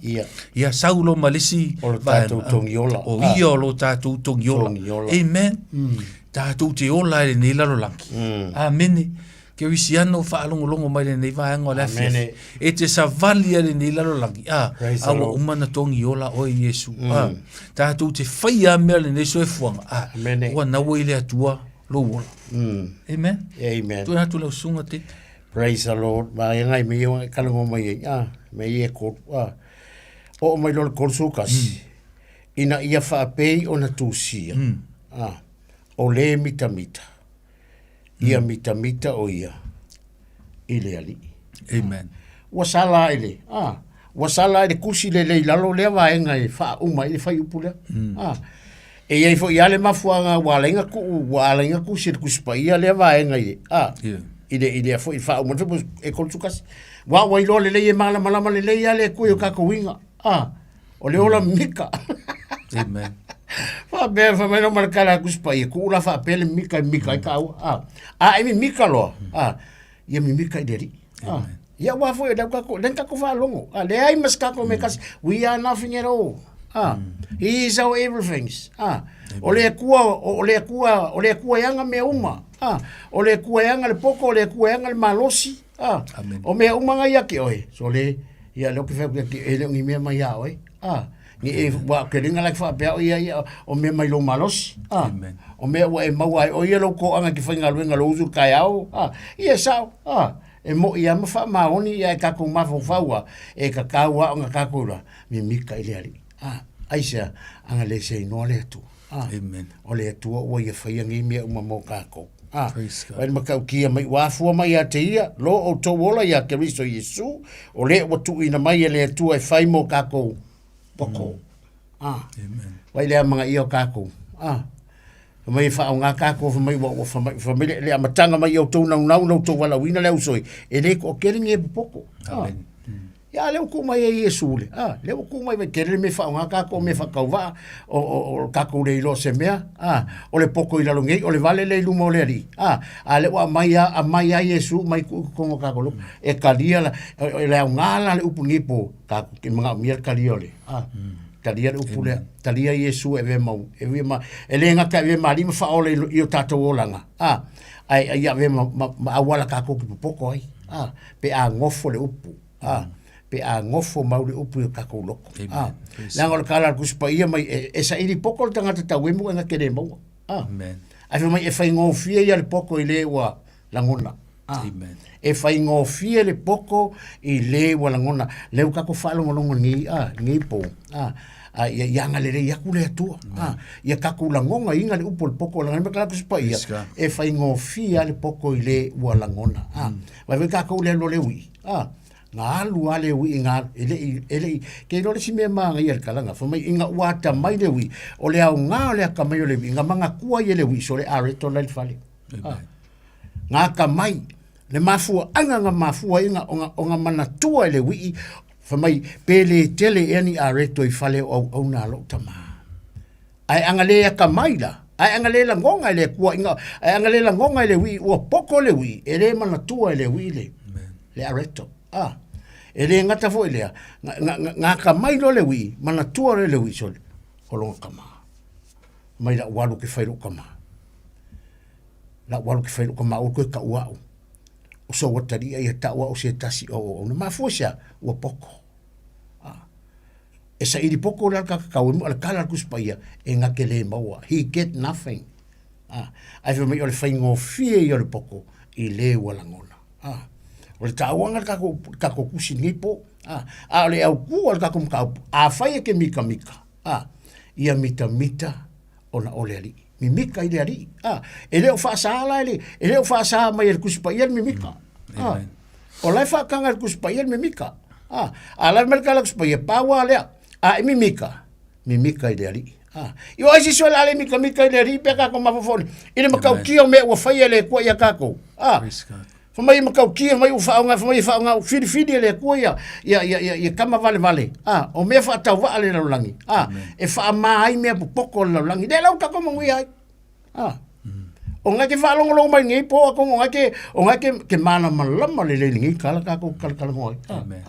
Ia sau lo malisi. O lo tātou tongi ola. O ia o lo tātou tongi ola. Amen. Tātou te ola e nei lalo langi. Amene. Ke wisi ano whaalongolongo mai le nei vaenga o le afia. E te savali e le nei lalo langi. Awa umana tongi ola o Yesu. Tātou te whaia mea le nei soe fuanga. Ua nawa i le atua. Lo wola. Amen. Amen. Tu hatu lau sunga te. Praise the Lord. Ma ngai me yo kalango mai me ye ko o mai lo ko sukas. Ina ia fa pei ona tusia. O le mita. Ia mita o ia. Ile ali. Amen. Wasala ile. Wasala ile kusi le lalo le va ngai fa uma ile fa upula. E ia fo ia le mafuanga walenga ku sir ku spa ia le va enga i ide fo fa mo fo e kon sukas wa lo le mala le ia le ku yo ka ko winga o le ola mika amen fa be fa me no markala ku spa i ku la fa pele mika ka e mi mika lo ia mi mika ideri ia wa fo da ko den ka ko fa longo le ai mas ka ko me kas we are nothing at all. He is our everything. Ole kua yanga me uma. Ole kua yanga le poko, ole kua yanga le malosi. O me uma nga yake oe. So le ia lo ke fa ke ele ngi me mai ya oe. Ni e wa ke ringa like fa pe ia o me mai lo malosi. O me wa e mawai o ia lo ko anga ki fainga luenga lo uzu kai au. Ia sao. E mo ia ma fa maoni ia ka ko ma fo faua e ka kaua nga ka ko la mi mika ile ali. Aisha anga le se no le tu. Amen. O le tu o ia fai ngi me uma mo ka ko. Vai ma ka kia mai wa fu mai ate ia lo o to wola ia Kristo Yesu o le o tu ina mai le tu e fai mo ka ko poko. Amen. Vai le manga ia ka ko. Mai fa nga ka ko mai wo fa mai le amatanga mai o to na to wala wina le usoi e le ko keringi e poko. Amen. Ya le ku mai e Yesu le. Le ku mai ve kere me fa nga ka ko me fa ka va o ka ko le lo se mea. O le poko i la longi o le vale le lumo le ali. Le wa mai a Yesu mai ku ko ka ko e kalia la le ngala le upungipo ka ke mga mier kalia le. Talia upule talia Yesu e ve mau e le nga ka ve mali ma fa o le i tato olanga. Ai ya ve ma awala ka ko ki poko ai. Pe a ngofo le upu. Pe a ngofo maule upu ka ko loko. La ngol kala ku spa ia mai e sa iri poko tanga ta wemu nga kere mo. Amen. Ai mai e fai ngofia ia le poko ile wa langona. Amen. E fai ngofia le poko ile wa langona. Le ka ko falo ngolongo ni po. Ia nga le ia ku le tu. Ia ka ku langonga inga le upu le poko la nga kala ku spa ia. E fai ngofia le poko ile wa langona. Vai ka ko le lo le wi. Nga alu ale wi nga ele ke lo si me ma ia kalanga fo mai inga wata mai le wi o le au nga le ka mai le wi nga manga kua ile wi so le are to le fali nga ka mai le mafu anga nga mafu inga onga mana tua le wi fo mai pele tele ani are to i fale o na lo tama ai anga le ka mai la ai anga le la ngonga le kua inga ai anga le la ngonga le wi o poko le wi ele mana tua le wi le are to ele ngata fo ele nga ka mai lo le wi mana tua le wi so o lo kama mai la walu ke fai kama la walu ke fai kama o ko ka wa o so watari ai ta wa o se tasi o na mafosia o poko esa iri poko la ka ka o ala kala ku spaia e nga ke le maua he get nothing ai fe mai o le fai ngo fie o le poko i le wala ngona o le tauanga ka ko kusi nipo le au ku al ka kum ka a fai ke mika ia mita ona ole ali mi mika ile ali ele o fa sala ele o fa sa mai el kuspa ia mi mika o la fa kanga el kuspa ia mi mika ala merka la kuspa ia pa wa le mi mika ile ali Io ai si la le mika le ripe ka ko mafofoni. Ile makau kia me wa fai le ko ya kako. Fa mai makau kia mai u fa nga fidi le ko ya kama vale. O me fa tau va le langi. E fa mai me poko le langi. De lau ka ko mo ia. O nga ke fa long mai ngai po ko nga ke mana malama le ngai kala ka ko kala mo. Amen.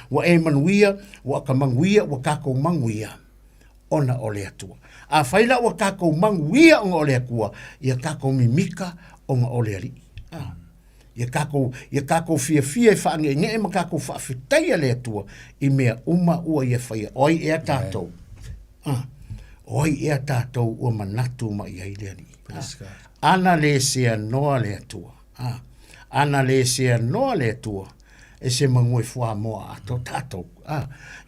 Wa e manuia, wa ka manguia, wa kako manguia. Ona ole atua. A faila wa kako manguia onga ole akua. Ia kako mimika onga ole ali. Ia kako fia fa nge ma kako fa fitai ale atua. I mea uma ua ia faia. Oi ea tātou. Oi ea tātou ua manatu ma ia ile ali. Ana le sea noa le atua. Ana le sea noa le atua. E se mangoi fua moa ato tātou.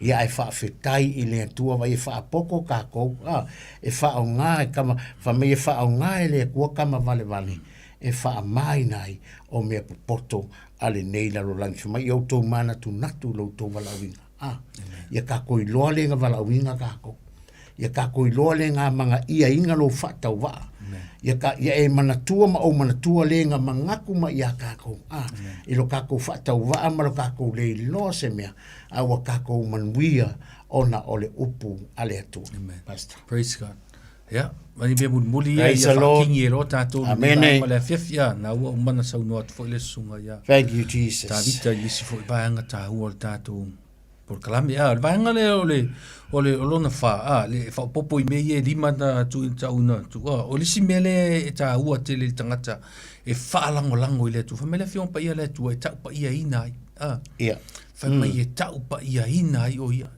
Ia e wha whitai i lea tua vai e wha poko kākou. E wha au ngā e kama, wha me e wha au ngā e lea kua kama vale. E wha mai nai o mea pupoto ale nei laro langi. Wha mai au tau mana tu natu lau tau walawinga. Ia kākou i loa le ngā walawinga kākou. Ia kākou i loa le ngā manga ia inga lo whatau waa. Ia e manatua ma o manatua le ngā mangaku ma ia kākou. I lo kākou whatau waa ma lo kākou le loa se mea. Awa kākou manuia ona ole upu ale atu. Praise God. Ja, wanneer we moeten moeilijk ja, king je rot aan toe. Amen. Maar vijf jaar, nou om mannen zou nooit voor les zongen ja. Thank you Jesus. Ta vita yisi voor baanga ta huol ta toe. Por kalam ja, baanga le olona fa le fa popo i meye lima na tu ta una tu oli si mele ta hua tele tangata e fa lango ile tu fa mele fion pa ia le tu e ta pa ia ina yeah. Fa mai e ta pa ia ina o ia.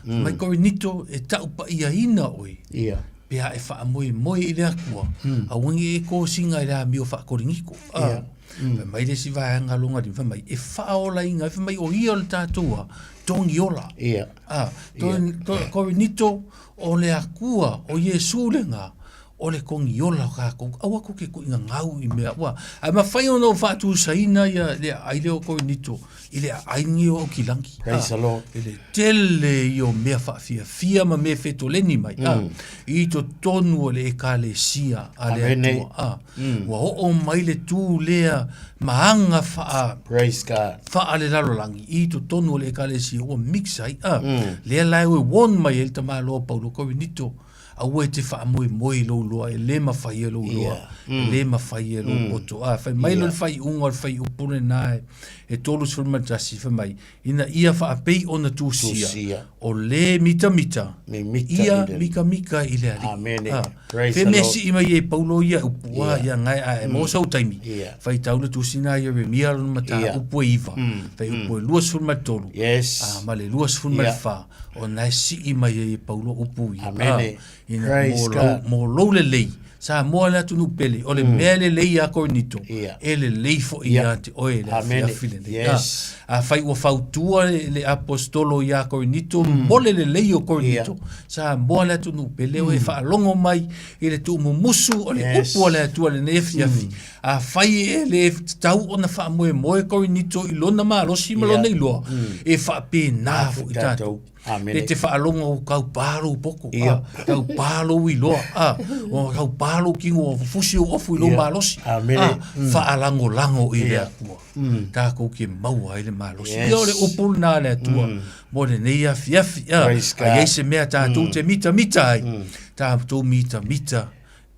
Mai ko nito e ta pa ia ina o ia. Pea e wha moi i rea kua. A wangi e ko singa i rea mio wha koringiko. Mai re si vahanga longa rin, mai e wha ola inga, mai o hia o le tātua, tongi ola. Kore nito o le akua, o Yesu le ngā, o le kongi ola kako, awa ko ke ko inga ngau i mea. Ai ma whai ono whātu saina ia le aile o kore nito, i le aingi o kilangi. Praise the Lord. I le tele i o mea whaafia ma mea wheto leni mai. I to tonu o le e ka le sia a le atua. Wa o mai le tū lea maanga wha. Praise God. Wha le lalolangi. I to tonu o le e ka le sia o mixai. Lea lai ue won mai el tama loa paulo koe nito. A ue te wha moi lo loa, e le mawhai e lo loa, le mawhai e lo poto. Whai mai lo whai unga, whai upune nae, e tolu surma jasi, whai mai. Ina ia wha apei ona tūsia, o le mita. Ia mika i le ali. Amen. Whe mesi ima i e paulo ia upua, ia ngai a e mōsau taimi. Whai taula tūsina ia re mia rona mata upu e iwa. Whai upu e lua surma tolu. Ma le lua surma wha. O nai si ima i e paulo upu ia. Amen. Mo lo le lei sa mo la tu nu pele o le mele lei a cornito e le lei fo ia te o le afile a fai o fautua le apostolo ia cornito mo le lei o cornito sa mo la tu nu pele o e fa longo mai e le tu musu o le upo le tu le nefi a fai le tau ona fa mo e cornito i lona ma lo si mo lona i lo e fa pe na fo tato e te whaalonga o kau pālo poko. Kau pālo i loa. O kau pālo kingo o fusi o ofu i lo malosi. Whaalango i lea kua. Tā kou ke maua i le malosi. Ia o le upul nā lea tua. Mo le nei a fiafi. A iei se mea tātou te mita ai. Tātou mita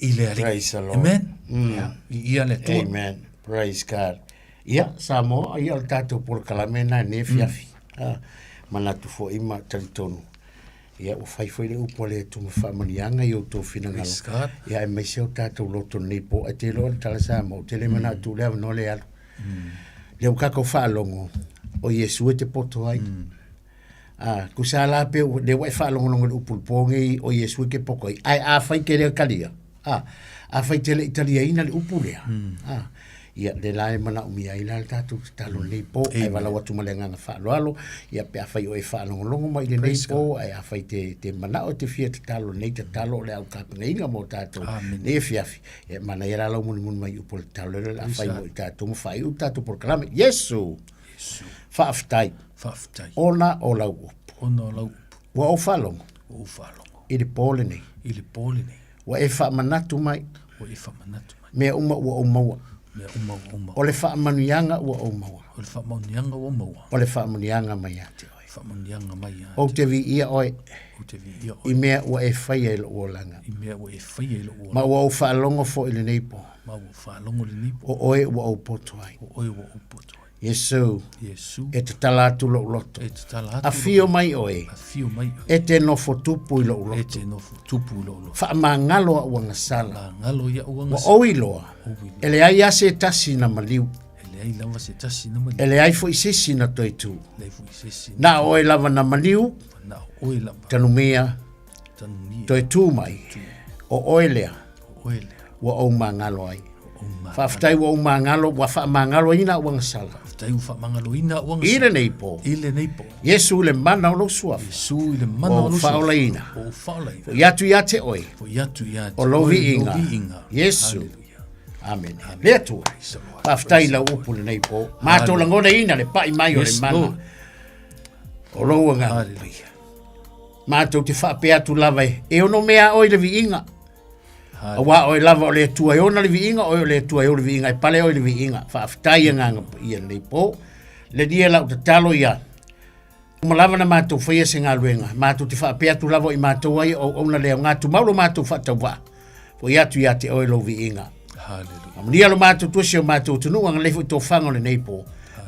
i le ali. Amen. Ia le tua. Amen. Praise God. Ia, Samoa, ia o tātou por kalamena ne fiafi. Manatu fo ima talitonu. Ia o fai foi le upo le tu mawhamanianga i o tō whinangalo. Ia e meise o tātou loto nei po a te loa tala sa mo. Te le manatu lea no le alu. Leo kako whaalongo o Yesu e te poto ai. Kusa la pe le wai whaalongo longa upul pongi o Yesu e ke poko ai. Ai a fai ke rea kalia. A fai te le italia ina le upu lea. Ia le lai mana umi ai la tatu talo nei po ai wala watu malenga na whaaloalo ia pe a whai o e whaalongolongo mai le nei po ai a whai te mana o te fia te talo nei te talo le au kapinga inga mo tatu ne e fiafi e mana ia la lau muni mai upo le talo le a whai mo i tatu mo whai u tatu por kalame Yesu whaaftai ona o lau upo ona o lau upo wa o whalongo I le pole nei. I le pole nei. Wa e whaamanatu mai. O e whamanatu mai. Mea uma ua o maua. Mea uma o maua. O le whaamanuianga ua o maua. O le whaamanuianga o maua. O le whaamanuianga mai ate oi. Whaamanuianga mai ate. O te vi ia oi. O te vi ia oi. I mea ua e whaia ilo uolanga. I mea ua e whaia ilo uolanga. Ma ua o whaalongo fo ili neipo. Ma ua whaalongo li nipo. O oe ua o poto ai. O oe ua o poto ai. Yesu. Yesu. E te tala atu lo loto. E te tala atu. A fio mai oe. A fio mai oe. E te nofo tupu ilo loto. E te nofo tupu ilo loto. Wha mangalo a uanga sala. Mangalo ia uanga sala. Wa oi loa. Ele ai ase tasi na maliu. Ele ai lava se tasi na maliu. Ele ai fo isisi na toi tu. Ele fo isisi. Na oe lava na maliu. Na oe lava. Tanumia. Tanumia. Toi tu mai. O oe lea. O oe lea. Wa o mangalo ai. Whaftai wa o mangalo. Wa wha mangalo ina uanga sala. Tai u whamangalo ina uanga sa. Ile nei po. Ile nei po. Yesu le mana o lo suafu. Yesu le mana o lo suafu. O whaola ina. O whaola ina. O yatu yate oi. O yatu yate. O lovi inga. Lovi inga. Yesu. Amen. Lea tua. Whaftai la upu le nei po. Mātou la ngone ina le pai mai o le mana. O loa ngā pai. Mātou te whapea tu lava e ono mea oi le vi inga. A wā oi lava o le tua e ona le vi inga, oi o le tua e o le vi inga, e pale o le vi inga. Whaftai nganga ia nei po. Le dia lau te talo ia. Uma lava na mātou whaia se ngā luenga. Mātou te whapea tu lava i mātou ai o ona leo ngā tu maulo mātou whatau wā. Po iatu ia te oi lo vi inga. Hallelujah. Mania lo mātou tuasi o mātou tunu anga leifo i tō whanga le nei po.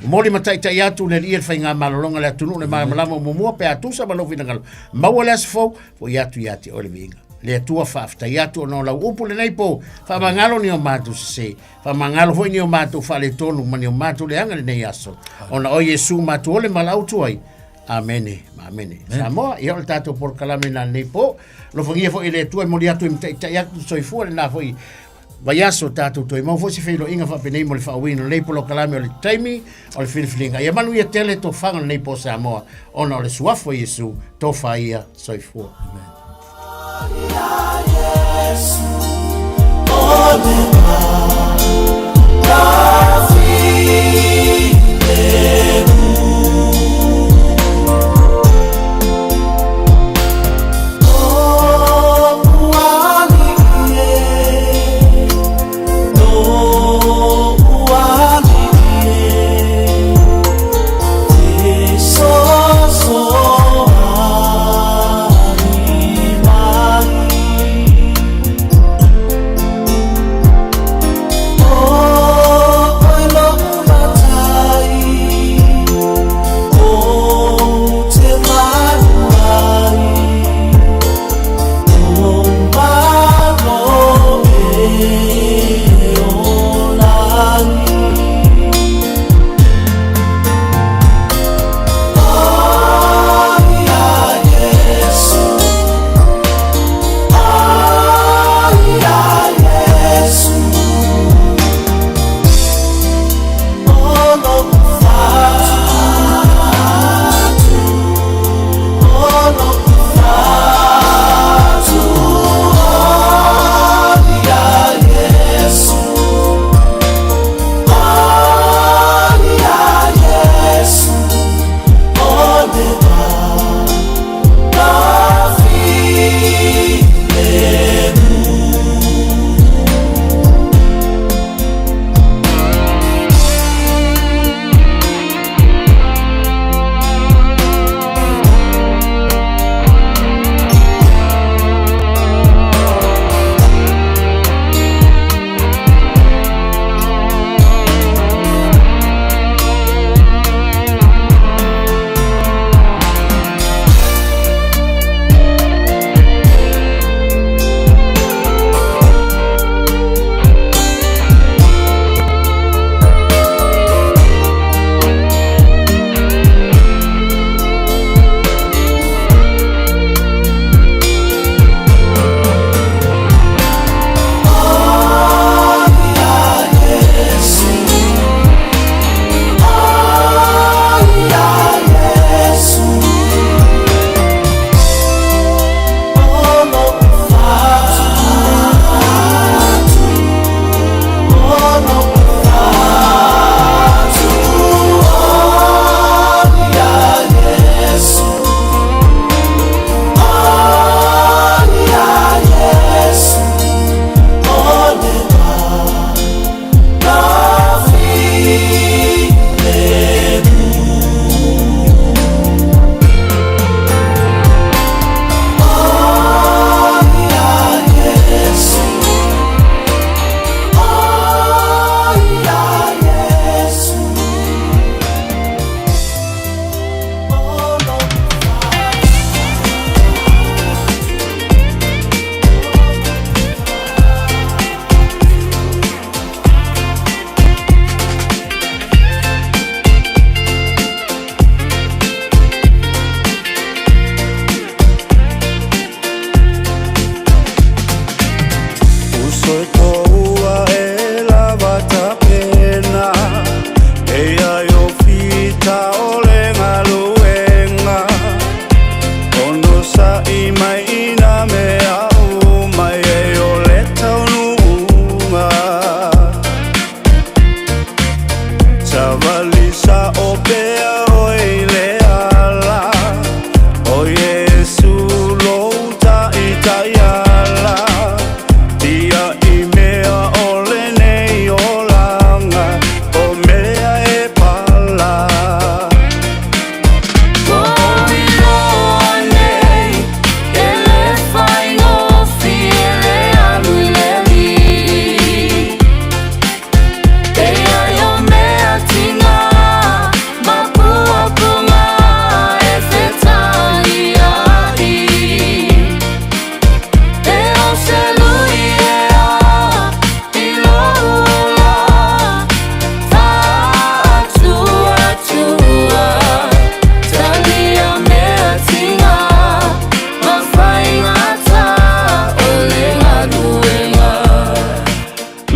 Mori matai ta iatu le ia whai ngā malolonga le tunu le malama o mua pe atusa malofi na ngalo. Maua le asfau, po iatu ia te oi le vi inga. Le atua whaafta iatu o no lau upu le nei po. Whamangalo ni o mātou se. Whamangalo hoi ni o mātou whale tonu mani o mātou le anga le nei aso. Ona o Yesu mātou ole malau tuai. Amene, amene. Samoa, ia o le tātou por kalame na nei po. Lo whangia fo i le tuai mori atu i mta iatu soifua le nā fo i Vaiaso tātou toi. Mau fosi whilo inga whapenei mo le whaawino. Nei po lo kalame o le taimi o le whiliwhilinga. Ia manu ia tele tō whanga nei po Samoa. Ona o le suafo Yesu tō whaia soifua. Amen. Yesu, olema,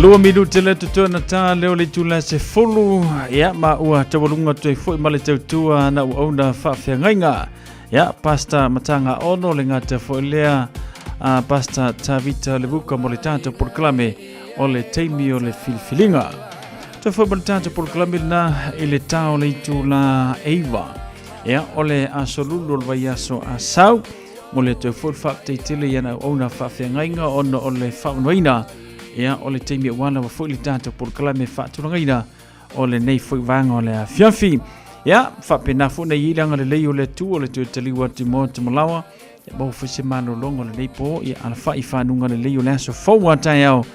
Lua minuti le tutuna ta leo le tula se fulu ya ma ua tawalunga tui fui ma le tautua na ua una whawhiangainga ya pasta matanga ono le ngata fui lea pasta Tavita le buka mo le tata porklame o le teimi o le filfilinga tui fui ma le tata porklame na ile tau le tula Eva ya o le asolulu le vaiaso asau mo le tui fui whapteitile ya na una whawhiangainga ono o le whaunoina ia o le teimi wana wa foi le tata por kalame faturangaina o le nei foi vanga o le fiafi ia fapena fu nei ilanga le lei o le tu o le tu taliwa timo timalawa ia mo foi semana longo le nei po ia ana fa ifanunga le lei o le so fo tai au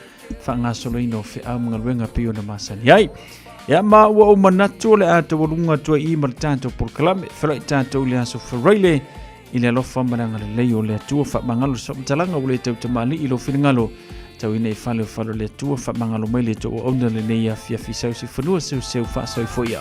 fa nga soloino fe au mga wenga pio na masani ai ia ma o manatu le ata wolunga tu I mal tata por kalame fela tata o le so ferele ile lo fa mananga le lei o le tu fa mangalo so talanga o le tu tamali ilo filingalo tau ina I whalo le tua wha mangalo mai le tō o ona le nei a fia fisau si whanua seu fa sau foia.